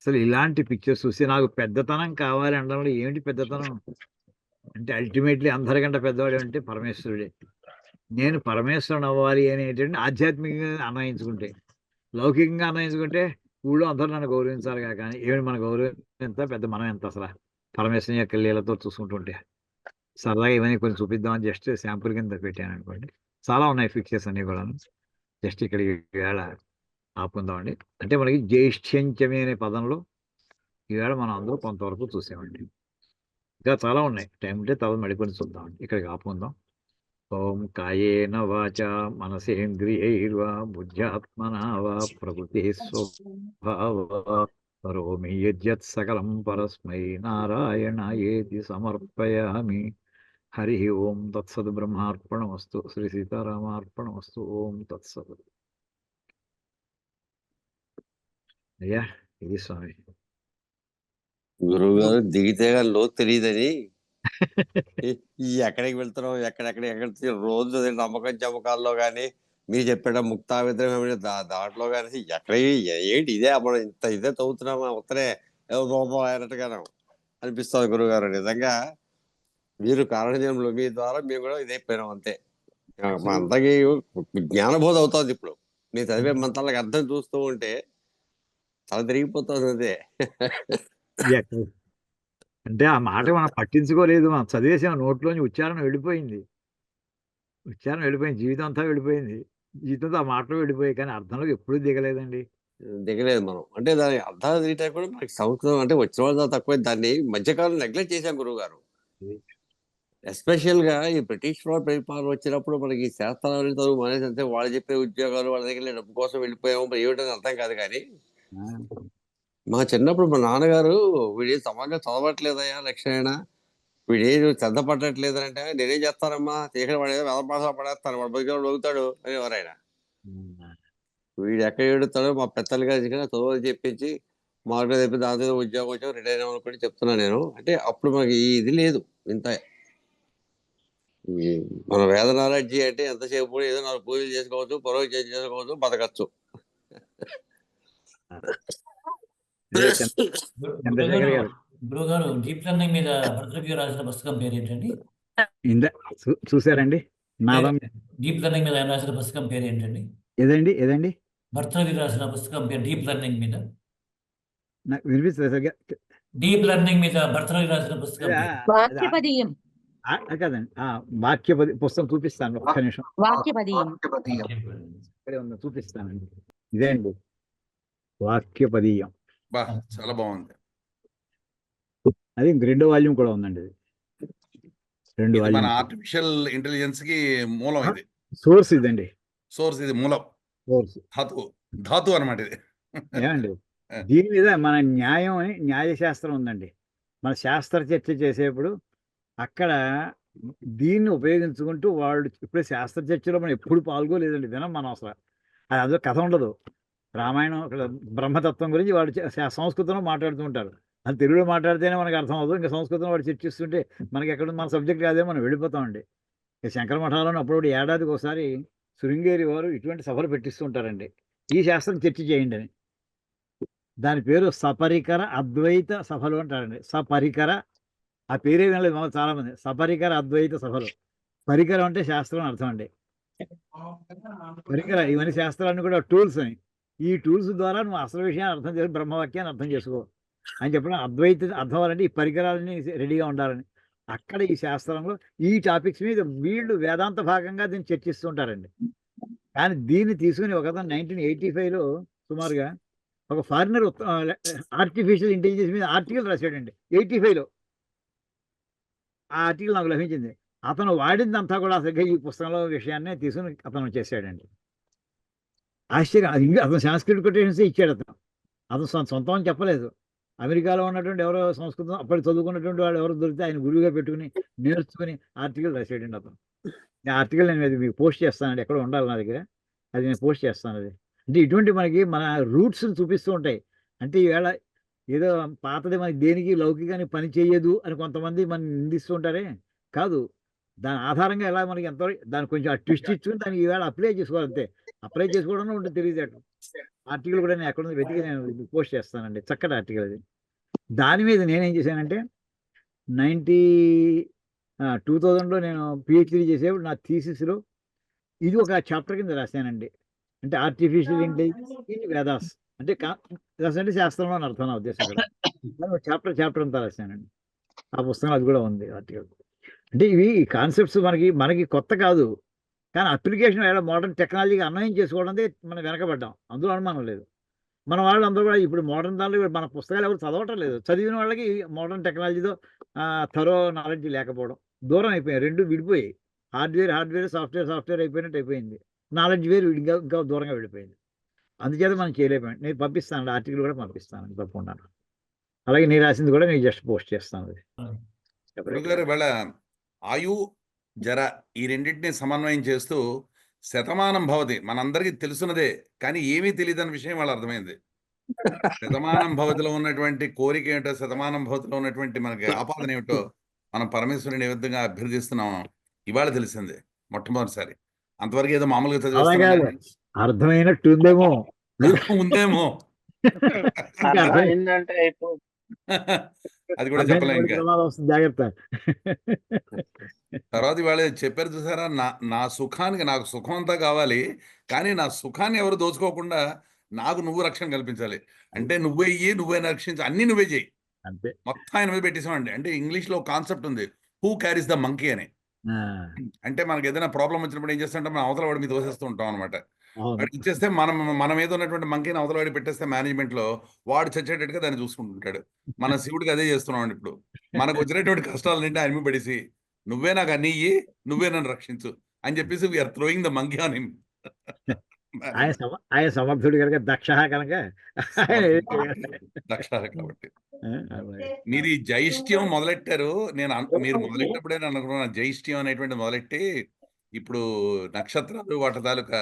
[SPEAKER 1] అసలు ఇలాంటి పిక్చర్స్ చూసి నాకు పెద్దతనం కావాలి అనడంలో ఏమిటి పెద్దతనం అంటే అల్టిమేట్లీ అందరికంటే పెద్దవాడు అంటే పరమేశ్వరుడే. నేను పరమేశ్వరుని అవ్వాలి అనేటువంటి ఆధ్యాత్మికంగా అన్వయించుకుంటే, లౌకికంగా అన్వయించుకుంటే ఊళ్ళో అందరూ నన్ను గౌరవించాలి కానీ ఏమిటి మన గౌరవం ఎంత, పెద్ద మనం ఎంత అసలు పరమేశ్వరుని యొక్క లీలతో చూసుకుంటుంటే. సరదాగా ఇవన్నీ కొంచెం చూపిద్దామని జస్ట్ శాంపుల్ కింద పెట్టాను అనుకోండి. చాలా ఉన్నాయి పిక్చర్స్ అన్నీ కూడా. జస్ట్ ఇక్కడికి ఈవేళ ఆపుకుందామండి. అంటే మనకి జ్యేష్ఠ్యంచమే అనే పదంలో ఈవేళ మనం అందరూ కొంతవరకు చూసామండి. ఇంకా చాలా ఉన్నాయి, టైం ఉంటే తర్వాత మళ్ళీ కొన్ని చూద్దామండి. ఇక్కడికి ఆపుకుందాం. ఓం కాయేన వాచా మనసేంద్రియైర్వా బుద్ధ్యాత్మనా వా ప్రకృతి స్వభావాత్ కరోమి యద్యత్ సకలం పరస్మై నారాయణాయేతి సమర్పయామి. హరి ఓం తత్సద్. బ్రహ్మార్పణమస్తు. శ్రీ సీతారామార్పణమస్తు. ఓం తత్సద్. అయ్యా ఇది స్వామి.
[SPEAKER 4] గురువు గారు దిగితే లోతు తెలియదని ఎక్కడికి వెళ్తున్నాం, ఎక్కడ రోజు నమ్మకం చమకాల్లో గాని మీరు చెప్పాడ ముక్తా విద్రహం దాంట్లో కానీ ఏంటి ఇదే మనం ఇదే చదువుతున్నామా ఉత్తరే రూపం అయినట్టుగాను అనిపిస్తుంది గురువు గారు. నిజంగా మీరు కారణజన్మలు మీ ద్వారా మేము కూడా ఇదైపోయినాం అంతే. మా అంతకి జ్ఞానబోధ అవుతుంది ఇప్పుడు. నేను చదివే మంత్రాలకు అర్థం చూస్తూ ఉంటే తల తిరిగిపోతుంది అదే.
[SPEAKER 1] అంటే ఆ మాట మనం పట్టించుకోలేదు, మనం చదివేసాం, నోట్లోంచి ఉచ్చారణ వెళ్ళిపోయింది, జీవితం అంతా వెళ్ళిపోయింది, జీవితంతో ఆ మాటలు వెళ్ళిపోయాయి కానీ అర్థంలోకి ఎప్పుడూ దిగలేదండి.
[SPEAKER 4] దిగలేదు మనం. అంటే దాని అర్థాలు తెలియటానికి కూడా మనకి సంస్కృతం అంటే వచ్చిన వాళ్ళు తక్కువ. దాన్ని మధ్యకాలం నెగ్లెక్ట్ చేశాం గురువు గారు. ఎస్పెషల్ గా ఈ బ్రిటిష్ పరిపాలన వచ్చినప్పుడు మనకి ఈ శాస్త్రాలు చదువు మానేసి అంతే వాళ్ళు చెప్పే ఉద్యోగాలు వాళ్ళ దగ్గర డబ్బు కోసం వెళ్ళిపోయాము, మరి ఏమిటని అర్థం కాదు. కానీ మా చిన్నప్పుడు మా నాన్నగారు వీడే సమాజంగా చదవట్లేదయ్యా లక్ష్మణ, వీడేది శ్రద్ధ పట్టట్లేదు అంటే, నేనేం చేస్తానమ్మా తీసిన వాడు ఏదో వెదపాస పడేస్తాను, వాడు బతికి అడుగుతాడు అని ఎవరైనా. వీడు ఎక్కడ ఏడుతాడో మా పెద్దలు గారి చదువు అని చెప్పించి మార్కులు చెప్పి దాంతో ఉద్యోగం వచ్చాం రిటైర్ అవ్వనుకుంటే చెప్తున్నాను నేను. అంటే అప్పుడు మనకి ఈ ఇది లేదు. ఇంత మన వేద నాలెడ్జి అంటే ఎంతసేపు కూడా ఏదో 4 పూజలు చేసుకోవచ్చు, పొరవ చేసుకోవచ్చు, బతకచ్చు.
[SPEAKER 5] గురుగారు డీప్ లెర్నింగ్ మీద భర్తృకి రాసిన పుస్తకం పేరు ఏంటండి?
[SPEAKER 1] చూసారండి?
[SPEAKER 5] డీప్ లెర్నింగ్ మీద ఆయన రాసిన పుస్తకం పేరు ఏంటండి?
[SPEAKER 1] ఏదండి
[SPEAKER 5] భర్తృకి రాసిన పుస్తకం పేరు డీప్ లెర్నింగ్ మీద.
[SPEAKER 1] నాకు వినిపిస్తుంది.
[SPEAKER 5] డీప్ లెర్నింగ్ మీద భర్తృకి రాసిన పుస్తకం
[SPEAKER 6] వాక్యపదీయం
[SPEAKER 1] కాదండి, వాక్యపది పుస్తకం చూపిస్తాను, ఒక్క నిమిషం.
[SPEAKER 6] వాక్యపదీయం
[SPEAKER 1] ఇక్కడే ఉంది, చూపిస్తానండి. ఇదే అండి వాక్యపదీయం.
[SPEAKER 7] చాలా బాగుంది.
[SPEAKER 1] అది ఇంక 2వ వాల్యూమ్ కూడా ఉందండి. ఇది 2
[SPEAKER 7] మన
[SPEAKER 1] వాల్యూమ్.
[SPEAKER 7] ఆర్టిఫిషియల్ ఇంటెలిజెన్స్ కి మూలం ఇది,
[SPEAKER 1] సోర్స్ ఇదండి.
[SPEAKER 7] సోర్స్ ఇది, మూలం,
[SPEAKER 1] సోర్స్
[SPEAKER 7] ధాతు అనమాట ఇది.
[SPEAKER 1] ఏమండి దీని మీద మన న్యాయం అని న్యాయశాస్త్రం ఉందండి. మన శాస్త్ర చర్చ చేసేప్పుడు అక్కడ దీన్ని ఉపయోగించుకుంటూ వాళ్ళు ఇప్పుడు శాస్త్ర చర్చలో మనం ఎప్పుడు పాల్గొలేదండి, వినం మనం అసలు. అది అదో కథ ఉండదు. రామాయణం ఇక్కడ బ్రహ్మతత్వం గురించి వాడు సంస్కృతంలో మాట్లాడుతూ ఉంటారు. అది తెలుగులో మాట్లాడితేనే మనకు అర్థం అవుతుంది. ఇంకా సంస్కృతం వాడు చర్చిస్తుంటే మనకి ఎక్కడ మన సబ్జెక్ట్ కాదే మనం వెళ్ళిపోతామండి. ఇక శంకర మఠాలను అప్పుడప్పుడు ఏడాదికి ఒకసారి శృంగేరి వారు ఇటువంటి సభలు పెట్టిస్తూ ఉంటారండి, ఈ శాస్త్రం చర్చ చేయండి అని. దాని పేరు సపరికర అద్వైత సభలు అంటారండి. సపరికర, ఆ పేరే వినలేదు మాకు చాలా మంది. సపరికర అద్వైత సభలు. పరికరం అంటే శాస్త్రం అని అర్థం అండి. పరికర ఇవన్నీ శాస్త్రాన్ని కూడా టూల్స్ అని. ఈ టూల్స్ ద్వారా నువ్వు అసలు విషయాన్ని అర్థం చేసి బ్రహ్మవాక్యాన్ని అర్థం చేసుకో అని చెప్పడం. అద్వైత అర్థం అవ్వాలంటే ఈ పరికరాలని రెడీగా ఉండాలని. అక్కడ ఈ శాస్త్రంలో ఈ టాపిక్స్ మీద వీళ్ళు వేదాంత భాగంగా దీన్ని చర్చిస్తూ ఉంటారండి. కానీ దీన్ని తీసుకుని ఒకతను 1985లో సుమారుగా ఒక ఫారినర్ ఆర్టిఫిషియల్ ఇంటెలిజెన్స్ మీద ఆర్టికల్ రాశాడండి 85లో. ఆ ఆర్టికల్ నాకు లభించింది. అతను వాడిందంతా కూడా అసలు ఈ పుస్తకంలో విషయాన్ని తీసుకుని అతను చేశాడండి. ఆశ్చర్యం. అది అతను సంస్కృత కొటేషన్స్ ఇచ్చాడు. అతను సొంతం అని చెప్పలేదు. అమెరికాలో ఉన్నటువంటి ఎవరో సంస్కృతం అప్పటి చదువుకున్నటువంటి వాళ్ళు ఎవరో దొరికితే ఆయన గురువుగా పెట్టుకుని నేర్చుకుని ఆర్టికల్ రాసాడండి అతను. ఆ ఆర్టికల్ నేను మీకు పోస్ట్ చేస్తానండి, ఎక్కడ ఉండాలి నా దగ్గర, అది నేను పోస్ట్ చేస్తాను. అది అంటే ఇటువంటి మనకి మన రూట్స్ని చూపిస్తూ ఉంటాయి. అంటే ఈవేళ ఏదో పాతది మనకి దేనికి లౌకికానికి పని చేయదు అని కొంతమంది మనం నిందిస్తూ ఉంటారే, కాదు. దాని ఆధారంగా ఎలా మనకి ఎంతో దాన్ని కొంచెం ఆ ట్విస్ట్ ఇచ్చుకుని దాన్ని ఈవేళ అప్లై చేసుకోవాలి అంతే. అప్లై చేసుకోవడం ఉంటుంది తెలియదు. ఆర్టికల్ కూడా నేను ఎక్కడ వెతికి నేను పోస్ట్ చేస్తానండి, చక్కటి ఆర్టికల్ అది. దాని మీద నేనేం చేశానంటే 2000లో నేను పిహెచ్డీ చేసేప్పుడు నా థీసిస్లో ఇది ఒక చాప్టర్ కింద రాశానండి. అంటే ఆర్టిఫిషియల్ ఇంటెలిజెన్స్ ఇన్ వేదాస్ అంటే అంటే శాస్త్రంలో అని అర్థం నా ఉద్దేశం. చాప్టర్ అంతా రాశానండి. ఆ పుస్తకం అది కూడా ఉంది ఆర్టికల్. అంటే ఇవి కాన్సెప్ట్స్ మనకి కొత్త కాదు, కానీ అప్లికేషన్ ఎలా మోడర్న్ టెక్నాలజీకి అన్వయం చేసుకోవడం మనం వెనకబడ్డాం, అందులో అనుమానం లేదు. మన వాళ్ళు అందరూ కూడా ఇప్పుడు మోడర్న్ దానిలో మన పుస్తకాలు ఎవరు చదవటం లేదు. చదివిన వాళ్ళకి మోడర్న్ టెక్నాలజీతో థరో నాలెడ్జ్ లేకపోవడం, దూరం అయిపోయాయి. 2 విడిపోయాయి. హార్డ్వేర్ సాఫ్ట్వేర్ అయిపోయినట్టు అయిపోయింది. నాలెడ్జ్ వేరు ఇంకా దూరంగా వెళ్ళిపోయింది. అందుచేత మనం చేయలేకపోయాం. నేను పంపిస్తాను, ఆర్టికల్ కూడా పంపిస్తాను తప్పకుండా. అలాగే నేను రాసింది కూడా నేను జస్ట్ పోస్ట్ చేస్తాను.
[SPEAKER 7] వాళ్ళ ఆయు జర ఈ రెండింటిని సమన్వయం చేస్తూ శతమానం భవతి మనందరికీ తెలుసున్నదే, కానీ ఏమీ తెలియదని విషయం వాళ్ళు అర్థమైంది. శతమానం భవతిలో ఉన్నటువంటి కోరిక ఏమిటో, శతమానం భవతిలో ఉన్నటువంటి మనకి ఆపాదన ఏమిటో మనం పరమేశ్వరుని ఏ విధంగా అభ్యర్థిస్తున్నాం ఇవాళ తెలిసింది మొట్టమొదటిసారి. అంతవరకు ఏదో మామూలుగా చదివిస్తున్నాం,
[SPEAKER 1] అర్థమైనట్టు ఉందేమో
[SPEAKER 7] ఉందేమో అది కూడా చెప్పలేం. ఇంకా
[SPEAKER 1] జాగ్రత్త.
[SPEAKER 7] తర్వాత ఇవాళ చెప్పారు చూసారా, నా సుఖానికి నాకు సుఖం అంతా కావాలి, కానీ నా సుఖాన్ని ఎవరు దోచుకోకుండా నాకు నువ్వు రక్షణ కల్పించాలి. అంటే నువ్వే రక్షించు, అన్ని నువ్వే చేయి,
[SPEAKER 1] అంతే.
[SPEAKER 7] మొత్తం ఆయన మీద పెట్టేసామండి. అంటే ఇంగ్లీష్ లో కాన్సెప్ట్ ఉంది, హూ క్యారీస్ ద మంకీ అని.
[SPEAKER 1] ఆ,
[SPEAKER 7] అంటే మనకి ఏదైనా ప్రాబ్లం వచ్చినప్పుడు ఏం చేస్తుంటే మనం అవతల వాడి మీద తోసేస్తూ ఉంటాం అనమాట.
[SPEAKER 1] అవును.
[SPEAKER 7] వాడికి ఇచ్చేస్తే మన మీద ఉన్నటువంటి మంకీని అవతల వాడి పెట్టేస్తే మేనేజ్మెంట్ లో వాడు చచ్చేటట్టుగా దాన్ని చూసుకుంటుంటాడు. మన శివుడికి అదే చేస్తున్నాం ఇప్పుడు. మనకు వచ్చినటువంటి కష్టాలన్నింటి ఆయన మీద పడేసి నువ్వే నాకు అన్ని ఇయ్యి, నువ్వే నన్ను రక్షించు అని చెప్పేసి we're throwing the monkey on him.
[SPEAKER 1] ఆయన సమర్థుడు కనుక దక్ష కనుక ఆయన ఏం చేయగలడు?
[SPEAKER 7] దక్ష కాబట్టి
[SPEAKER 1] ఆ, అలాగే.
[SPEAKER 7] మీరు ఈ జైష్ట్యం మొదలెట్టారు. మీరు మొదలెట్టినప్పుడే నేను అనుకున్నాను జైష్ట్యం అనేటువంటి మొదలెట్టి ఇప్పుడు నక్షత్రాలు వాటి తాలూకా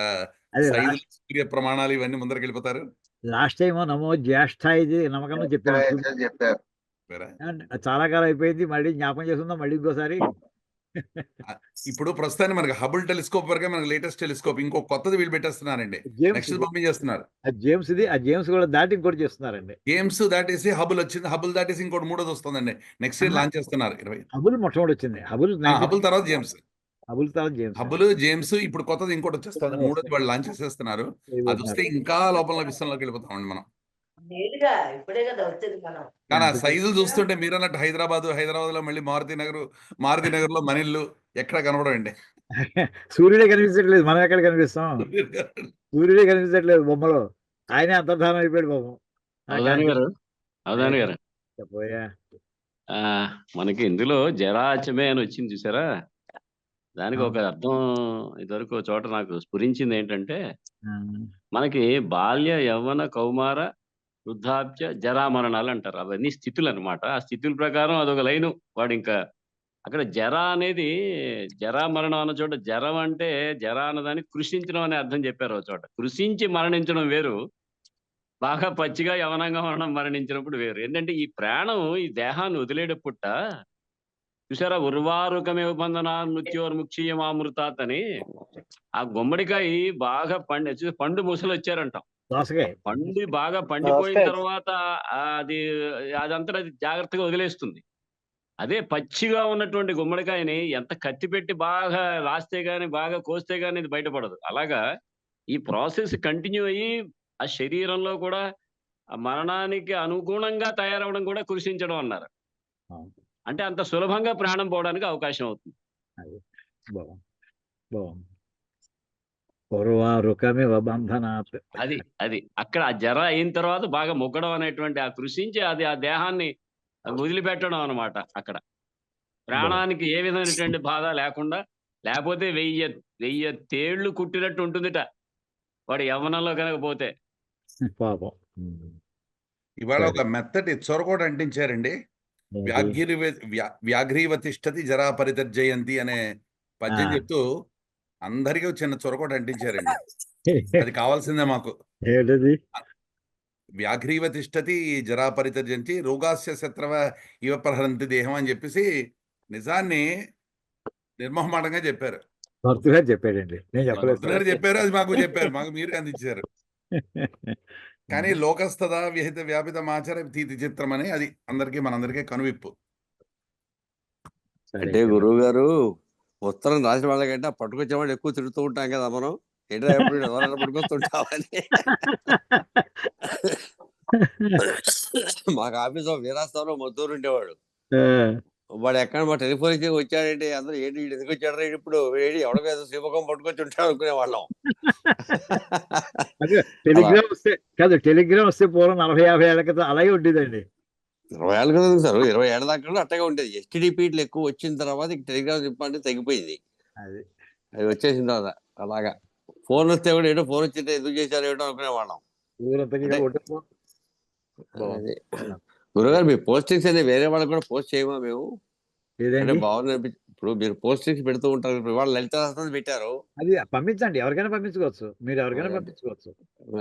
[SPEAKER 1] అది
[SPEAKER 7] సైజులు, సూర్య ప్రమాణాలు ఇవన్నీ ముందరికి వెళ్ళిపోతారు.
[SPEAKER 1] లాస్ట్ టైం నమో జ్యేష్ఠ ఇది నమ్మకంలో చెప్పాను.
[SPEAKER 2] చెప్పారు.
[SPEAKER 7] వేరే.
[SPEAKER 1] చాలా కాలం అయిపోయింది, మళ్ళీ జ్ఞాపకం చేసుకుందాం మళ్ళీ ఇంకోసారి.
[SPEAKER 7] ఇప్పుడు ప్రస్తుతానికి మనకి హబుల్ టెలిస్కోప్ వరకే మనకి లేటెస్ట్ టెలిస్కోప్. ఇంకో కొత్తది వీళ్ళు పెట్టేస్తున్నారండి.
[SPEAKER 1] James
[SPEAKER 7] next పంపించేస్తున్నారు.
[SPEAKER 1] ఆ జేమ్స్ కూడా దాటి ఇంకోటి చేస్తున్నారండి.
[SPEAKER 7] గేమ్స్ దాటేసి హబుల్ వచ్చింది. హబుల్ దాటేసి ఇంకోటి మూడోది వస్తుందండి. నెక్స్ట్ ఇయర్ లాంచ్ చేస్తున్నారు 20.
[SPEAKER 1] హబుల్ మొట్టమొదటి వచ్చింది.
[SPEAKER 7] హబుల్ తర్వాత జేమ్స్.
[SPEAKER 1] హబుల్ తర్వాత జేమ్స్.
[SPEAKER 7] హబుల్, జేమ్స్ ఇప్పుడు కొత్తది ఇంకోటి వచ్చేస్తుంది. మూడోది వాళ్ళు లాంచ్ చేసేస్తున్నారు. అది వస్తే ఇంకా లోపల విశ్వంలోకి వెళ్ళిపోతామండి మనం. కానీ ఆ సైజులు చూస్తుంటే మీరు అన్నట్టు హైదరాబాద్ లో మళ్ళీ మారుతి నగర్ లో మనిల్లు ఎక్కడ కనబడండి.
[SPEAKER 1] సూర్యుడే కనిపించట్లేదు, మనం ఎక్కడ కనిపిస్తాం? సూర్యుడే కనిపించట్లేదు బొమ్మలో, ఆయనే అంతర్ధానం అయిపోయాడు బాబు.
[SPEAKER 8] అవధాని గారు
[SPEAKER 1] చెప్పోయా.
[SPEAKER 8] మనకి ఇందులో జరాచమే అని వచ్చింది చూసారా? దానికి ఒక అర్థం ఇదివరకు ఒక చోట నాకు స్ఫురించింది ఏంటంటే, మనకి బాల్య, యవ్వన, కౌమార, వృద్ధాప్య, జరామరణాలు అంటారు. అవన్నీ స్థితులు అనమాట. ఆ స్థితుల ప్రకారం అదొక లైను. వాడు ఇంకా అక్కడ జర అనేది, జరామరణం అన్న చోట జరం అంటే జర అన్నదానికి కృషించడం అనే అర్థం చెప్పారు ఒక చోట. కృషించి మరణించడం వేరు, బాగా పచ్చిగా యవనంగా మరణించినప్పుడు వేరు. ఏంటంటే ఈ ప్రాణం ఈ దేహాన్ని వదిలేటప్పుట చూసారా, ఉర్వారుకమే బంధనా మృత్యోర్ముక్షీయమామృతాత్ అని ఆ గుమ్మడికాయ బాగా పండు ముసలు వచ్చారంటాం. పండు బాగా పండిపోయిన తర్వాత అదంతా అది జాగ్రత్తగా వదిలేస్తుంది. అదే పచ్చిగా ఉన్నటువంటి గుమ్మడికాయని ఎంత కత్తి పెట్టి బాగా రాస్తే గాని, బాగా కోస్తే గాని ఇది బయటపడదు. అలాగా ఈ ప్రాసెస్ కంటిన్యూ అయ్యి ఆ శరీరంలో కూడా ఆ మరణానికి అనుగుణంగా తయారవడం కూడా కృషించడం అన్నారు. అంటే అంత సులభంగా ప్రాణం పోవడానికి అవకాశం అవుతుంది. అది అక్కడ ఆ జర అయిన తర్వాత బాగా మొగ్గడం అనేటువంటి ఆ కృషించి అది ఆ దేహాన్ని వదిలిపెట్టడం అనమాట. అక్కడ ప్రాణానికి ఏ విధమైనటువంటి బాధ లేకుండా, లేకపోతే 1000 తేళ్లు కుట్టినట్టు ఉంటుందిట వాడు యవ్వనంలో కనుక పోతే.
[SPEAKER 1] పాపం.
[SPEAKER 7] ఇవాళ ఒక మెత్తటి చొరకోట అంటించారండి. వ్యాఘ్రీవతిష్టతి జరా పరితర్జయంతి అనే పద్యం చెప్తూ అందరికీ చిన్న చొరకోట అంటించారండి. అది కావాల్సిందే మాకు. వ్యాఘ్రీవతిష్టతి జరా పరితర్జయంతి రోగాస్య శత్రవ ఇవ ప్రహరంతి దేహం అని చెప్పేసి నిజాన్ని నిర్మోహమాటంగా చెప్పారు.
[SPEAKER 1] చెప్పాడండి,
[SPEAKER 7] చెప్పారు. అది మాకు చెప్పారు, మాకు మీరు అందించారు. కానీ లోకస్తదా విహిత వ్యాపిత మాచర తీతి చిత్రం అని అది మనందరికీ కనువిప్పు.
[SPEAKER 4] అంటే గురువు గారు ఉత్తరం రాసిన వాళ్ళకంటే పట్టుకొచ్చేవాళ్ళు ఎక్కువ తిరుగుతూ ఉంటాం కదా మనం. ఏంటో ఎప్పుడు ఎవరైనా పట్టుకొస్తుంటామని. మాకు ఆఫీస్ వీరాస్థానంలో మద్దూరు ఉండేవాడు. వాడు ఎక్కడ మా టెలిఫోన్ ఇచ్చి వచ్చాడంటే అందరూ ఏంటి ఎందుకు వచ్చాడు ఇప్పుడు ఎవరికి ఏదో శివకం పట్టుకొచ్చి ఉంటాడు అనుకునే వాళ్ళం.
[SPEAKER 1] టెలిగ్రామ్ వస్తే పూర్వం 40-50 ఏళ్ల క్రితం అలాగే ఉండేదండి.
[SPEAKER 4] 20 ఏళ్ళ కదా సార్, 20 ఏళ్ళ దాకా అట్టగా ఉండేది. ఎస్టీడీపీలు ఎక్కువ వచ్చిన తర్వాత టెలిగ్రామ్ చెప్పంటే తగ్గిపోయింది. అది వచ్చేసిన తర్వాత అలాగా ఫోన్ వస్తే కూడా ఏటో ఫోన్ వచ్చింటే ఎందుకు చేశారు ఏటో అనుకునే వాళ్ళం. గురుగారు మీ పోస్టింగ్స్ అనేది వేరే వాళ్ళకి కూడా పోస్ట్ చేయమా మేము? అంటే బాగుంది. ఇప్పుడు మీరు పోస్టింగ్స్ పెడుతూ ఉంటారు. ఇప్పుడు వాళ్ళు లలిత పెట్టారు,
[SPEAKER 1] అది పంపించండి, ఎవరికైనా పంపించుకోవచ్చు, మీరు ఎవరికైనా పంపించుకోవచ్చు.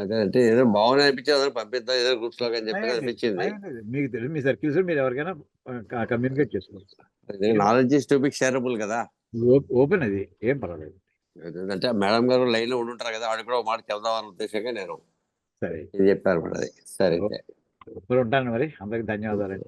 [SPEAKER 4] అదే అంటే ఏదో బాగుంది అనిపించేది పంపిద్దాం ఏదో గ్రూప్స్ లో అని చెప్పి అనిపించింది.
[SPEAKER 1] మీకు తెలుసు, మీ సర్కిల్స్ మీరు ఎవరికైనా కమ్యూనికేట్ చేసుకోవచ్చు.
[SPEAKER 4] Knowledge is to be shareable కదా,
[SPEAKER 1] ఓపెన్, అది ఏం పర్వాలేదు.
[SPEAKER 4] అంటే మేడం గారు లైన్ లో ఉండుంటారు కదా, వాడికి కూడా మాట చెప్దామన్న ఉద్దేశంగా నేను
[SPEAKER 1] సరే
[SPEAKER 4] చెప్పాను. మరి సరే
[SPEAKER 1] ఉంటాను, మరి అందరికి ధన్యవాదాలు.